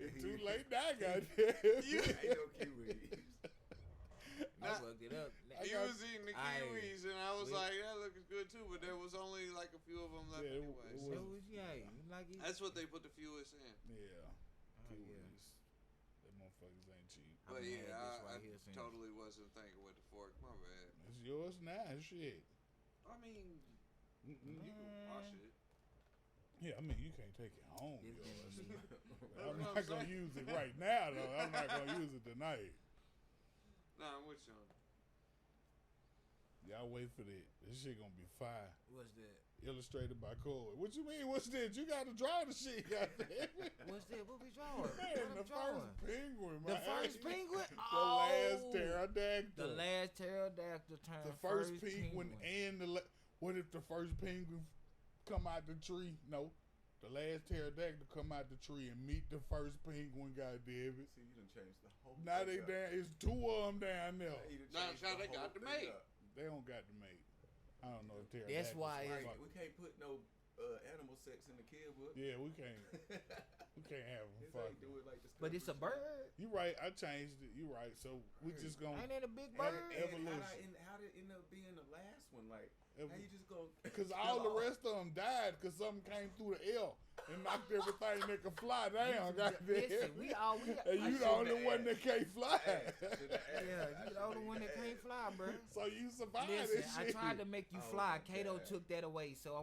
It's too late now, goddamn. You ain't no kiwis. I fucked it up. You got- was eating the I- kiwis, and I was we- like, that looks good too, but there was only like a few of them left Yeah, it anyway. was- so It was like it. that's what they put the fewest in. Yeah, Oh, kiwis. yeah. Them motherfuckers ain't cheap. But I've yeah, had this I right here since- totally wasn't thinking with the fork. My bad. It's yours now, shit. I mean, Mm-mm. you can wash it. Yeah, I mean, you can't take it home, It's yours. gonna be- I'm what not I'm gonna saying. use it right now, though. I'm not gonna use it tonight. Nah, I'm with you on it. Y'all wait for that. This shit gonna be fire. What's that? Illustrated by Corey. What you mean? What's that? You gotta draw the shit, goddamn. What's that? What we drawing? Man, What the I'm drawing? first penguin, man. The first penguin? The last Oh! pterodactyl. The last pterodactyl turned The first penguin and the what if the first penguin come out the tree. No, the last pterodactyl come out the tree and meet the first penguin. Goddamn it! See, you done changed the whole. Now they thing up. down. It's 2 of them down there. He done Nah, changed so they whole got the thing mate. up. They don't got the mate. I don't know if pterodactyls. That's why Like, fuck- we can't put no animal sex in the kill book. Yeah, we can't. We can't have them. This Fuck. ain't do it like the But it's a Discovery bird. You right. I changed it. You right. So we just gonna Ain't it a big Ev- bird? Channel. Evolution. And how did it end up being the last one? Like, how you just go? because all the rest of them died because something came through the air and knocked everything that could fly down. Listen, we all we got. And you the only one that can't fly. Yeah, you the only one that can't fly, bro. So you survived Listen, this I shit. tried to make you Oh fly. my Kato God. took that away. So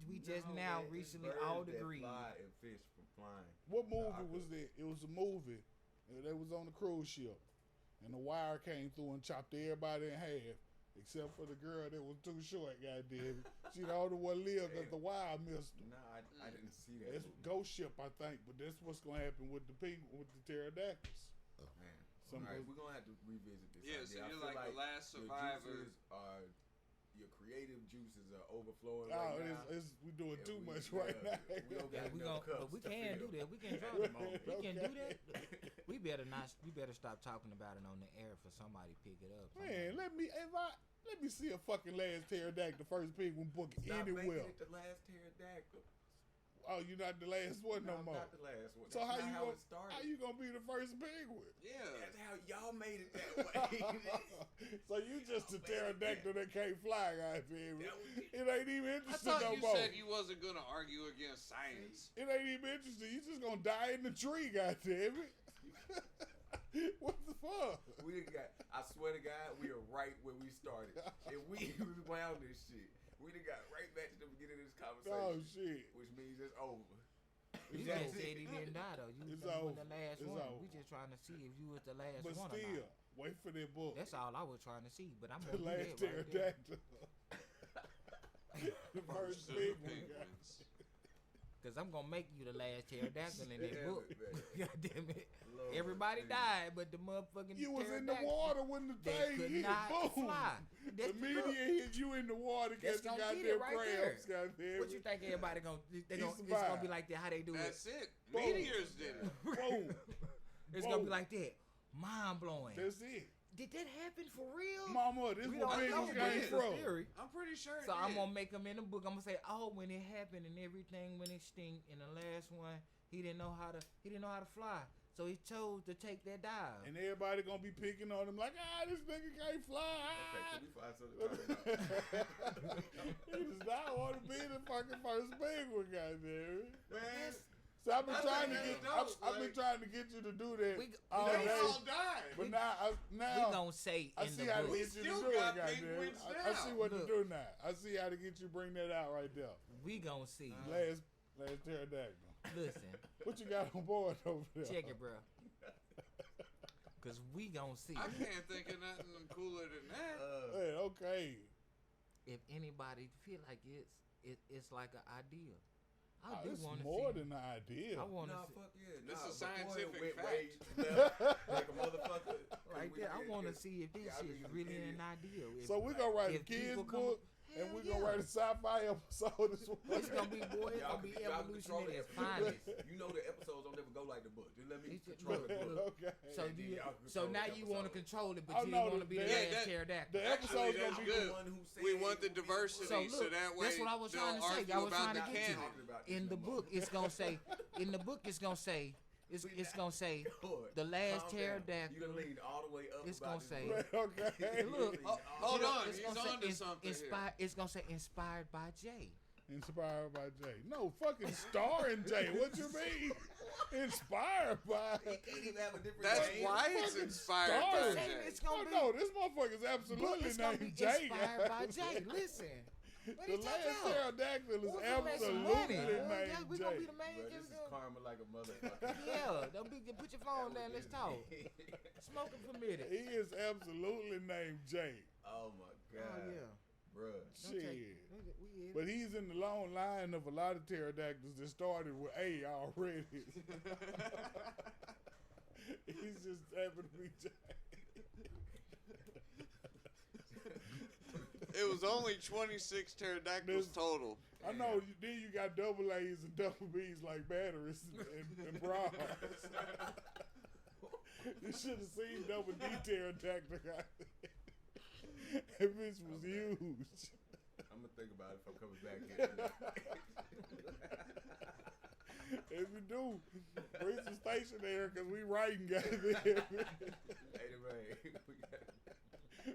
we just now recently all agreed. Fly and fish from flying. What movie was that? It was a movie. They was on the cruise ship, and the wire came through and chopped everybody in half, except for the girl that was too short. Goddamn it, she the only one lived because the wire missed her. Nah, I didn't see that. It's movie. Ghost Ship, I think, but that's what's gonna happen with the pterodactyls. Man. Some All right, goes- we're gonna have to revisit this. Yeah, idea. so I you're feel like the last your survivor. juices are, your creative juices are overflowing Oh, right now. we doing Yeah, too we- much yeah, right now. we don't Yeah, got we enough gon' cups but we to can fill. do that. We can draw them on. We can do Okay. that. We better not. We better stop talking about it on the air for somebody to pick it up. Man, let me see a fucking last pterodactyl first penguin book Stop making anywhere. it the last pterodactyl. Oh, you're not the last one no I'm more. not the last one. So That's how not you how gonna it started? how you gonna be the first penguin? Yeah. That's how y'all made it that way. So you just a pterodactyl that can't fly, goddamn it. That was- It ain't even I interesting thought no you more. said you wasn't gonna argue against science. It ain't even interesting. You just gonna die in the tree, goddamn it. What the fuck? We done got. I swear to God, we are right where we started. And we rewound this shit. We done got right back to the beginning of this conversation. Oh shit. Which means it's over. You It's just over. said he didn't die though. You It's was over. the last It's one. over. We just trying to see if you was the last But one or still, not. wait for that book. That's all I was trying to see. But I'm The gonna do last that right there. pterodactyl. The first Of the penguin. penguins. Cause I'm gonna make you the last pterodactyl in that Damn book. it, man. God damn it! Lord, Everybody please. died, but the motherfucking You was in the pterodactyl, water when the They thing could hit. not Boom. fly. The That's the meteor book. hit you in the water, That's catching gonna get goddamn it right crabs. there. Goddamn What you it. think everybody gonna? They He gonna it's gonna survived. be like that. How they do That's it? it. Boom. Meteors did it. Boom. It's gonna be Whoa. like that. Mind blowing. That's it. Did that happen for real? Mama, this We where don't know, penguins but came it's a from. theory. I'm pretty sure it So I'm did. gonna make them in the book. I'm gonna say, oh, when it happened and everything went extinct, in the last one, he didn't know how to fly, so he chose to take that dive. And everybody gonna be picking on him like, this nigga can't fly. Okay, can we find something to talk about? He does not want to be the fucking first penguin, goddamn. Man, So I've been I trying to think get, that's dope, I've been like- trying to get you to do that We- all we They day. all died. But we- now We gonna say I in see the how to book. We get you to still do it, got goddamn. penguins I see now. what to Look. do now. I see how to get you bring that out right there. We gonna see. Last pterodactyl. Listen, What you got on board over there? check it, bro. Cause we gonna see. I can't think of nothing cooler than that. Hey, okay. If anybody feel like it's like an idea. I do It's want to more see. than an idea. I want to nah, see. fuck yeah. This nah, is before it scientific went fact. way left like a motherfucker. Like that, I want to see if this Yeah, I shit mean, is really idiot. an idea. If, So we gonna write a if kids people come book, up- and Hell we gonna yeah. write a sci-fi episode as well. It's gonna be boy. It's Y'all gonna be can- y'all can evolution control at the its episodes. finest. You know the episodes don't never go like the book. Just let me It's just- control look, the book. look. Okay. So And then you, y'all can so control now the you want to episode. control it, but Oh, you no, want to be the the- last that- pterodactyl. The Actually, episode's that's gonna be good. One who said We it want the will be diversity, So so, look, that way that's what I was they'll trying to say. argue I was about trying to the get you. canon. In the book, it's gonna say. In the book, it's gonna say. It's gonna say Lord, the last calm down. pterodactyl. You done leaned all the way up. It's about gonna this say- book. Okay. You Look, leaned Oh, all hold the way on, up. It's he's gonna say onto something here. It's gonna say inspired by Jay. Inspired by Jay. No, fucking starring Jay. What you mean? Inspired by. He can't even have a different That's name. why it's Fucking inspired stars. by Saying Jay. it's Oh gonna be. no, this motherfucker's Book, absolutely it's gonna be named Jay. inspired by guys. Jay. Listen. What The are you talking last about? pterodactyl is We're gonna make some money. absolutely Yeah, named we gonna Jay. be the main. Bro, this is karma like a motherfucker. Yeah, don't be. Put your phone down. Let's talk. Smoking permitted. He is absolutely named Jay. Oh my Oh god. yeah. Bruh. Don't Shit. take- we But he's in the long line of a lot of pterodactyls that started with A already. He's just happened to be Jay. It was only 26 pterodactyls total. I know. Then you got double A's and double B's like batteries and bras. You should have seen double D pterodactyl. That bitch was huge. I'm gonna think about it if I'm coming back here. If you do, bring some stationery because we writing, goddamn. Hey, man,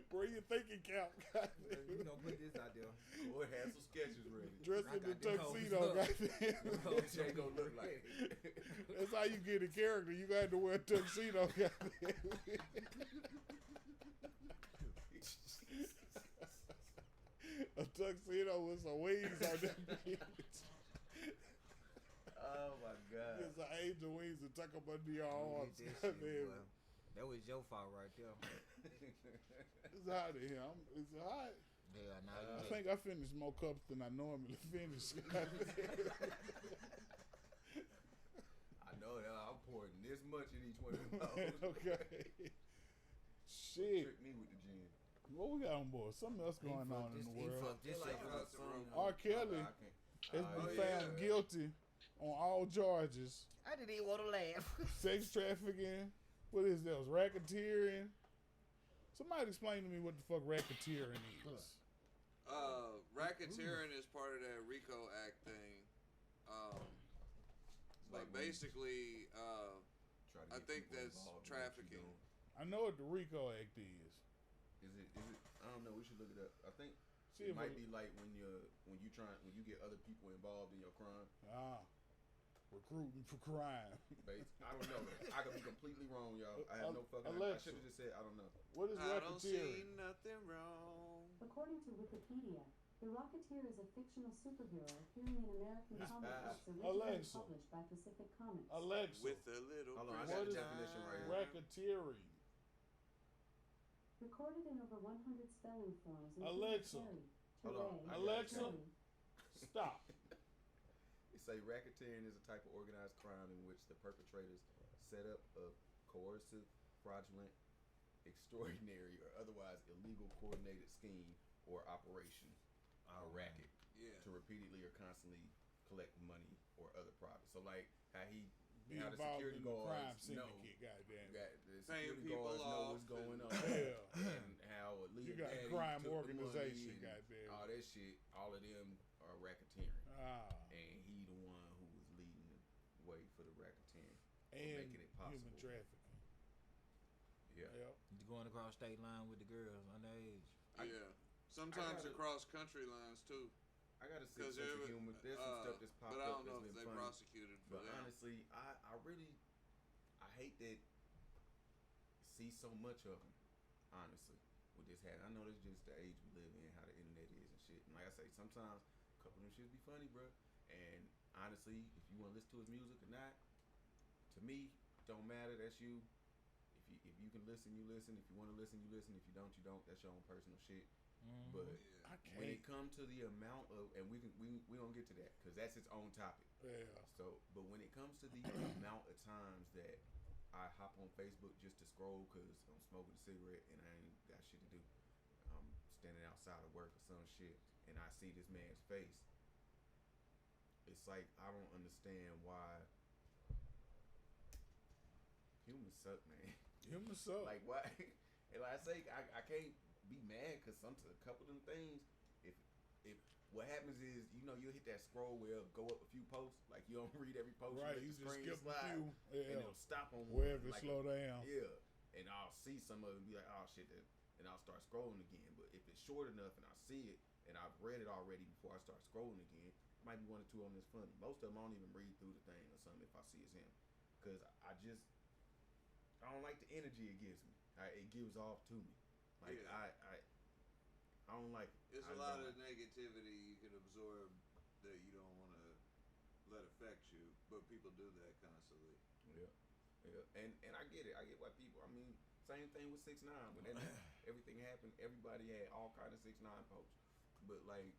Bring your thinking cap, goddamn. You know, put this out there. boy, have some sketches ready. Dress I in the got them tuxedo, hoes up. goddamn. What Jay gonna look like? That's how you get a character. You got to wear a tuxedo, goddamn. A tuxedo with some wings on that bitch. Oh my God. Get some angel wings and tuck them under your You arms. did that shit, Goddamn. boy. That was your fault right there. It's hot in here. It's hot. Yeah, now I you think I finished more cups than I normally finish. I know that I'm pouring this much in each one of those. Okay. Shit. Trick me with the gin. What we got on board? Something else going on in the world. Fuck this Like shit. about some- R. Kelly I can't- has been Oh, found yeah. guilty on all charges. I didn't even want to laugh. Sex trafficking. What is that? Racketeering. Somebody explain to me what the fuck racketeering is. Racketeering is part of that RICO Act thing. But like when you basically, try to I get think people that's involved in what trafficking. you're doing. I know what the RICO Act is. Is it? I don't know. We should look it up. I think See it if might we- be like when you get other people involved in your crime. Recruiting for crime. I don't know. I could be completely wrong, y'all. I have no fucking. I Alexa. should have just said I don't know. What is I don't see racketeering? nothing wrong. According to Wikipedia, the Rocketeer is a fictional superhero appearing in American comic books originally Alexa. published by Pacific Comics. Alexa, With a little. Hold on, I got prison the definition right here. time. racketeering. Recorded in over 100 spelling forms, including Alexa. Terry, Hold on. Teray, Alexa. Terry. Stop. It say racketeering is a type of organized crime in which the perpetrators set up a coercive, fraudulent, extraordinary, or otherwise illegal coordinated scheme or operation, a racket, Yeah. to repeatedly or constantly collect money or other profit. So like how Be how the involved security in the crime guards know, syndicate, goddamn. you got the Paying security people guards know off what's going on, Yeah. and how You Leah got a Daddy crime took the organization, money and goddamn. all that shit. All of them are racketeering. And he the one who was leading the way for the racketeering. And making it possible. human trafficking. Yeah. Yep. You going across state line with the girls underage. Yeah. Sometimes gotta- across country lines too. I got a sick Because sense of humor. There's some stuff that's popped but I up don't know that's if been they funny. prosecuted for But that. honestly, I really hate that see so much of them. Honestly, with this hat, I know that's just the age we live in, how the internet is and shit. And like I say, sometimes a couple of them shit be funny, bro. And honestly, if you want to listen to his music or not, to me, don't matter. That's you. If you can listen, you listen. If you want to listen, you listen. If you don't, you don't. That's your own personal shit. But Yeah. I when can't. it comes to the amount of, and we gonna get to that because that's its own topic. Yeah. So, but when it comes to the amount of times that I hop on Facebook just to scroll because I'm smoking a cigarette and I ain't got shit to do, I'm standing outside of work or some shit, and I see this man's face, it's like I don't understand why humans suck, man. Humans suck. Like why? And like I say, I can't be mad because a couple of them things. If what happens is you'll hit that scroll where it'll go up a few posts, like you don't read every post, Right, let you the just screen skip a slide, few. and Yeah. it'll stop on one, Wherever it like slow down. Yeah, and I'll see some of it and be like, oh shit, and I'll start scrolling again. But if it's short enough and I see it and I've read it already before I start scrolling again, it might be one or two on this funny. Most of them I don't even read through the thing or something if I see it's him, because I don't like the energy it gives me. It gives off to me. Like Yeah. I don't like it. It's I a lot don't. of negativity you can absorb that you don't want to let affect you, but people do that constantly. Yeah, and I get it. I get why people. I mean, same thing with 6ix9ine when everything happened. Everybody had all kind of 6ix9ine posts, but like,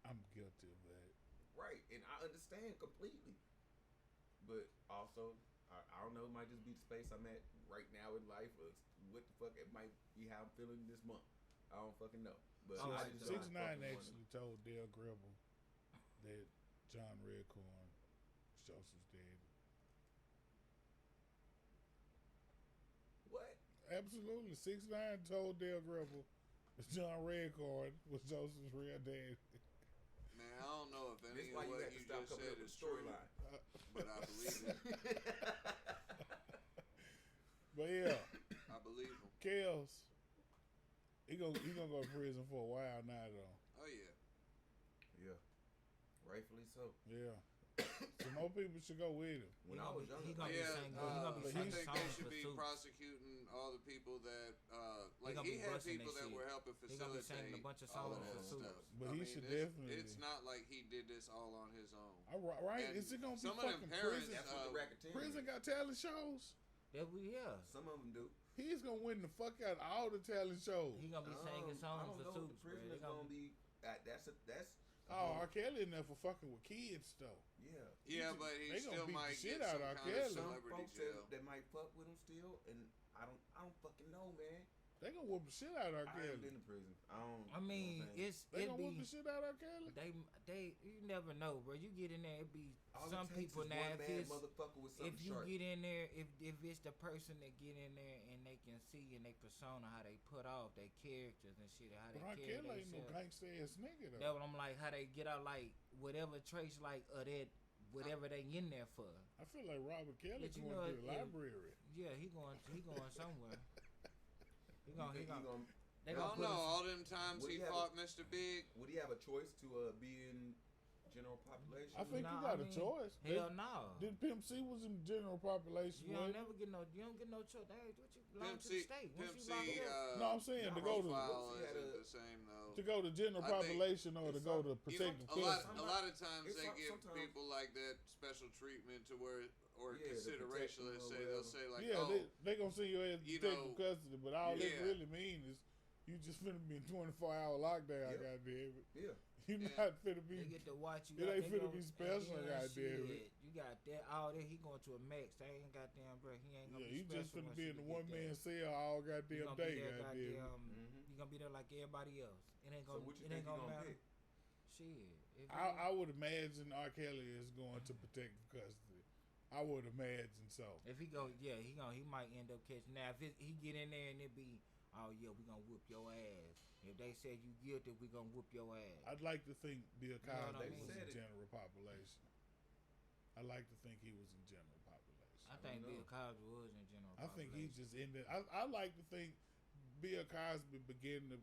I'm guilty of that. right, and I understand completely. But also, I don't know. It might just be the space I'm at right now in life, or what the fuck. It might be how I'm feeling this month. I don't fucking know. But Oh, I like just don't 6ix9ine fucking wanna- actually told Dale Gribble that John Redcorn was Joseph's daddy. What? Absolutely. 6ix9ine told Dale Gribble that John Redcorn was Joseph's real daddy. Man, I don't know if any That's of why you what have to you stop just coming said up with is true, storyline. but I believe it. But yeah, I believe him. Kels, he gonna go to prison for a while now though. Oh yeah. Yeah. Rightfully so. Yeah. So more people should go with him. When I was younger, he gonna be Yeah, singing. He gonna be but I singing think they songs should for be suits. prosecuting all the people that, like gonna he be had busting people they that shit. were helping He gonna be facilitate singing a bunch of all songs of for that suits. stuff. But I he mean, should it's, definitely. It's not like he did this all on his own. Right? And Is it gonna be some of them fucking parents, prison? that's what the racketeering Prison is. got talent shows. Yeah. Some of them do. He's gonna win the fuck out of all the talent shows. He gonna be singing I songs don't for know if suits, the prison bro. is gonna be. That's Oh, R. Kelly in there for fucking with kids though. yeah. Yeah, but he they gonna still beat the might shit get out some of R. kind of Kelly. Some celebrity folks jail. that might fuck with him still, and I don't fucking know, man. They gonna whoop the shit out of R. I haven't Kelly. been to prison. I don't. I mean, They it gonna whoop be the shit out of R. Kelly. they you never know, bro. You get in there, it be all some it takes people is now. one If bad it's motherfucker with something if you sharp. get in there, if it's the person that get in there and they can see in their persona how they put off their characters and shit, how But R. they carry Kelly ain't no themselves. gangsta ass nigga That's though. what I'm like. How they get out, like whatever trace, like of that, whatever they in there for. I feel like Robert Kelly But you going know, to the if- library. Yeah, he going somewhere. He You going. think he gonna, They I gonna don't put know. us- All them times Would he he have fought Mr. Big. would he have a choice to be in general population? I think you Nah, got I a mean, choice. Hell no. Did Pimp C was in general population? You don't wasn't never get no. You don't get no choice. Hey, what you belong Pimp to the C, state? Pimp Once C, you lock up, No, I'm saying to go to profile He had isn't a- the same though. to go to general I think population or to it's go to some- protective A lot, custody. a lot of times It's they some- give sometimes- people like that special treatment to where, or Yeah, to consideration. protect Let's them or say they'll whatever. say like, Yeah, oh, they gonna send your ass to you protective know, custody, but all yeah. that really mean is you just finna be in 24-hour lockdown, Yep. goddamn it. Yeah. You Yeah. not finna they be. get to watch you. It out, ain't they finna gon- be and special, then goddamn it. shit, you got that. All that he going to a max. They ain't goddamn, bro. He ain't gonna Yeah, be you just special finna once be you in the get one man there. cell all You goddamn gonna be day, there, goddamn it. Mhm. You gonna be there like everybody else. It ain't So gonna. what you It think ain't he gonna gonna matter. pick? Shit. If I would imagine R. Kelly is going to protective custody. I would imagine so. If he go, yeah, he might end up catching. Now, if he get in there and it be, oh yeah, we gonna whoop your ass. If they said you guilty, we gonna whoop your ass. I'd like to think Bill know what Cosby I was mean? in Said it. general population. I like to think he was in general population. I think know. Bill Cosby was in general. I think he population. just ended. I like to think Bill Cosby began to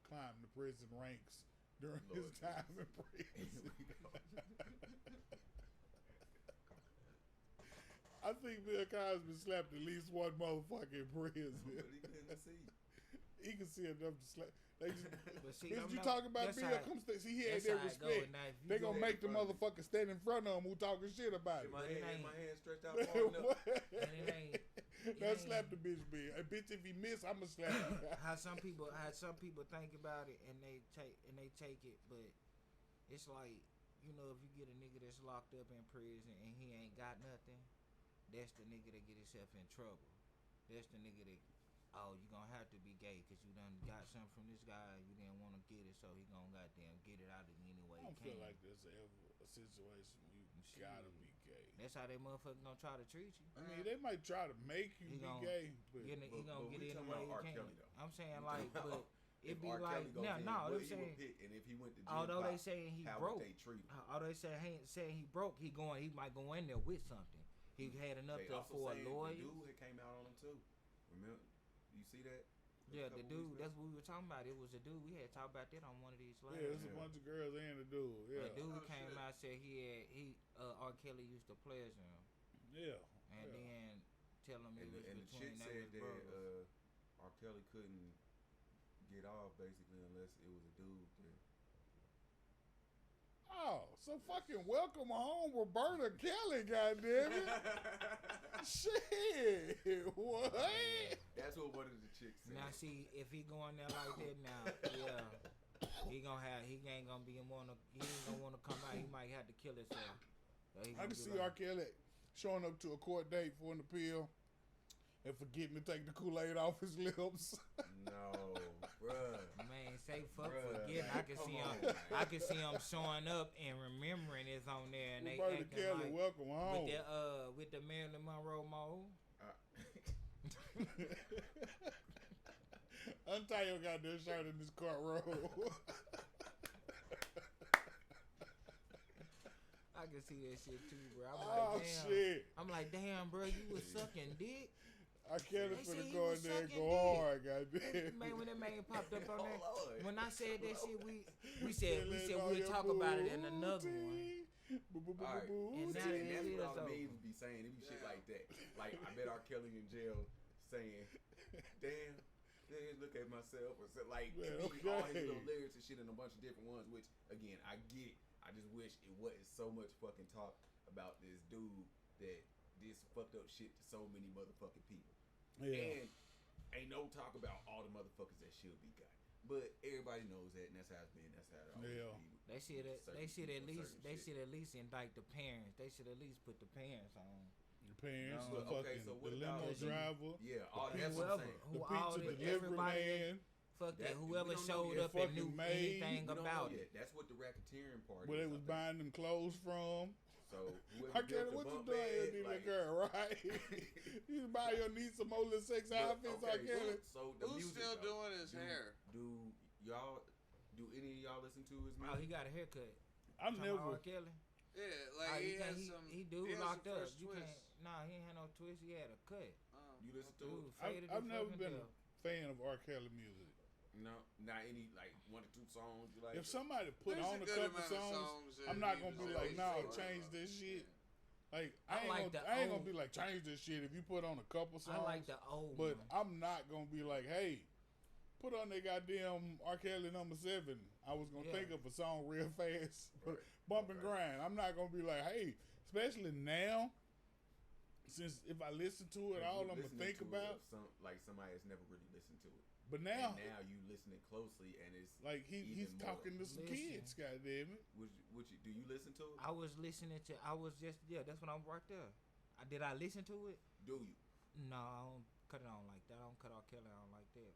climb the prison ranks during his Lord time in prison. I think Bill Cosby slapped at least one motherfucker in prison. But he couldn't see. He can see enough to slap. They just, But see, bitch, I'm you not- talking about that's Bill? how- Come see, he had That's that how it go. respect. Now, if you They go- gonna make the in front of me. motherfucker stand in front of him who talking shit about In it. my But it hand, ain't- my hand stretched out far enough. What? And it ain't. Now ain't- slap the bitch, Bill. Hey, bitch, if he miss, I'ma slap him. how some people think about it and they take it, but it's like, you know, if you get a nigga that's locked up in prison and he ain't got nothing, that's the nigga that get himself in trouble. That's the nigga that, oh, you gonna have to be gay because you done got something from this guy, you didn't want to get it, so he gonna goddamn get it out of you any way I he don't feel can. like there's ever a situation where you Shit. gotta be gay. That's how they motherfucker gonna try to treat you. I mean, they might try to make you He be gonna gay, but He But gonna we get it talking any way about R. he can. Kelly, though. I'm saying We like, talking but If it be R. like, Kelly goes in, no, what they he would saying, pick, and if he went to although they G-Pop, saying he how broke, would they treat him? although they saying he broke, he might go in there with something. He had enough They to also afford a saying lawyer. the dude had came out on him too. Remember? You see that? Yeah, the Couple dude. weeks That's what we were talking about. It was a dude. We had talked about that on one of these slides. yeah, it's a Yeah. bunch of girls and a dude. Yeah, A dude Oh, came shit. out said R. Kelly used to pleasure him, yeah. and yeah. then tell him it And was the chick between said they was that brothers. R. Kelly couldn't get off basically unless it was a dude there. Oh, so fucking welcome home, Roberta Kelly, goddamn it. Shit, what? That's what one of the chicks said. Now see, if he going there like that now, yeah, he ain't gonna wanna come out. He might have to kill himself. So he I gonna can be see like, R. Kelly showing up to a court date for an appeal and forgetting to take the Kool-Aid off his lips. No, bro, Bruh. Man, say fuck Bruh, forgetting. I can come see on, him. man. I can see him showing up and remembering it's on there, and they Roberta acting Kelly, like welcome home. with the Marilyn Monroe mode. Untie your goddamn shirt in this courtroom. I can see that shit too, bro. I'm Oh like, damn. shit! I'm like, damn, bro, you was sucking dick. I can't They finna said he go was in there and sucking go dick. hard, goddamn. Man, when that man popped up on Oh, there, Lord. when I said that shit, we said Feeling on we'll your talk about it in another one. booty. Alright. And now See, that that's it what is all the over. memes would be saying. It be shit Yeah. like that. Like, I bet R. Kelly in jail saying, damn, look at myself. Or so, like, Man, it be all his okay. little lyrics and shit in a bunch of different ones, which, again, I get it. I just wish it wasn't so much fucking talk about this dude that did some fucked up shit to so many motherfucking people. Yeah. And ain't no talk about all the motherfuckers that should be got. But everybody knows that, and that's how it's been. That's how it always Yeah. be. with They should certain at people, least certain they shit. should at least indict the parents. They should at least put the parents on. Your parents, No, the okay, fucking so the what limo about- driver, Yeah, all The that's what I'm Whoever, saying. who the all pizza the, delivery everybody, man fuck That- that, we whoever don't know showed yet. up and Fucking knew maid. anything We don't know about yet. it. That's what the racketeering part where they is. was I think. buying them clothes from. So whoever I built can't. the What you bunk doing here, bed, little like- girl? Right? You buy your niece some more little sex But, outfits. I okay, can't. so the Who's music, still though, doing his hair? Do any of y'all listen to his music? Oh, he got a haircut. I'm Talking about never. R. Kelly. Yeah, Oh, like you he can't- has some. he do he has locked some up. fresh You twists. can't. Nah, he ain't had no twist. He had a cut. You listen to Dude, it? faded I've the never fucking been death. a fan of R. Kelly music. No, not any like 1 or 2 songs you like. If somebody put There's on a good couple amount of songs, that I'm not he gonna was be like, always nah, talking change about. this shit. Yeah. Like I like the I ain't old- gonna be like change this shit if you put on a couple songs. I like the old but one. I'm not gonna be like, hey, put on that goddamn R. Kelly #7. I was gonna Yeah. think of a song real fast, Right. bump and Okay. grind. I'm not gonna be like, hey, especially now, since if I listen to it, all I'm gonna listening think to it about. of like somebody that's never really listened to it. But now, And now you listening closely, and it's like he's even more. talking to some Listen. kids. Goddamn it. Do you listen to it? I was listening to. I was just that's what I'm right there. Did I listen to it? Do you? No, I don't cut it on like that. I don't cut R. Kelly on like that.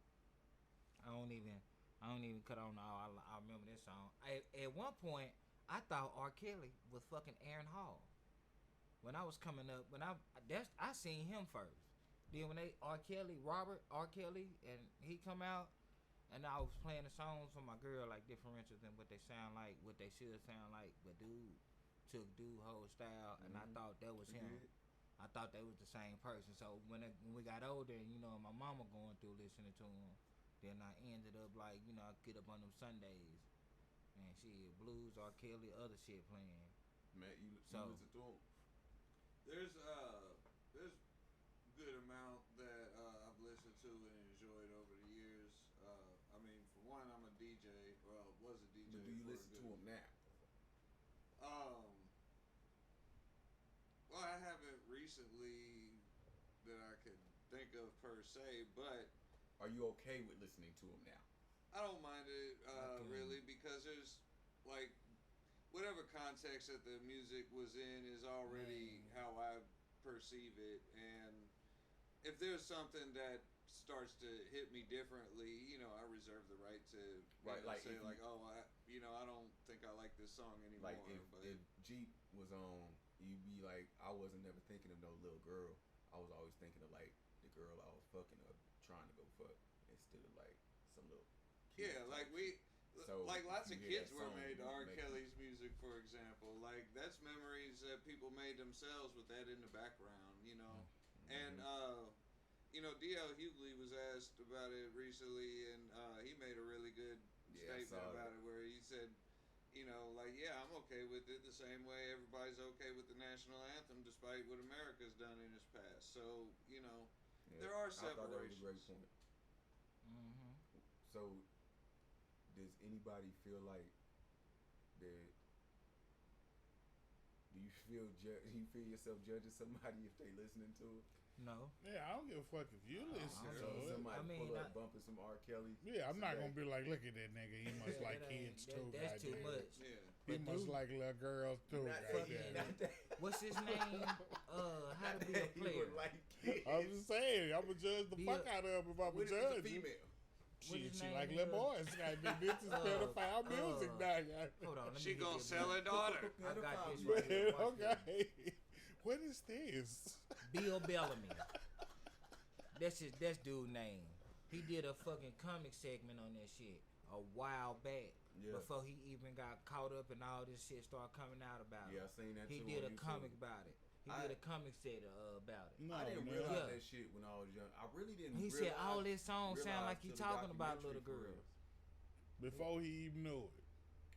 I don't even cut on all. I remember this song. At one point, I thought R. Kelly was fucking Aaron Hall. When I was coming up, I seen him first. Then when Robert R. Kelly, and he come out, and I was playing the songs for my girl, like differentials and what they sound like, what they should sound like. But dude took whole style, and I Mhm. thought that was He him. did. I thought they was the same person. So when we got older, and my mama going through listening to him, then I ended up like I get up on them Sundays, and shit, blues, R. Kelly, other shit playing. Man, you So- listen to him? There's good amount that I've listened to and enjoyed over the years. I mean, for one, I'm a DJ. Well, was a DJ. But do you for a listen to good- him now? Well, I haven't recently that I could think of per se, but Are you okay with listening to him now? I don't mind it Okay. really because there's like whatever context that the music was in is already how I perceive it, and if there's something that starts to hit me differently, I reserve the right to Right, like say if you- like, oh, I don't think I like this song anymore. Like but if Jeep was on, you'd be like, I wasn't never thinking of no little girl. I was always thinking of like the girl I was fucking or trying to go fuck instead of like some little kid yeah, type like shit. So, like lots you of hear kids that were song, made to you R. make- Kelly's music, for example. Like that's memories that people made themselves with that in the background, And D.L. Hughley was asked about it recently, and he made a really good Yeah, I statement saw about that. it, where he said, like, yeah, I'm okay with it the same way everybody's okay with the national anthem, despite what America's done in its past. So, Yeah, there are I thought that was a great separations. point. Mm-hmm. So, does anybody feel like that? Do you feel yourself judging somebody if they listening to it? No. Yeah, I don't give a fuck if you listen I to don't it. Somebody I mean, pull up I- bumping some R. Kelly. Yeah, I'm not today. gonna be like, look at that nigga. He must Yeah, like that ain't- kids that- too. that's too goddamn. much. Yeah. He But must dude- like little girls too. Not that, goddamn. not that. What's his name? How to be a He player? would like kids. I'm just saying, I'm gonna judge the Be fuck a- out of him if I'm a What if it's a judge. female? Shit, his she name like is? little boys. Goddamn, this is pedophile music now. Hold on, let me She get gonna this sell right. her daughter. I got this right here. Man, Watch this. okay. What is this? Bill Bellamy. That's dude name. He did a fucking comic segment on that shit a while back. Yeah. Before he even got caught up and all this shit started coming out about Yeah, I it. seen that He too. did on a YouTube. comic about it. He did a comic set about it. No, I didn't man. realize Yeah. that shit when I was young. I really didn't. He said all realize- his songs sound like he till the talking about documentary little for real. girls. Before he even knew it.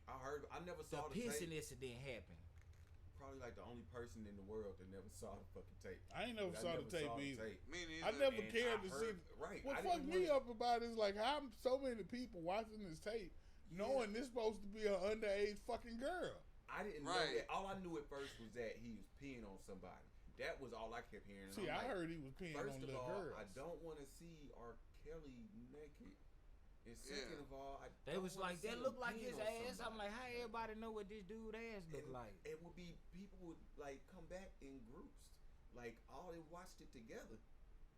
I heard. I never The saw the pissing tape. incident happened. Probably like the only person in the world that never saw the fucking tape. I ain't never But saw I the tape either. Me neither. I never And cared I to heard- see. Right. What I fucked didn't me wanna- up about it is like how so many people watching this tape knowing this supposed to be an underage fucking girl. I didn't know Right. that. All I knew at first was that he was peeing on somebody. That was all I kept hearing. And See, I'm I like, heard he was peeing first on of little all, girls. I don't want to see R. Kelly naked. And second Yeah. of all, I They don't was wanna like, see that him look like peeing his on ass. I'm somebody. like, how everybody know what this dude ass look And like? It would be people would like come back in groups, like all they watched it together,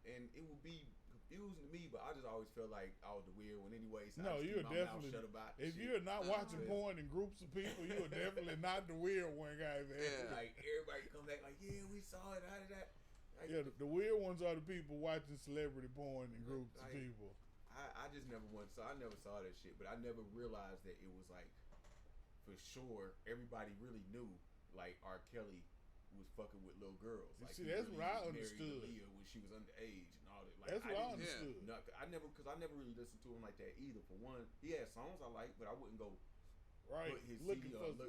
and it would be confusing to me. But I just always felt like I was the weird one anyway. So I No, just you're keep my mouth definitely. shut about If shit. you're not watching Yeah. porn in groups of people, you are definitely not the weird one, guy. Man. Yeah. Like everybody come back like, yeah, we saw it. How did that? Like, Yeah, the weird ones are the people watching celebrity porn in groups of Like, people. I just never went. So I never saw that shit. But I never realized that it was like for sure everybody really knew like R. Kelly was fucking with little girls. You Like, see, he that's really what I married understood. Aaliyah when she was underage and all that. Like, That's what I didn't- understood. No, I never, because I never really listened to him like that either. For one, he had songs I like, but I wouldn't go Right, put his looking CD for on, go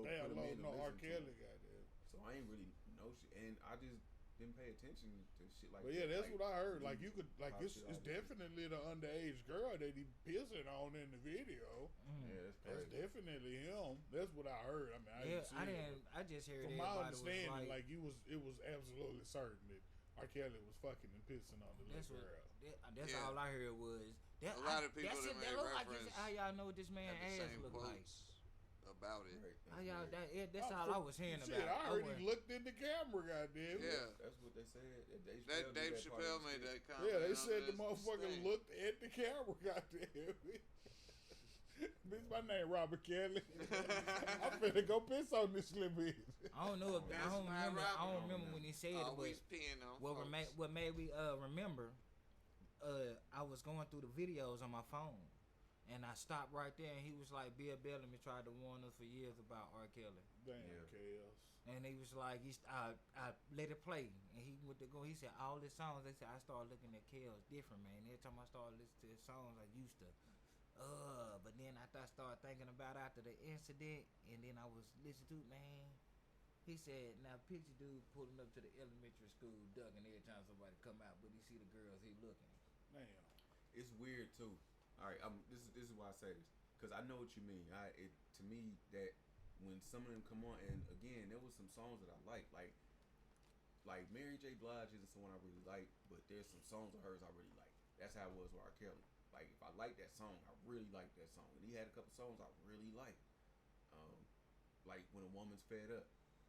Damn, put him in no and R. listen to Kelly him. got that. So I ain't really know shit, and I just didn't pay attention to shit like But that. yeah, that's like, what I heard. Like you could, like pop it's shit it's all day. definitely the underage girl that he pissing on in the video. Yeah, that's That's crazy. definitely him. That's what I heard. I mean, I Yeah, didn't see I it. didn't. I just heard From my everybody was understanding, like, it was absolutely certain that R. Kelly was fucking and pissing on the that's little what. girl. That's Yeah. all I heard was that. A lot of people that's that it, made look like reference how y'all know what this man Had the ass same look like. quotes about it. Right, How that's y'all? weird. That's all I was hearing Shit, about. I heard wasn't- he looked in the camera. Goddamn. Yeah. That's what they said. That Dave did part Chappelle of the made skit. that comment. Yeah, they on said the his motherfucker thing. looked at the camera. Goddamn. Bitch, my name Robert Kelly. I'm finna go piss on this little bitch. I don't know. If, I That's don't my remember. I Robert. don't remember when he said it, but Always peeing on folks. what made me remember, I was going through the videos on my phone, and I stopped right there, and he was like, Bill Bellamy tried to warn us for years about R. Kelly, Damn, Yeah. chaos. and he was like, I let it play, and he went to go. He said all the songs. They said I started looking at Kel's different, man. Every time I started listening to his songs, I used to. But then I started thinking about after the incident, and then I was listening to it, man. He said, now picture dude pulling up to the elementary school, ducking every time somebody come out, but he see the girls, he looking. Damn. It's weird too. All right, this is why I say this because I know what you mean. To me that when some of them come on, and again, there was some songs that I like Mary J. Blige isn't someone I really like, but there's some songs of hers I really like. That's how it was with R. Kelly. Like if I like that song, I really like that song, and he had a couple songs I really like. Like When a Woman's Fed Up,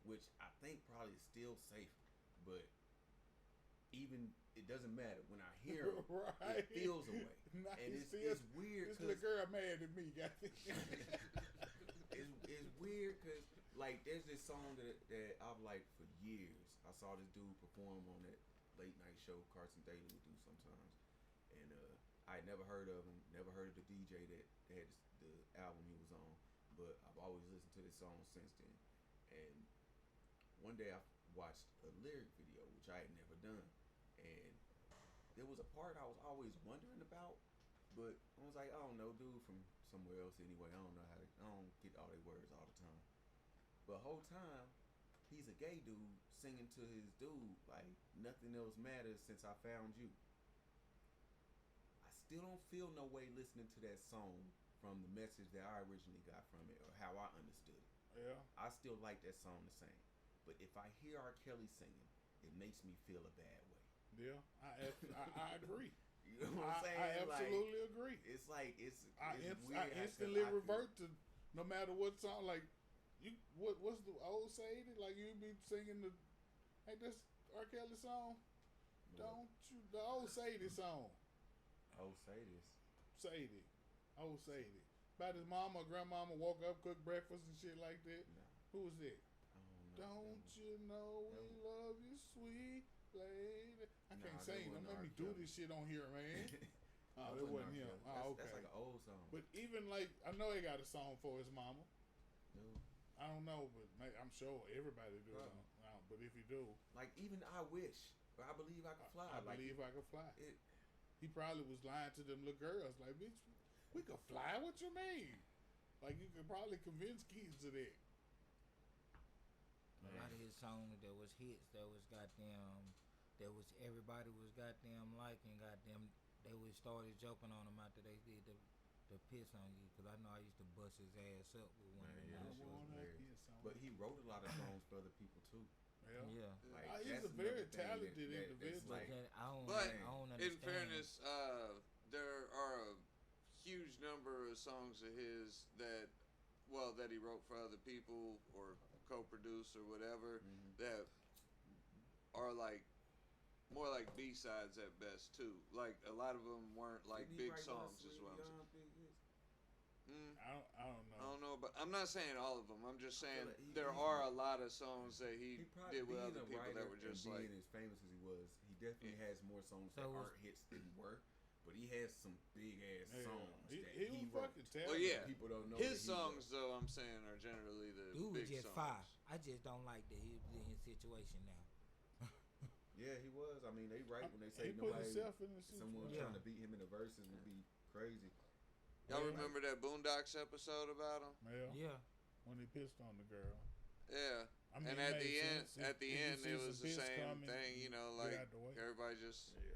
which I think probably is still safe, but even it doesn't matter when I hear it, Right. it feels away. Nah, And you it's see, weird This 'cause little girl mad at me. Goddamn. it's weird because like there's this song that I've liked for years. I saw this dude perform on that late night show Carson Daly would do sometimes, and I had never heard of him, never heard of the DJ that had the album he was on, but I've always listened to this song since then. And one day I watched a lyric video which I had never done, and there was a part I was always wondering about, but I was like, I don't know, dude from somewhere else anyway. I don't know how to, I don't get all their words all the time. But whole time, he's a gay dude singing to his dude like nothing else matters since I found you. I still don't feel no way listening to that song from the message that I originally got from it or how I understood it. Yeah. I still like that song the same. But if I hear R. Kelly singing, it makes me feel a bad way. Yeah. I agree. You know what I'm saying? I absolutely agree. It's like it's I weird. how- 'cause instantly I could- revert to no matter what song. Like you, what's the old Sadie? Like you be singing the, hey, this R. Kelly song. Don't you the old Sadie song? Oh, say this. Sadie. Old Sadie. About his mama or grandmama woke up, cooked breakfast and shit like that. Nah, Who was that? I don't know. Don't you know we love you, sweet lady? I can't Nah, that sing. Don't wasn't make me R. do Kelly. this shit on here, man. Oh, That that wasn't R. him. Kelly. Oh, okay. That's like an old song. But even like, I know he got a song for his mama. No. I don't know, but I'm sure everybody do. Probably. But if you do, Like even I wish, or I believe I could fly. I like, believe I could fly. it. He probably was lying to them little girls, like, bitch, we could fly. What you mean? Like you could probably convince kids to that. A lot of his songs that was hits, that was goddamn, that was everybody was goddamn liking, goddamn. They was started joking on him after they did the piss on you, cause I know I used to bust his ass up with one of Man, them. yeah, I that shit was wanna hilarious. be a song. But he wrote a lot of songs for other people too. Yeah. Yeah. Like He's that's a very another thing talented that's individual. But like, that, I don't, But I don't in understand. fairness, there are a huge number of songs of his that he wrote for other people or co-produced or whatever Mhm. that are like more like B-sides at best too. Like a lot of them weren't like didn't he big write one of songs as Celine well. Dion big hits? I don't know. I don't know, but I'm not saying all of them. I'm just I feel saying like there he- are a lot of songs that he probably did with being other a people writer that were just and like being as famous as he was, he definitely has more songs So that was- aren't hits than were. But he has some big ass Yeah. songs He that was he wrote. fucking talented. Well, yeah. People don't know his that he songs wrote. though. I'm saying are generally the Dude was big just songs. fire. I just don't like that he was in his situation now. Yeah, he was. I mean, they right when they say He put nobody, himself in the someone situation. Yeah. trying to beat him in the verses would be crazy. Y'all Yeah. remember that Boondocks episode about him? Yeah. Yeah. When he pissed on the girl. Yeah. I mean, And it at made the end, sense. at the If you end, see it some was the piss same coming, thing. You know, get like out the way. everybody just Yeah.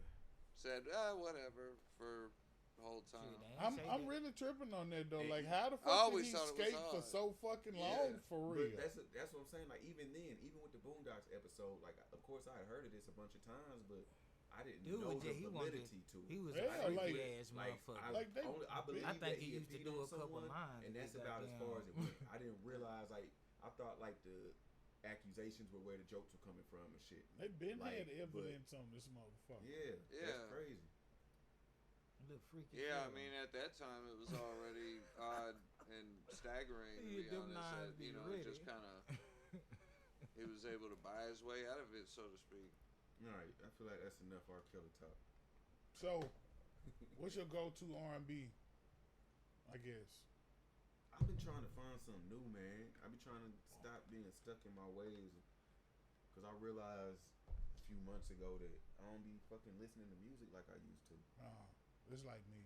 said, whatever for the whole time. Shit, they ain't say I'm that. really tripping on that though. Hey, Like, how the I fuck did always he thought it was skate for odd. so fucking Yeah, long for real? But that's what I'm saying. Like even then, even with the Boondocks episode, like of course I had heard of this a bunch of times, but I didn't Dude know was the just, he wanted, validity to it. he was Yeah, a freaky like- ass Like, motherfucker. Like, they- I believe I think that he used to peed do on a couple someone, lines. and that's with about as goddamn- far as it went. I didn't realize like I thought like the accusations were where the jokes were coming from and shit. They been like, had but- evidence on this motherfucker. Yeah, Yeah. that's crazy. Little freaky. Yeah, I fella. mean, at that time, it was already odd and staggering, to Yeah, be them honest. nines That, be you know, ready. it just kind of, he was able to buy his way out of it, so to speak. All right, I feel like that's enough R. Kelly talk. So, what's your go-to R&B? I guess. I've been trying to find something new, man. I've been trying to stop being stuck in my ways, cause I realized a few months ago that I don't be fucking listening to music like I used to. It's like me.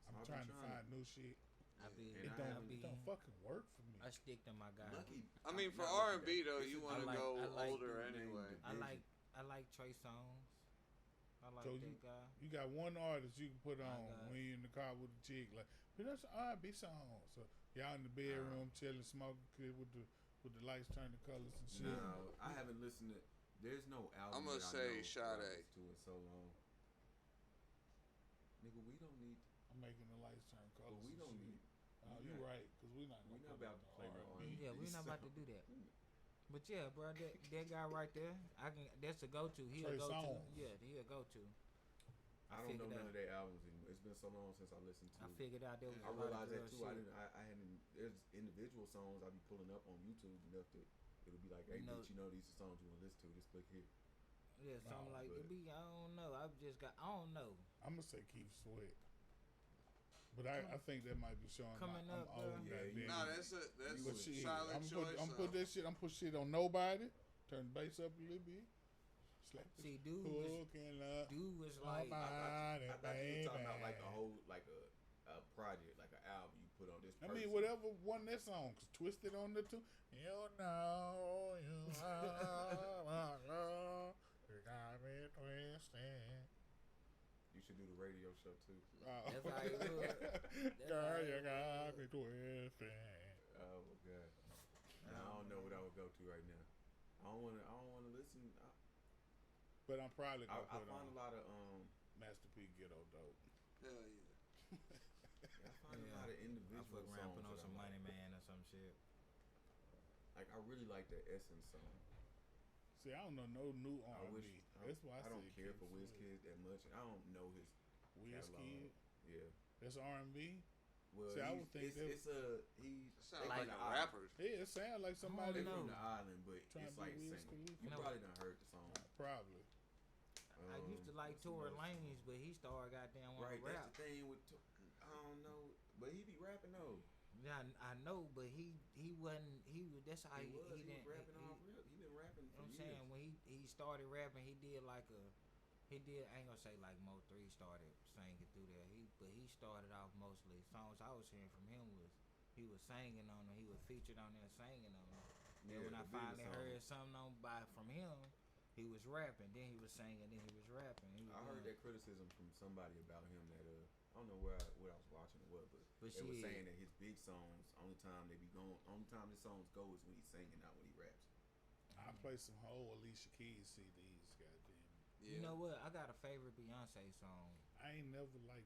So I'm I've been trying to find new shit. I be, And It I don't, haven't- it don't fucking work for me. I stick to my guy. Lucky. I mean, for not R&B, Lucky though, Day. you It's a want to dude- I go like older dude named anyway. Division. I like Trey Songz. I like So that guy. You got one artist you can put My on God. when you're in the car with the chick, like, but that's an R&B song. So y'all in the bedroom chilling, smoking good with the lights turning the colors and shit. No, I haven't listened to. There's no album. I'ma that I say know Sade. that I listened to in so long. Nigga, we don't need. I'm making the lights turn colors. But we and don't shit. need. You not- right, because we're not. we gonna not put about it to on play no R&B. R&B. Yeah, we're not about to do that. But yeah, bro, that guy right there, I can. That's a go-to. He'll Trey go to. Songz. Yeah, he'll go to. I don't know figured none out. of their albums anymore. It's been so long since I listened to. I figured out there was I a lot of realized girl that too. I shit. didn't. I hadn't. There's individual songs I be pulling up on YouTube enough that it'll be like, hey, You know- bitch, you know these are songs you want to listen to. Just click here. Yeah, something No, like but- it be. I don't know. I've just got. I don't know. I'm gonna say Keith Sweat. But I think that might be showing Coming I'm up, old. yeah, goddamn. you- No, that's a But shit, solid I'm choice. put that shit. I'm put shit on nobody. Turn the bass up a little bit. Slap the See, dude was hooking up. dude was like. Nobody, I thought you were talking about like baby. a whole like a project, like an album you put on this. I Person. mean, whatever won that song, 'cause Twisted on the two. You know you are my love. You got me twisted. You should do the radio show too. That's how he do it. That's Girl, how he you do it. got me twisted. Oh my god. Nah, I don't know what I would go to right now. I don't want to listen. But I'm probably I gonna put find on a lot of Master P Ghetto Dope. Hell yeah. I find Yeah. a lot of I individual fuck around, put songs on that some I Money like. Man or some shit. Like I really like that Essence song. See, I don't know no new I R&B. wish That's why I don't said care Keith for Sweat. Wizkid that much. I don't know his Wizkid. catalog. Yeah, That's R&B. Well, See, I would think that- it's a he. Sound they like from a the island. rapper. Yeah, it sounds like somebody They know. from the island, but Trying it's to like be Wiz singing. Khalifa. You No. probably done heard the song. Probably. I used to like What's the Tory most- Lanez, but he started goddamn on Right, rap. that's the thing with. I don't know, but he be rapping though. Yeah, I know, but he wasn't. He was. That's how He was didn't. rapping all real. He been rapping You for know what I'm years. saying? When he started rapping, he did like a. He did. I ain't gonna say like Mo3 started singing through there. But he started off mostly songs I was hearing from him was he was singing on them. He was featured on there singing on them. Then when I the bigger finally songs. heard something on by from him, he was rapping. Then he was singing. Then he was rapping. He was I heard doing- that criticism from somebody about him that I don't know what I was watching or what, but But they were shit. saying that his big songs, only time his songs go is when he's singing, not when he raps. I play some whole Alicia Keys CDs. Goddamn. Yeah. You know what? I got a favorite Beyonce song, I ain't never like.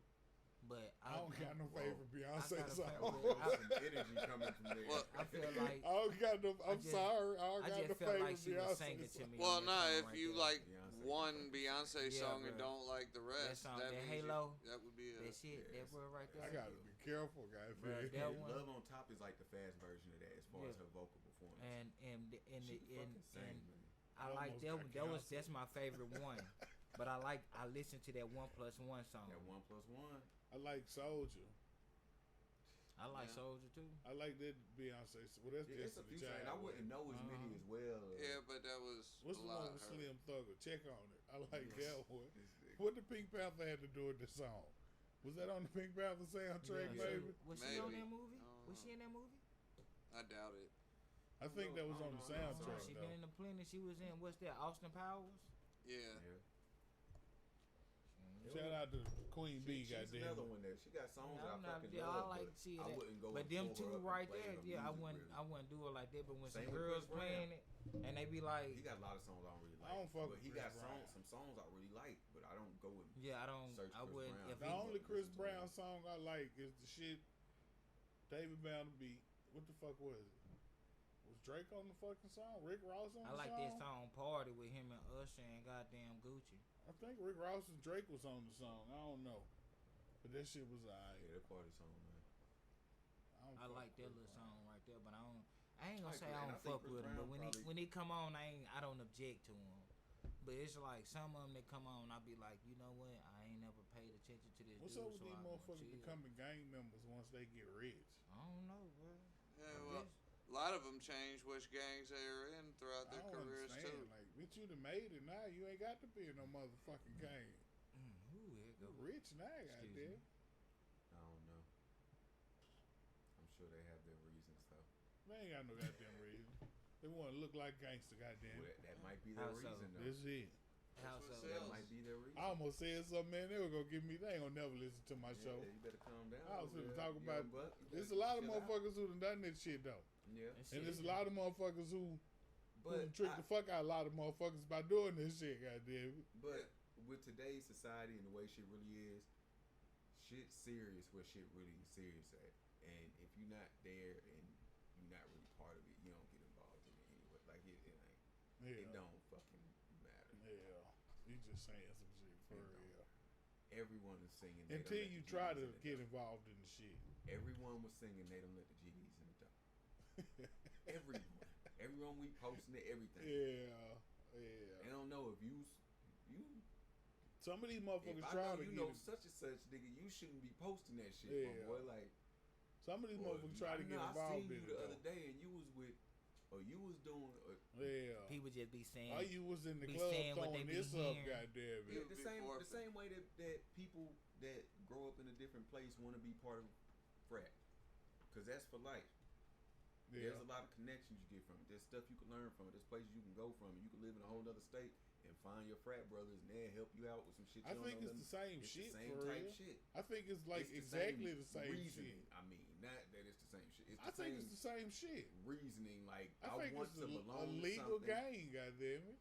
but I don't got no Whoa. favorite Beyonce I got a song. favorite- Some energy coming from there. Well, I feel like I don't got no. I'm just- sorry. I don't I got just no felt favorite like she was Beyonce singing to song. me. Well, on that nah, song if right you there. like Beyonce one fucking- Beyonce Yeah, song and bruh. don't like the rest, song, that that means Halo, that would be that a. shit, Yeah, that word right I there. gotta be careful, guys. Bruh, that Yeah, one- Love on Top is like the fast version of that as far Yeah. as her vocal performance. And She can fucking sing, and man. I like Almost that. got One. canceled. That's my favorite one. But I listened to that 1+1 song. That 1+1. I like Soldier. I like Yeah. Soldier too. I like that Beyonce. Well, that's Yeah, it's a Destiny few songs. I Child. wouldn't know as many Uh-huh. as well. Yeah, but that was What's a the lot. one with her. Slim Thugger? Check on it. I like Yes. that one. This nigga. What did Pink Panther had to do with the song? Was that on the Pink Panther soundtrack, Yeah. baby? Was she on Maybe. that movie? I Was don't she in that movie? I doubt it. I think that was on the I don't know. soundtrack, She though. been in the plenty. She was in what's that? Austin Powers. Yeah. Yeah. Shout out to Queen B, She's goddamn. another one that she got songs Yeah, I I'm not- fucking yeah, I love, like but to see I that. wouldn't go But and them pull two her up and right play there, her yeah, I music, wouldn't. really. I wouldn't do it like that. But when Same some with girls Chris Brown. playing it, and they be like, He got a lot of songs I don't really like. I don't fuck but with he Chris got Brown. some songs I really like, but I don't go and yeah, I don't. Search I Chris wouldn't. Brown. If The he, only Chris Listen to Brown him. song I like is the shit David Bound to Beat. What the fuck was it? Was Drake on the fucking song? Rick Ross on I the like song? that song "Party" with him and Usher and goddamn Gucci. I think Rick Ross and Drake was on the song. I don't know. But that shit was alright. yeah, that party song, man. don't I fuck like that with little Chris song Brown. right there, but I ain't gonna Like, say I man, don't I think fuck Chris with him. But Brown probably- when he come on, I don't object to him. But it's like some of them that come on, I be like, you know what? I ain't never paid attention to this What's dude, up with so these I'm gonna motherfuckers chill. becoming gang members once they get rich? I don't know, bro. Yeah, well, a lot of them change which gangs they are in throughout I their don't careers understand. too. Like, bitch, you done made it now. You ain't got to be in no motherfucking gang. Who here You go? rich now, Excuse goddamn. me. I don't know. I'm sure they have their reasons though. They ain't got no goddamn reason. They want to look like gangster, goddamn. Well, that might be their How so? reason though. This is it. How That's so? what That sells. might be their reason. I almost said something, man. They were gonna give me. They ain't gonna never listen to my show. Yeah, you better calm down. I was over gonna there, talk about. young buck. You There's better a lot of chill out. motherfuckers who done done this shit though, Yeah, That and there's shit- a lot of motherfuckers who but tricked the fuck out of a lot of motherfuckers by doing this shit. Goddamn. But with today's society and the way shit really is, shit's serious where shit really is serious at. And if you're not there and you're not really part of it, you don't get involved in it anyway. Like it ain't. Yeah. It don't fucking matter. Yeah. You just saying some shit for It don't. real. Everyone is singing. They Until don't let you the try GDs to in the get dough. involved in the shit. Everyone was singing. They don't let the GDs in the dough. Everyone. Everyone we posting it. Everything. Yeah. They Yeah. don't know if you. Some of these If motherfuckers I try know to you get know it. such and such, nigga, you shouldn't be posting that shit, Yeah. my boy. Like, Some of these or, motherfuckers try to I get know, I involved seen in you it. the other though. day, and you was with, or you was doing. Yeah. People just be saying. All you was in the Be club saying what they throwing be this up, hearing. goddamn it. You- the be same forfeit. the same way that people that grow up in a different place want to be part of frat, because that's for life. Yeah. There's a lot of connections you get from it. There's stuff you can learn from it. There's places you can go from it. You can live in a whole other state and find your frat brothers, and they'll help you out with some shit. You I don't think know it's the nothing. same It's shit the same for type real. shit. I think it's like It's exactly the same reasoning. shit. I mean, not that it's the same shit. It's I the think same it's the same shit. reasoning. Like I think want it's to a belong to legal something. gang, goddamn it.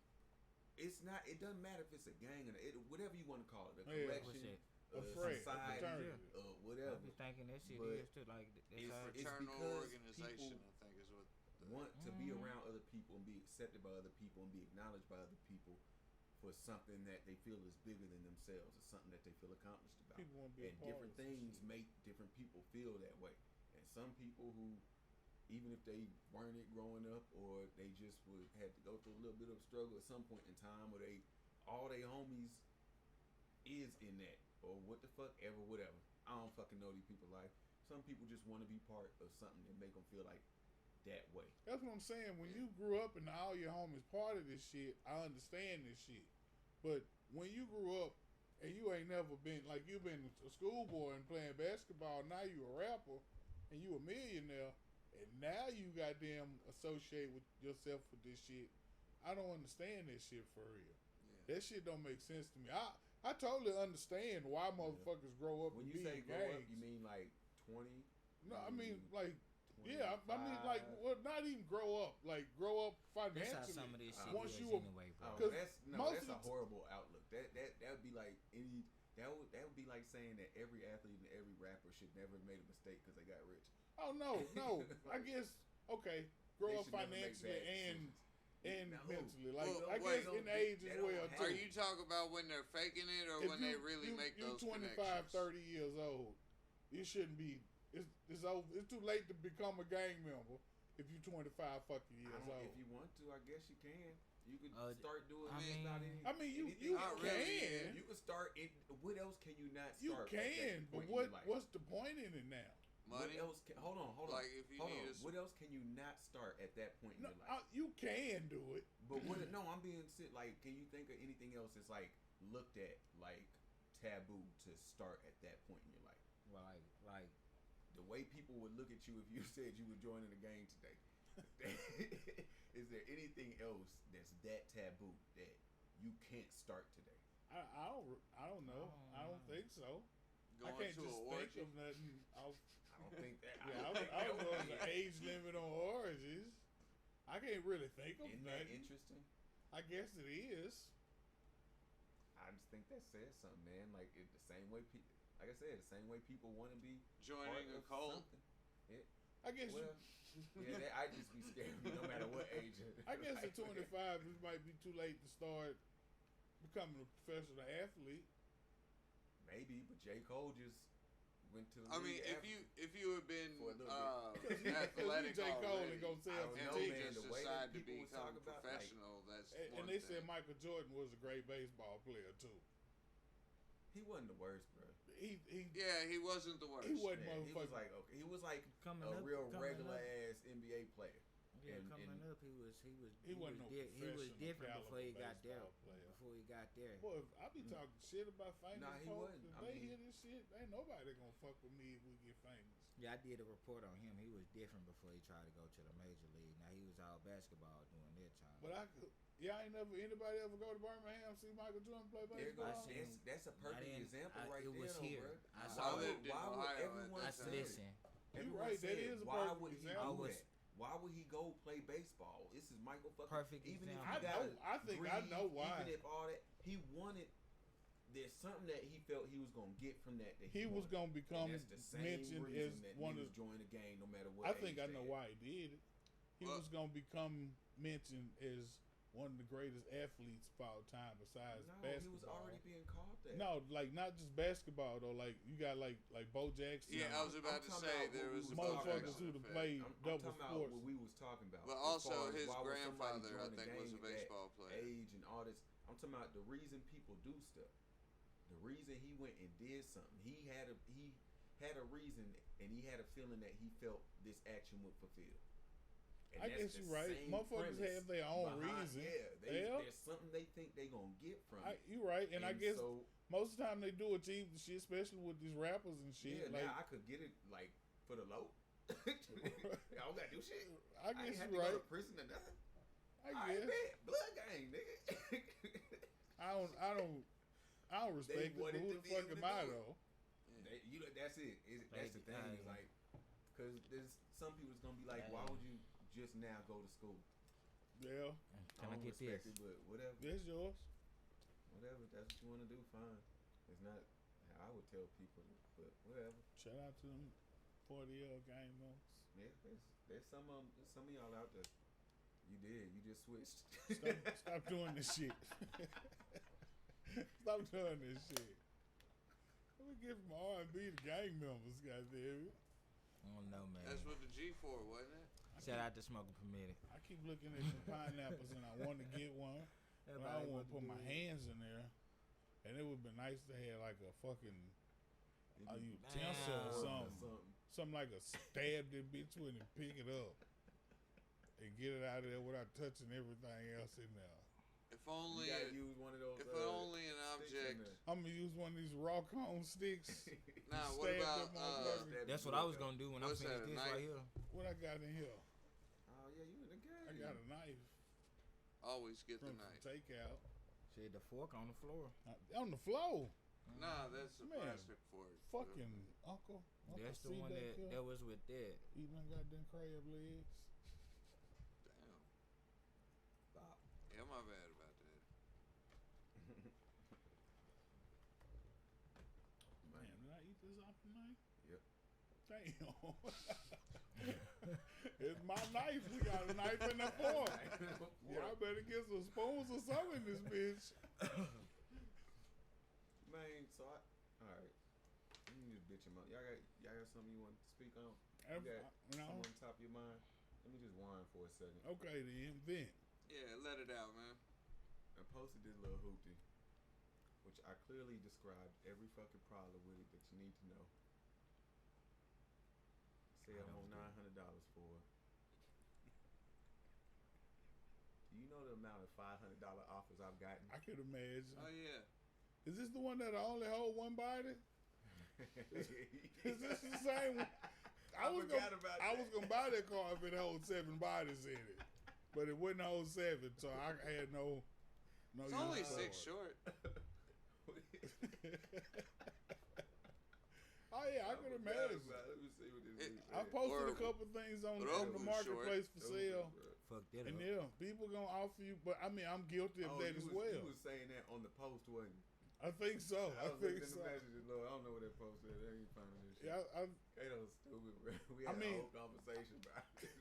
It's not. It doesn't matter if it's a gang or whatever you want to call it. A Yeah. What's collection, that? A frat, a society, fraternity. whatever. I be thinking that shit But is too. Like that's it's- how. it's Fraternal because organization, people I think, is what. Want to be Mhm. around other people and be accepted by other people and be acknowledged by other people for something that they feel is bigger than themselves, or something that they feel accomplished about. People want to be a And part different of some things shit. make different people feel that way. And some people who, even if they weren't it growing up, or they just had to go through a little bit of struggle at some point in time, or all they homies is in that, or what the fuck ever, whatever. I don't fucking know these people's life. Some people just want to be part of something that make them feel like that way. That's what I'm saying. When you grew up and all your homies part of this shit, I understand this shit. But when you grew up and you ain't never been, like, you've been a schoolboy and playing basketball, now you a rapper and you a millionaire, and now you goddamn associate with yourself with this shit. I don't understand this shit for real. Yeah. That shit don't make sense to me. I totally understand why motherfuckers grow up When and you be say in grow gangs. up, you mean like 20? No, I mean like, yeah, I mean like, 25? well, not even grow up, like grow up That's financially. how some of this shit Once is you anyway, bro. Oh, 'Cause that's most a of the horrible outlook. That would be like that would be like saying that every athlete and every rapper should never have made a mistake because they got rich. Oh no, I guess okay, grow They up should never make financially bad and decisions. No. mentally. Like Well, I wait, guess in age they as don't well have- too. Are you talking about when they're faking it or If when they really make you those 25, connections? 30 years old, you shouldn't be. It's over. It's too late to become a gang member if you're 25 fucking years old. If you want to, I guess you can. You could start doing I this. mean- Not any, I mean, you anything Not else. really. can. You can start. What else can you not You start? can, but what's the point in it now? Money? What else? Hold on. Like if you Hold need on. What else can you not start at that point in No, your life? you can do it. But no, I'm being like, can you think of anything else that's like looked at like taboo to start at that point in your life? Like The way people would look at you if you said you were joining a gang today. Is there anything else that's that taboo that you can't start today? I don't know. I don't think so. I Going can't to just an think orgy? of nothing. I don't think that. Yeah, I don't know if there's an age limit on orgies. I can't really think of Isn't that nothing. interesting? I guess it is. I just think that says something, man. Like the same way people, like I said, the same way people want to be part Joining a of cult? something. I guess Well, yeah, I just be scared no matter what age. I guess at 25 it might be too late to start becoming a professional athlete. Maybe, but J. Cole just went to the I mean, league if you had been For a little athletic J. Cole already, and go sell I don't some and know, he tickets. man, just the way that decided to people was become talking about, like- professional, that's And one they thing. said Michael Jordan was a great baseball player too. He wasn't the worst, bro. He Yeah, he wasn't the worst. he wasn't Yeah, he was motherfucking. like okay. He was like coming a up, real coming regular up. ass NBA player. Yeah, And- coming and- up, he was He wasn't no he was professional different before he caliber got there. baseball player. Before he got there, Boy, if I be talking shit about famous Nah, he folks, wasn't. if I they mean- hear this shit, ain't nobody gonna fuck with me if we get famous. yeah, I did a report on him. He was different before he tried to go to the major league. Now he was all basketball during that time. But anybody ever go to Birmingham see Michael Jordan play There baseball? goes, seen- that's a perfect example right it there, was though, here. bro. I I saw lived in why would Ohio at everyone that I time. say it? listen. Everyone right, that said, is a why perfect would he example. do I that? was- Why would he go play baseball? This is Michael fucking Perfect even if example. he I got know. I think I know why. Even if all that he wanted, there's something that he felt he was gonna get from that. He was wanted. gonna And become that's the same mentioned reason as that one of. niggas join the game no matter what. I think age I know they why he did it. He Well- was gonna become mentioned as one of the greatest athletes of all time besides No, basketball. he was already being called that. No, like not just basketball though. Like you got like Bo Jackson. Yeah, I was about to talking say about there what we was was a talking motherfuckers about. who have effect. played I'm double talking about sports. what we was talking about. But As also far as his why would somebody grandfather, I join the think, was game a at that baseball player. age and all this. I'm talking about the reason people do stuff. The reason he went and did something. He had a reason, and he had a feeling that he felt this action would fulfill. And I that's guess the you're right. same Motherfuckers premise have their own behind- reason. Yeah, Yeah. there's something they think they gonna get from it. You're right, and I guess so, most of the time they do achieve the shit, especially with these rappers and shit. yeah, like now I could get it like for the low. I don't gotta do shit. I I ain't guess have you're to go right. to prison or nothing. I I guess bet blood gang, nigga. I don't respect it. But wanted who to the be fuck able am to I do it. though? That's it. That's the thing. Is like, because there's some people that's gonna be like, why would you just now go to school? Yeah, Can I don't get this? respect it, but whatever, that's yours. whatever. That's what you want to do. Fine. It's not how I would tell people, but whatever. Shout out to them 40-year-old game members. Yeah, there's some of y'all out there. You did. You just switched. Stop doing this shit. Stop doing this shit. Let me get from R&B to gang members, goddamn it. I don't know, man. That's what the G4, wasn't it? Shout out to Smoking Permitted. I keep looking at some pineapples and I want to get one, but I don't want to put my hands in there. And it would be nice to have like a fucking a utensil or something. Something like a stab that bitch with and pick it up and get it out of there without touching everything else in there. If only, You gotta use one of those. if only an sticks in object. there. I'm gonna use one of these raw cone sticks. Nah, what Stab about that motherfucker. That's what I was gonna do when I What's finished that, a this knife? right here. What I got in here? Oh yeah, you in the game. I got a knife Always get the from knife. takeout. Shit, the fork on the floor. On the floor. Nah, that's a Man, plastic fork. Fucking uncle. That's the C one back here, that was with that. eating them goddamn crab legs. Damn. Stop. Yeah, my bad about that. Man, did I eat this off tonight? Yep. Damn. It's my knife. We got a knife and a fork. Y'all better get some spoons or something in this bitch. Man, so all right. You can just bitch him up. Y'all got something you want to speak on? No. Something on top of your mind? Let me just whine for a second. Okay, then. Vent. Yeah, let it out, man. I posted this little hoopty, which I clearly described every fucking problem with it that you need to know. Say I want $900 for it. Do you know the amount of $500 offers I've gotten? I could imagine. Oh yeah. Is this the one that only hold one body? Is this the same one? I was gonna buy that car if it holds 7 bodies in it, but it wouldn't hold 7, so I had no. It's use only for 6 it. short. Oh yeah, I could imagine. Let me see what this It- is. I posted a Or- couple things on Robu's the marketplace for sale, Fuck that and up. yeah, people gonna offer you. But I mean, I'm guilty of that as well. You was saying that on the post, wasn't you? I think so. I was think looking so. at the messages, Lord. I don't know what that post is. They ain't finding this shit. Yeah, They don't stupid, bro. We I had mean- a whole conversation about it.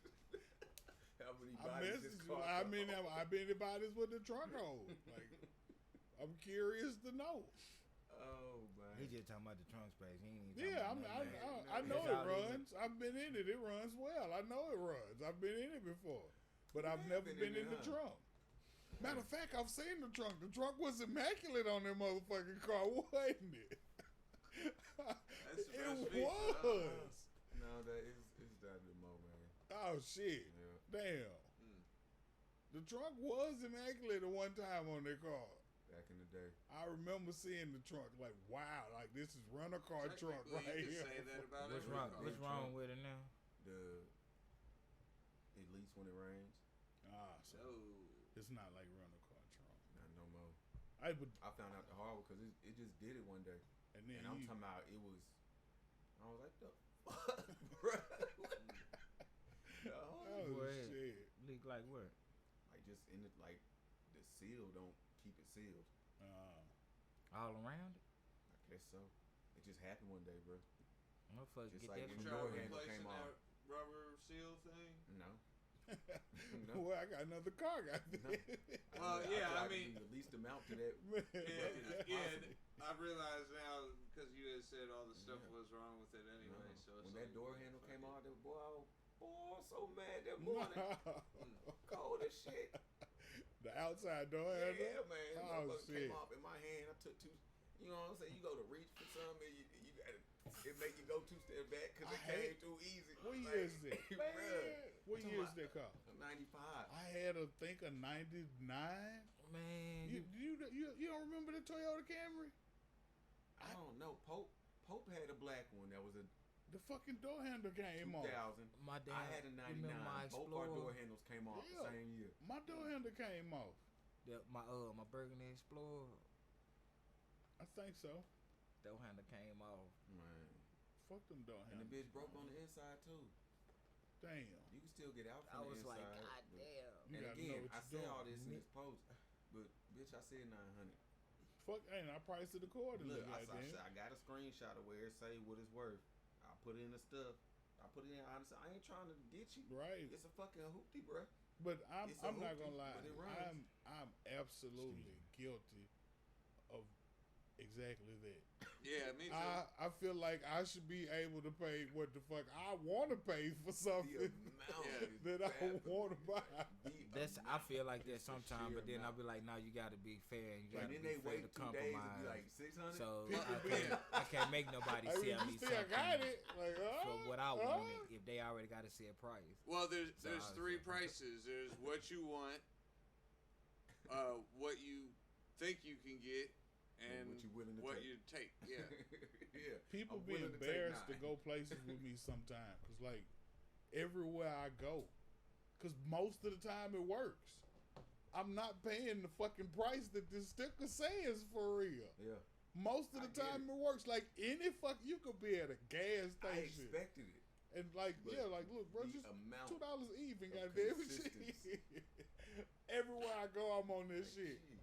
How many I bodies messaged this you. car I mean, hold. I've been bodies with the trunk hold. Like, I'm curious to know. Oh man. He just talking about the trunk space. He ain't even Yeah, talking about nothing else. I know That's it all they runs. I've been in it. It runs well. I know it runs. I've been in it before, but I've have never been been in in it, the huh? trunk. Matter of fact, I've seen the trunk. The trunk was immaculate on that motherfucking car, wasn't it? That's the It best feature, huh? was. No, that is it's Dynamo, man. Oh shit! Yeah. Damn. Mm. The trunk was immaculate at one time on that car. Back in the day. I remember seeing the trunk, like, wow, like this is rent a car trunk Technically, right you here. can say that about What's every wrong? car. What's wrong with it now? At least when it rains, So No. it's not like rent a car trunk. not no more. I would, I found out the hard way because it just did it one day, and then and I'm you, talking about it was. I was like, the fuck, bro. oh Boy. shit. Leak like what? Like just in it, like the seal don't keep it sealed. All around it? I guess so. It just happened one day, bro. Motherfucker, Just get like that when from Try door door handle replacing came that off. rubber seal thing. No. Well, I got another car, goddamn. Well, yeah, I tried to mean- do the least amount to that. Man, I realize now because you had said all the stuff Yeah. was wrong with it anyway. No. So it's When like, that door fuck handle it. came off, that boy, I was so mad that morning. Cold as shit. The outside door handle. Yeah, man. Oh, Motherfucker shit. came off in my hand. I took 2. You know what I'm saying? You go to reach for something, and you got it make you go 2 steps back because I it came hate- too easy. What Like, year is that? bruh, What talking year is about- that car? a 95. I had a think a 99. Man, You don't remember the Toyota Camry? I don't know. Pope had a black one that was a The fucking door handle came 2000. off. my dad. I had a you 99. remember my Both our door Explorer? handles came off Yeah. the same year. My door handle came off. My Burgundy Explorer. I think so. Door handle came off. Man. Fuck them door And the handles. bitch broke on the inside too. Damn. You can still get out I from the was like, inside. God but- damn. You And gotta know again, what I you're say doing. all this in this post, but bitch, I said 900. Fuck, and I priced it accordingly. Look, I goddamn. got a screenshot of where it say what it's worth. I put it in the stuff. I put it in honestly. I ain't trying to get you. Right. It's a fucking hoopty, bruh. But It's a I'm not hoopty, gonna lie. but it rhymes. I'm absolutely guilty of exactly that. Yeah, me too. I feel like I should be able to pay what the fuck I want to pay for something The amount is that I baffling. want to buy. That's I feel like that It's the sometimes, but sheer then I'll amount. be like, no, you got to be fair. You And got to then be they fair wait to 2 days and compromise. be like 600. So People I can't make nobody Like, sell you me still got something it. Like, for what I wanted if they already got a set price. Well, there's So I was 3 like- prices. There's what you want, what you think you can get, and what you willing to what take. you take. Yeah. Yeah. People I'm be willing to take embarrassed to 9. go places with me sometimes. Cause like everywhere I go, cause most of the time it works. I'm not paying the fucking price that this sticker says for real. Yeah. Most of I the get time it. it works. Like any fuck, you could be at a gas I station expected it. and like but like look, bro, the just amount $2 even, of goddamn it. consistency. Everywhere I go, I'm on this Like, shit. jeez.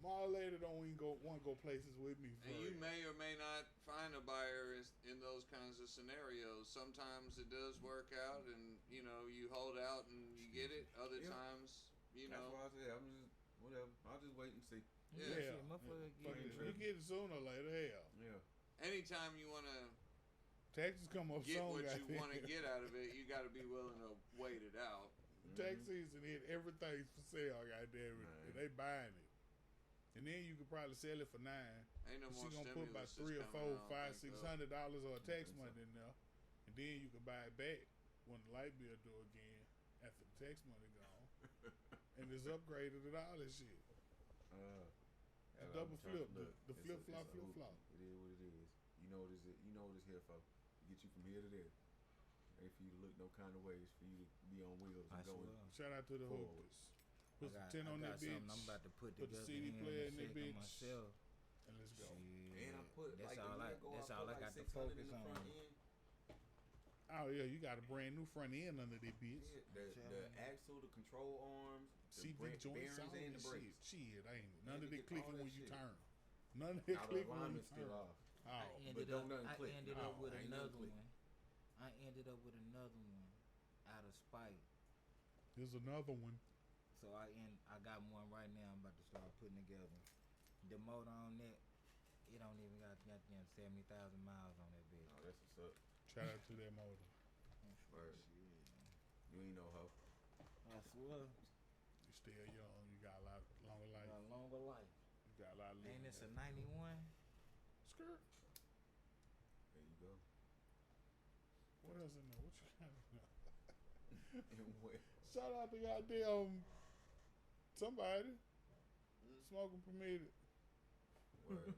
My old lady don't even want to go places with me. For And you real. may or may not find a buyer in those kinds of scenarios. Sometimes it does work out, and you hold out and you get it. Other Yeah. times, That's why I said I'm just whatever. I'll just wait and see. Yeah. Shit, motherfucker, Fuck get it, it. you get it sooner or later. Hell, Yeah. anytime you want to taxes come up get soon. what you goddamn. want to get out of it, you got to be willing to wait it out. Tax season hit, everything's for sale. Goddamn it, Right. and they buying it. And then you could probably sell it for $9. Ain't no She more gonna put about stimulus $3 or $4, coming, I don't $5, think, $600 or a tax think so. money in there, and then you can buy it back when the light bill due again after the tax money gone, and it's upgraded and all that shit. Yeah, double I'm trying to flip, look. the It's flip-flop, it's a flip-flop. hoopty. It is what it is. You know what it's here for. Get you from here to there. Ain't for you to look no kind of ways. For you to be on wheels I and going. swear. Shout out to the Forward. hoopers. Put some 10 on I that got bitch, something I'm about to put put the together CD here player in in a that second bitch. myself. and let's go. Shit. And I put that's like all a I year ago, that's I all put I like got to 600 focus in the on. front end. Oh yeah, you got a brand new front end under that bitch. Yeah, the axle, the control arms, the CV joints, all bearings, and the that shit. brakes. Shit, ain't none Had of to that get clicking all that when you shit. turn. None of that Now the clicking when you alignment's still turn. off. Oh, Ended don't up, nothing I click. ended Oh, up with ain't nothing another click. one. I ended up with another one out of spite. there's another one. So I got one right now. I'm about to start putting together. The motor on that, it don't even got goddamn 70,000 miles on that bitch. Oh, that's what's up. Shout out to that motor. Word. You ain't no hoe. I swear. You still young. You got a lot longer life. A longer life. You got a lot of Ain't living. this a 91? Skirt. There you go. What else in there? What you got in there? And what? Shout out to goddamn somebody. Smoking permitted. Word.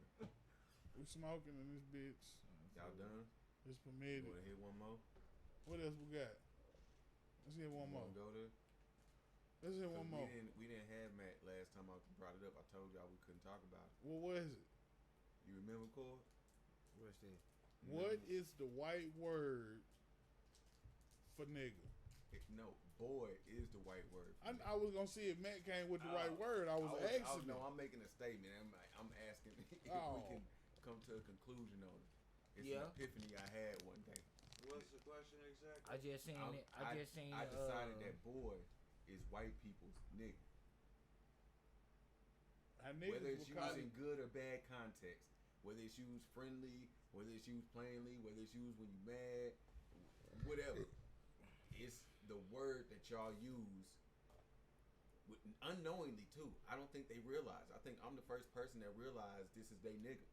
We smoking in this bitch. Y'all done? It's You permitted. wanna hit one more? What else we got? Let's hit one You more. wanna go there? Let's hit 'Cause one more. We didn't have Matt last time I brought it up. I told y'all we couldn't talk about it. What was it? You remember, Cord? What's that? What is the white word for nigga? No, boy is the white word. I was gonna see if Matt came with the right Oh, word. I was asking. No, him. I'm making a statement. I'm asking if Oh. we can come to a conclusion on it. It's Yeah. an epiphany I had one day. What's the question exactly? I just seen it. I just seen. I decided that boy is white people's nigga. How niggas Whether it's will call used in it- good or bad context, whether it's used friendly, whether it's used plainly, whether it's used when you're mad, whatever. It's the word that y'all use unknowingly too. I don't think they realize. I think I'm the first person that realized this is they nigga.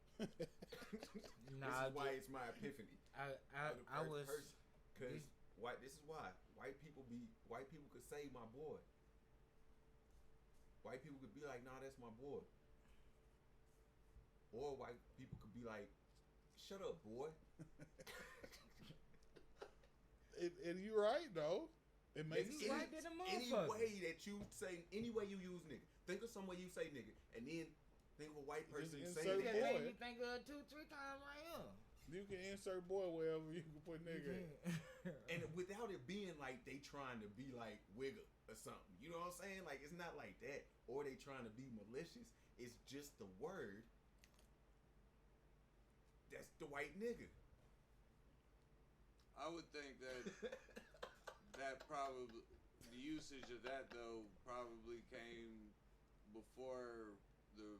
Nah, this is why it's my epiphany. I was. because this- this is why white people could say my boy. White people could be like, nah, that's my boy. Or white people could be like, shut up, boy. and you right though. It makes You sense. right there, the Any motherfucker. way that you say, any way you use nigga. Think of some way you say nigga, and then think of a white person Just saying insert That nigga. boy. made me think of 2-3 times right here. You can insert boy wherever you can put nigga. And without it being like they trying to be like wigger or something. You know what I'm saying? Like, it's not like that. Or they trying to be malicious. It's just the word. That's the white nigga. I would think that that probably usage of that though probably came before the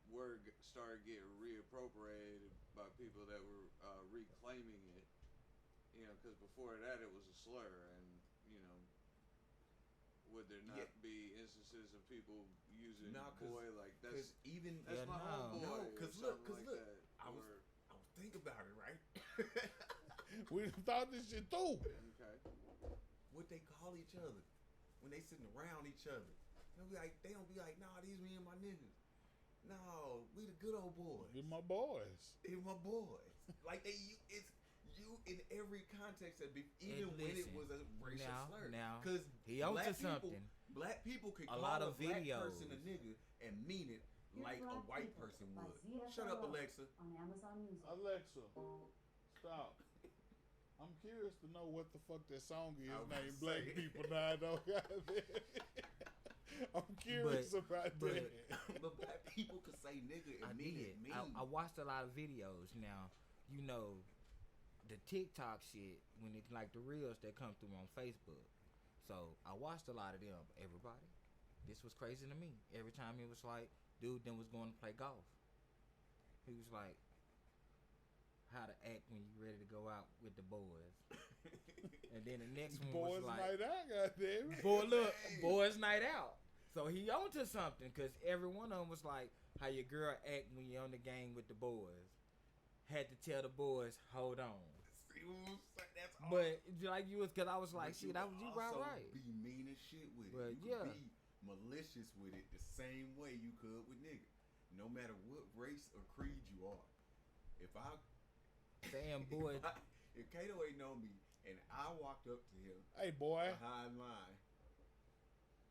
word started getting reappropriated by people that were reclaiming it. You know, because before that it was a slur, and you know, would there not be instances of people using boy like that's even that's my homeboy? No, because look, like I was think about it, right? We thought this shit through. Okay. What they call each other when they sitting around each other? They don't be like, nah, these me and my niggas. No, we the good old boys. They're my boys. They're my boys. Like it's you in every context that even when it was a racial slur. Now, because he onto something. Black people could A call lot a of black videos. person a nigga and mean it Here's like a Rock white People person by would. ZFLO Shut up, Alexa. On Amazon Music. Alexa, stop. I'm curious to know what the fuck that song is I was named gonna Black say. People Now. I'm curious about that. But black people could say nigga and mean it. I watched a lot of videos. Now, you know, the TikTok shit, when it like the reels that come through on Facebook. So I watched a lot of them. Everybody, this was crazy to me. Every time it was like, dude then was going to play golf. He was like, how to act when you ready to go out with the boys. And then the next one Boys was like, Night Out, goddamn. boys night out. So he onto something, because every one of them was like, how your girl act when you're on the game with the boys. Had to tell the boys, hold on. See what I'm saying? That's all. But like you was, because I was like, But shit, that was you also right. Be mean as shit with But it. You yeah. could be malicious with it the same way you could with nigga. No matter what race or creed you are. If Damn boy. if Kato ain't know me and I walked up to him Hey, boy. behind line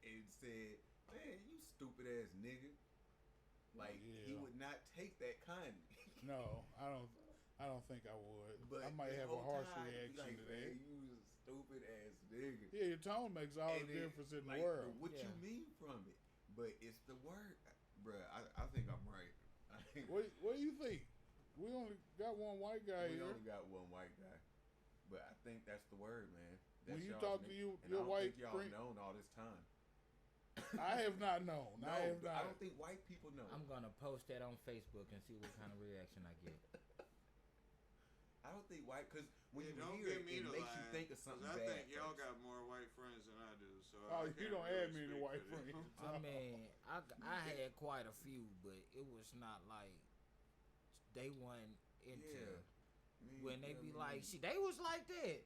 and said, "Man, you stupid ass nigga," like he Yeah. would not take that kindly. No, I don't think I would. But I might the have a whole harsh time, reaction like, to that. "Man, you a stupid ass nigga." Yeah, your tone makes all And the then, difference in like, the world. What you Yeah. mean from it? But it's the word, bruh. I think I'm right. I think What do you think? We only got one white guy we here. only got one white guy, but I think that's the word, man. When That's you y'all's talk to nigga. your And I don't white think y'all friend- known all this time. I have not known. No, I have but not. I don't think white people know. I'm gonna post that on Facebook and see what kind of reaction I get. I don't think white, because when Yeah, you don't hear get it, me it to makes lie, you think of 'cause something I bad. think y'all first. got more white friends than I do. So Oh, I you can't don't really add me to speak white for them. friends. I mean, I had quite a few, but it was not like they weren't into. Yeah. When they be like, see, they was like that.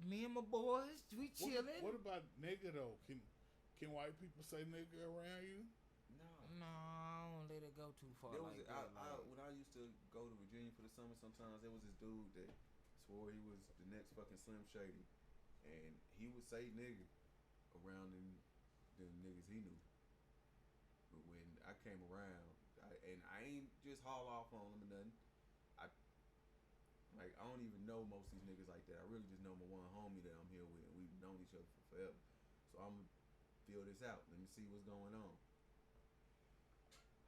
Me and my boys, we chilling. What about nigga though? Can white people say nigga around you? No. No, I don't let it go too far There was like that. like- when I used to go to Virginia for the summer, sometimes there was this dude that swore he was the next fucking Slim Shady, and he would say nigga around the niggas he knew. But when I came around, and I ain't just haul off on them or nothing. I don't even know most of these niggas like that. I really just know my one homie that I'm here with, and we've known each other for forever. So I'm gonna feel this out. Let me see what's going on.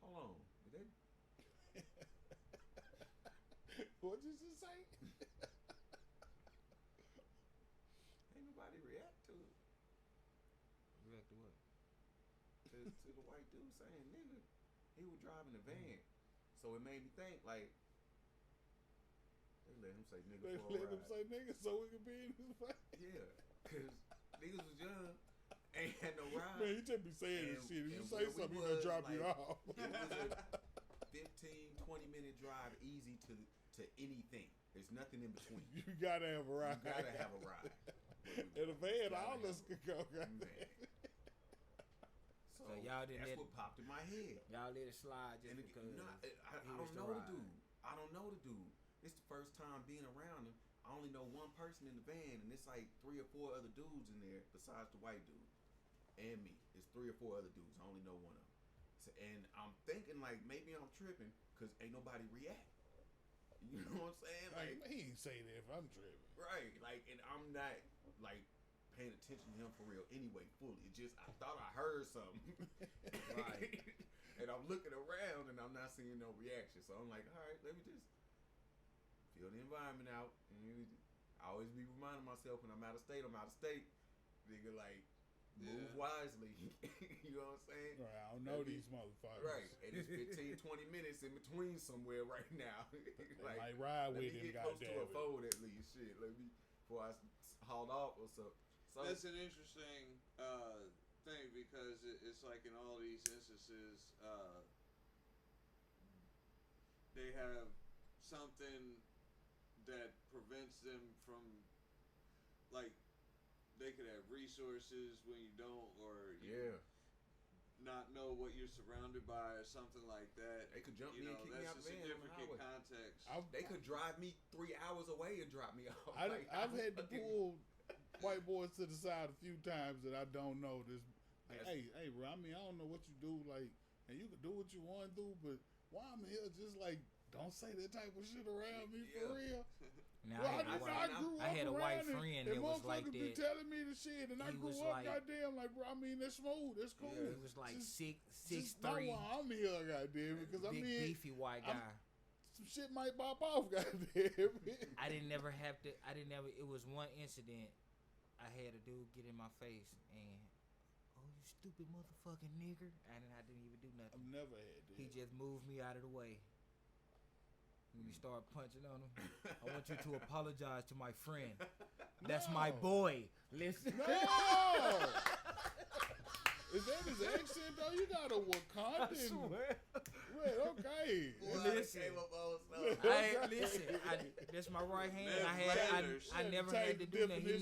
Hold on, did they? What did you say? Ain't nobody react to it. React to what? To the white dude saying nigga. He was driving the van, so it made me think like they let him say nigga They for a let him ride. say nigga so we can be in his face. Yeah, cause niggas was young, ain't had no ride. Man, you just be saying this And- shit. If you and say where we something, he gonna was, drop you like, off. It was a 15-20 minute drive easy to anything. There's nothing in between. You gotta have a ride. You gotta have a ride. In a van, Gotta all have us a could go. van. So y'all didn't that's let- what popped in my head. Y'all let it slide just And because. I he don't was the know the ride. dude. I don't know the dude. It's the first time being around him. I only know one person in the van, and it's like 3 or 4 other dudes in there besides the white dude and me. It's 3 or 4 other dudes. I only know one of them. So, and I'm thinking like maybe I'm tripping because ain't nobody react. You know what I'm saying? Like, Like, he ain't say that if I'm tripping. right. Like, and I'm not like paying attention to him for real anyway, fully. It just I thought I heard something. Right. And I'm looking around and I'm not seeing no reaction. So I'm like, all right, let me just feel the environment out. And I always be reminding myself when I'm out of state, nigga, like, move Yeah. wisely. You know what I'm saying? Right, I don't know That be- these motherfuckers. Right, and it's 15, 20 minutes in between somewhere right now. They might ride let with me him, get close to a goddamn it. fold at least. Shit, let me before I hauled off or so. So That's an interesting thing because it's like in all these instances, they have something that prevents them from, like, they could have resources when you don't, or you not know what you're surrounded by, or something like that. They could jump You me know, and kick me that's out a the van on the significant highway. context. They could drive me 3 hours away and drop me off. I've had to pull white boys to the side a few times that I don't know this. Like, hey, bro. I mean, I don't know what you do. Like, and you can do what you want to do, but why I'm here? Just like, don't say that type of shit around me for real. Now, Well, I had a white around friend and that was like motherfuckers be that. telling me the shit, and I He grew was up, like- goddamn, like, bro. I mean, that's smooth, that's cool. Yeah. He was like Just- six Just not 3, while I'm here, goddamn, because I big mean, beefy white guy. some shit might pop off, goddamn. I didn't never have to. I didn't never. It was one incident. I had a dude get in my face and, oh, you stupid motherfucking nigger, and I didn't even do I've nothing. never had that. He just moved me out of the way. When you start punching on him, I want you to apologize to my friend. That's my No. boy. Listen. No! Is that his accent though? You got a I Wakandan. swear. Well, okay. Listen. That's my right hand. I never had to do that. He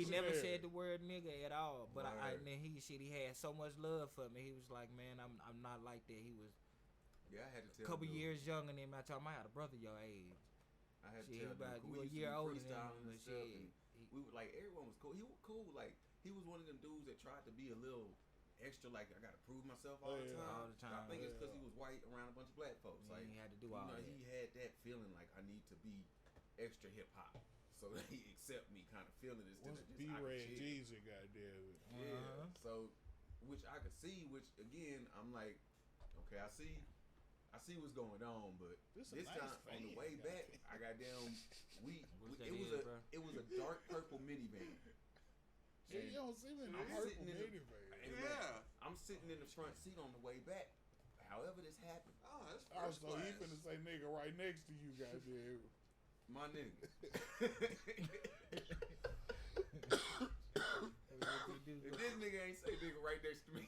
never said the word nigga at all. But Word. and then he had so much love for me. He was like, man, I'm not like that. He was Yeah, I had to a tell couple dude. years younger than me. I told him I had a brother your age. I had to Shit, tell he about dude, you we a used year to be older than freestyling him, and but stuff, shit. and we were like, everyone was cool. He was cool. Like, he was one of them dudes that tried to be a little extra. Like, I gotta prove myself all the time. All the time. I think it's because he was white around a bunch of black folks. Yeah, Like, he had to do you all know, that. he had that feeling like I need to be extra hip hop, so they accept me, kind of feeling instead What's of just B-Rad chill. Jeezy, goddamn it. Yeah. Uh-huh. So, which I could see, which again, I'm like, okay, I see what's going on, but This this a nice time on the fan, way back, goddamn. I got down. What's that It was is, bro? a dark purple minivan. Shit, you don't see me in the I'm purple sitting in the- minivan. And Yeah. I'm sitting in the front seat on the way back. However this happened, Oh, that's Oh, first so class. he finna say nigga right next to you, goddamn. my nigga. If this nigga ain't say nigga right next to me,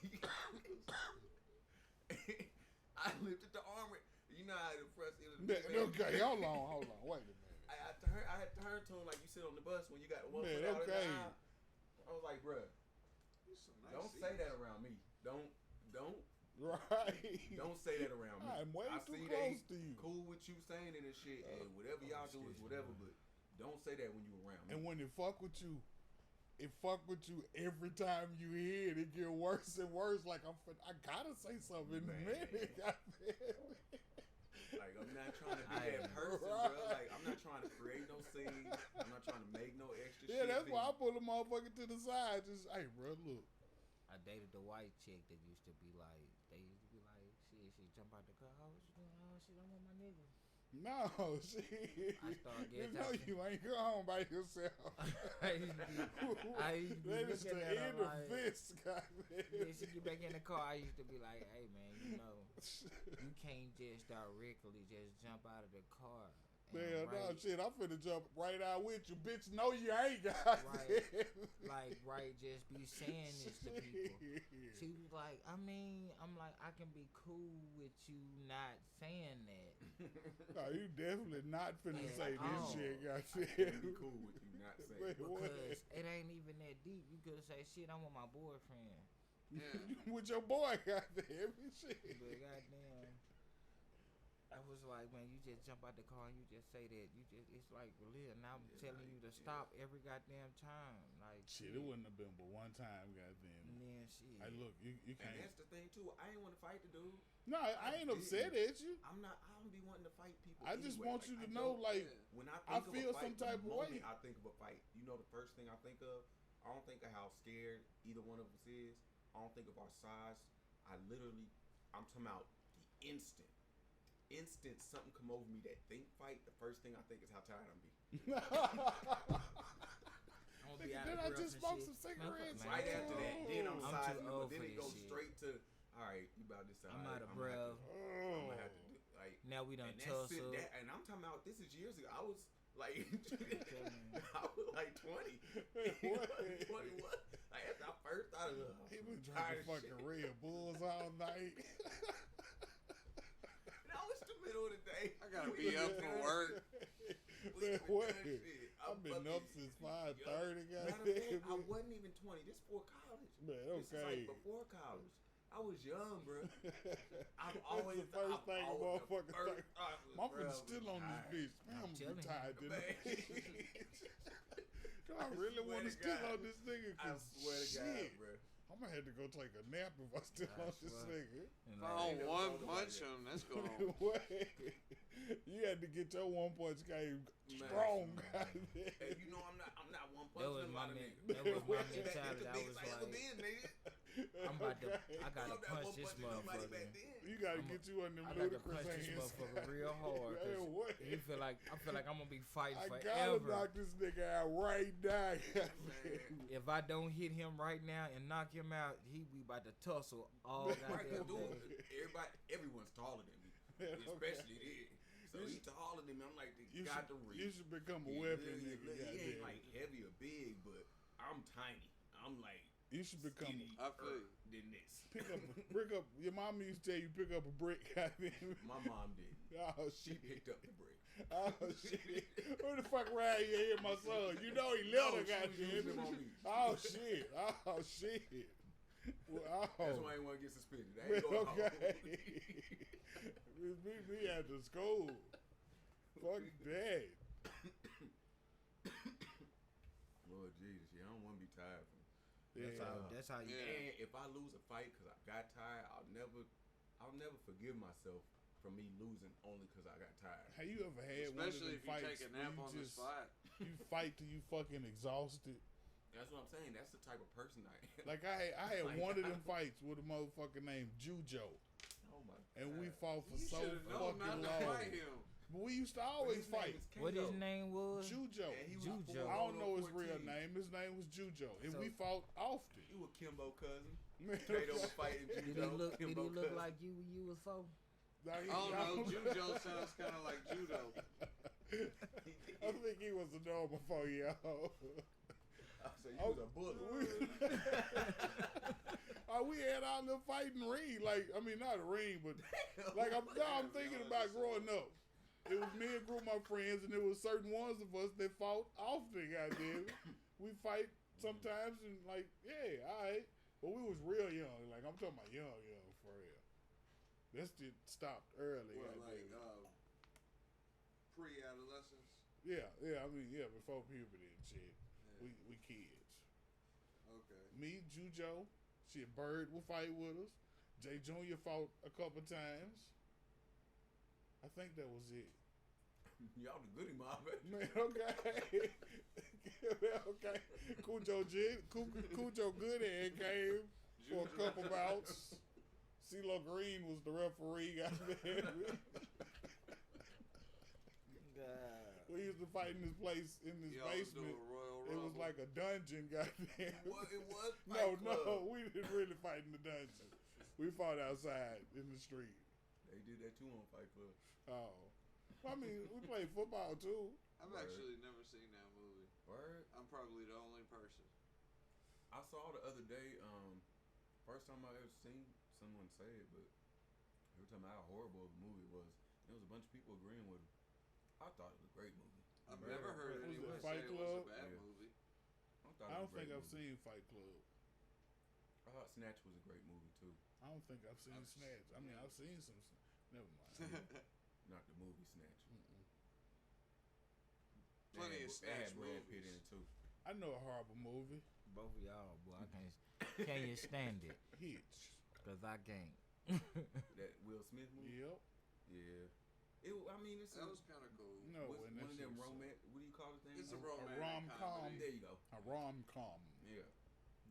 I lifted the arm. You know how the front seat of the minivan- Okay, hold on, wait a minute. I had turned to him like you sit on the bus when you got one Man, foot out okay. in the aisle. I was like, bruh, These some nice don't say seats. that around me. Don't Right. say that around me. I'm way I too see close they to you. cool with you saying it and shit, and whatever y'all do is whatever, but don't say that when you around me. And when it fuck with you every time you hear it. It get worse and worse. Like I gotta say something in a Man. minute. Goddamn. Like, I'm not trying to be that person, Right. bro. Like, I'm not trying to create no scene. I'm not trying to make no extra Yeah, shit. that's why I pull a motherfucker to the side. Just, hey, bro, look. I dated the white chick that used to be like, she jump out the car. Oh, what you doing? Oh, shit, I'm with my nigga. No, shit. I started You getting know toxic. you ain't go home by yourself. I used to be That is the looking at her end of like- this, goddamn. Yeah, she get back in the car. I used to be like, hey, man, you know, you can't just directly just jump out of the car. and Man, no right- shit. I'm finna jump right out with you, bitch. No, you ain't, goddamn. Like, just be saying this to people. She was like, I'm like, I can be cool with you not saying that. No, you definitely not finna Yeah, say this oh. shit, It'd goddamn. be cool with you not saying Wait, it. what? Because it ain't even that deep. You could say, shit, I'm with my boyfriend. Yeah. With your boy, goddamn. Shit. But goddamn, I was like, man, you just jump out the car and you just say that. It's like, really, and I'm Yeah, telling like, you to yeah. stop every goddamn time. Like, Shit, it wouldn't have been but one time, goddamn. And then shit. Hey, look, you And can't. that's the thing too. I ain't want to fight the dude. No, I ain't upset at you. I don't be wanting to fight people. I just anyway. want you Like, to I know, don't- like, when I I think feel of a fight, some type the of way. moment I think of a fight, you know, the first thing I think of, I don't think of how scared either one of us is. I don't think of our size. I'm talking about the instant instant something come over me that think fight, the first thing I think is how tired I'm be. I'm gonna be out Did of I breath just and smoke shit. some cigarettes? Man, Right after that, then I'm I'm sizing too them, old but then for it this goes shit. straight to, all right, you about this side. I'm out of gonna have breath. to- I'm gonna have to do like. Now we done And that's it. tussle. And I'm talking about this is years ago. I was like, I was like 20. What? 21. Like after I first thought of it, He been tired drinking of fucking shit. Red Bulls all night. No, it's the middle of the day. I gotta be up for work. Man, what? I've I'm been up since 5:30, Matter of fact, goddamn. I wasn't even 20. This before college. Man, This is okay. like before college. I was young, bro. I've That's always the first thing a motherfucker think. My friend friend's still on this bitch. Man, I'm gonna telling be you. tired tonight. Do I really swear want to to still God. on this nigga? I 'Cause swear to God, shit, bro. I'm gonna have to go take a nap if I still I on this swear. nigga. And If I like, don't never one thought about punch it. him, that's going on. What? You had to get your one punch game strong, goddamn. Hey, you know I'm not one That was punching a my lot of men- niggas. that was my That's the mentality. I biggest was I ever like- been, nigga. I'm about to. Okay. I gotta I'm not punch one this punching nobody motherfucker. back then. You gotta I'ma- get you on them I got to ludicrous punch this hands. motherfucker real hard. Man, 'Cause what? I feel like I'm gonna be fighting I gotta forever. knock this nigga out right now. If I don't hit him right now and knock him out, he be about to tussle all Right, goddamn cause dude, day. everyone's taller than me, Man, especially this. So You he taller than me. I'm like, You got should, to reach. you should become a He weapon, little, nigga. he ain't goddamn. like heavy or big, but I'm tiny. I'm like You should become. skinny I feel you. than this. Pick up. Your mama used to tell you pick up a brick. Goddamn. My mom did. Oh She shit. picked up the brick. Oh shit. Who the fuck around here hit my son? You know he little, No, she was goddamn. using them on me. Oh shit. Oh shit. Well, That's oh. why I ain't want to get suspended. I Man, ain't going okay. home. me after school. Fuck that. Lord Jesus, yeah, I don't want to be tired. From Yeah. That's how you. Yeah. And if I lose a fight because I got tired, I'll never forgive myself for me losing only because I got tired. Have you ever had Especially if one of you them fights take a where nap you on the just spot. you fight till you fucking exhausted? That's what I'm saying. That's the type of person I am. Like I had Like, one of them fights with a motherfucker named Jujo, Oh my and we God. fought for You so should have known fucking not to long. fight him. But we used to always His name fight. is What his Kendo. name was? Jujo. And he was Jujo. I don't know his 14. real name. His name was Jujo, and So- we fought often. You a Kimbo cousin. Man, Kato was fighting Did he Judo. look? Did he Kimbo look cousin. like you when you was 4? Nah, he- I don't know. Jujo sounds kind of like judo. I think he was a normal 4-year-old. I said you was a bully. We had our little fighting ring. Like, I mean, not a ring, but like I'm thinking about growing up. It was me and a group of my friends, and there was certain ones of us that fought often. Goddamn, we fight sometimes, and like, yeah, all right. But we was real young. Like I'm talking about young for real. This shit stopped early. What, like goddamn. pre-adolescence? Yeah. I mean, yeah, before puberty and shit. Yeah. We kids. Okay. Me, Jujo, shit, Bird will fight with us. Jay Jr. fought a couple times. I think that was it. Y'all the goody mob. Man, okay. Okay. Cujo Goodhead came for a couple bouts. CeeLo Green was the referee. Goddamn. We used to fight in this place, in this Y'all was basement. doing Royal It was Rumble. like a dungeon, goddamn. It was No, Fight Club. we didn't really fight in the dungeon. We fought outside in the street. They did that too on Fight Club. Oh. I mean, we played football too. I've actually never seen that movie. Word. I'm probably the only person. I saw the other day. First time I ever seen someone say it, but every time how horrible of a movie it was. There was a bunch of people agreeing with it. I thought it was a great movie. I've Man, never heard was it anyone say Fight it was Club? a bad Yeah. movie. thought I it don't was a think great I've movie. seen Fight Club. I thought Snatch was a great movie too. I don't think I've seen I've- Snatch. I mean, I've seen some. Never mind. Not the movie Snatch. Mm-mm. Plenty of They had Snatch Brad Pitt movies. in it too. I know a horrible movie. Both of y'all, boy, I can't. Can you stand it? Hitch. Cause I can't. That Will Smith movie. Yep. Yeah. I mean, it's That was kind of cool. No, what's and one that of them shit was- romance. What do you call it? Thing? It's a A romantic rom-com. comedy. There you go. A rom-com. Yeah.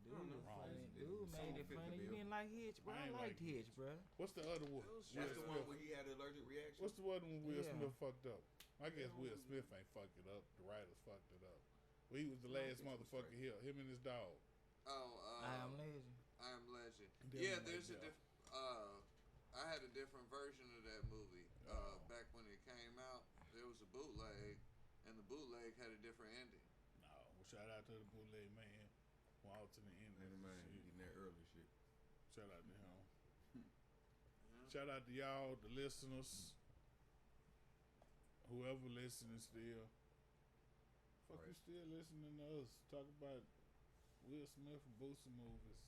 Dude, don't know. was funny. It- Dude some made it fit the funny. You bill. didn't like Hitch, bro. I I ain't liked like Hitch, bro. What's the other one? It was That's Will the one Smith. where he had an allergic reaction. What's the one when Will Yeah. Smith fucked up? I guess Will Smith ain't fucked it up. The writers fucked it up. Well, he was the No, I last think it was motherfucker straight. here. Him and his dog. Oh, I Am Legend. I Am Legend. Them Yeah, like there's a that. I had a different version of that movie. Oh. Back when it came out, there was a bootleg, and the bootleg had a different ending. No. Well, shout out to the bootleg man. From alternate endings. And and man, shit. getting that early shit. Shout out to him. Yeah. Shout out to y'all, the listeners. Whoever listening still. Fuck you Right. still listening to us talk about Will Smith and Boosie movies.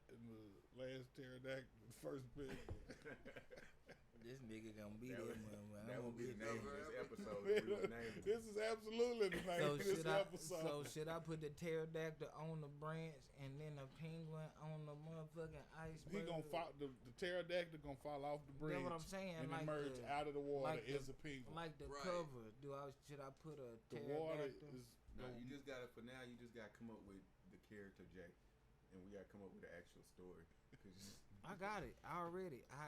In the last pterodactyl, the first big. This nigga gonna be That there, would- man. That would be the name of this Never- episode. We would name it. This is absolutely the name So of this should I? episode. So should I put the pterodactyl on the branch and then the penguin on the motherfucking iceberg? He gonna fall. The pterodactyl gonna fall off the bridge That's what I'm saying. and like emerge the, out of the water like as the- a penguin. like the Right. cover. Should I put a The water pterodactyl? is. No, you just gotta for now. You just gotta come up with the character Jack, and we gotta come up with the actual story. 'Cause I got it. I already. I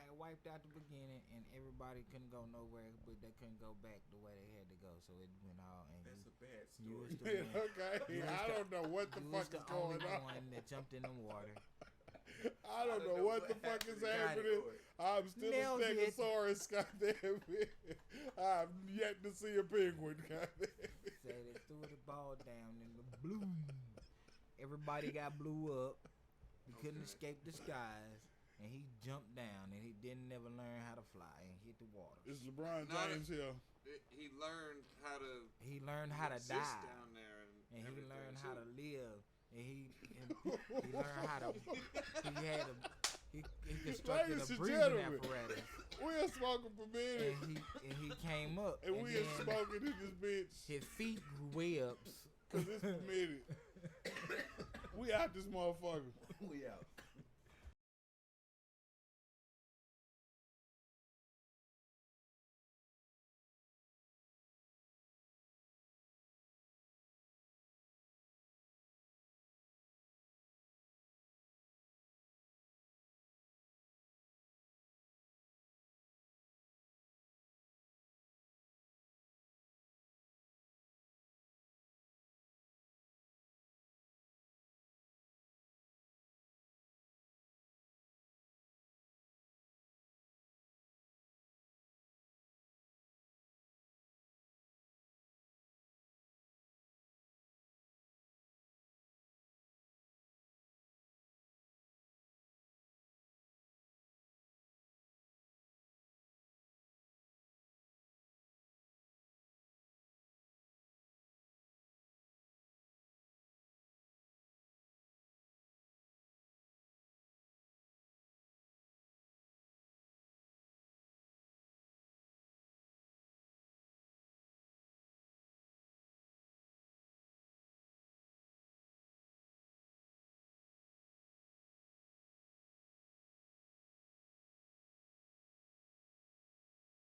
had wiped out the beginning, and everybody couldn't go nowhere, but they couldn't go back the way they had to go. So it went all. And that's a bad you story. was the one. Okay, You was I the- don't know what the you fuck was the is going only on. one that jumped in the water. I don't know what the fuck is happened. happening. I'm still Nailed a it. Stegosaurus, goddamn it. I've yet to see a penguin, goddamn it. Say they threw the ball down and the bloom. Everybody got blew up. He couldn't Okay. escape the skies, and he jumped down, and he didn't never learn how to fly and hit the water. It's LeBron Not a- James here. He learned how to He learned how to exist die, down there, and he everything, learned too. how to live, and he learned how to. He had a. He constructed Ladies a and breathing gentlemen. apparatus, We're smoking per minute, and he came up, and and we are then smoking in this bitch. his feet grew webs. Cause it's permitted. We out this motherfucker. We out.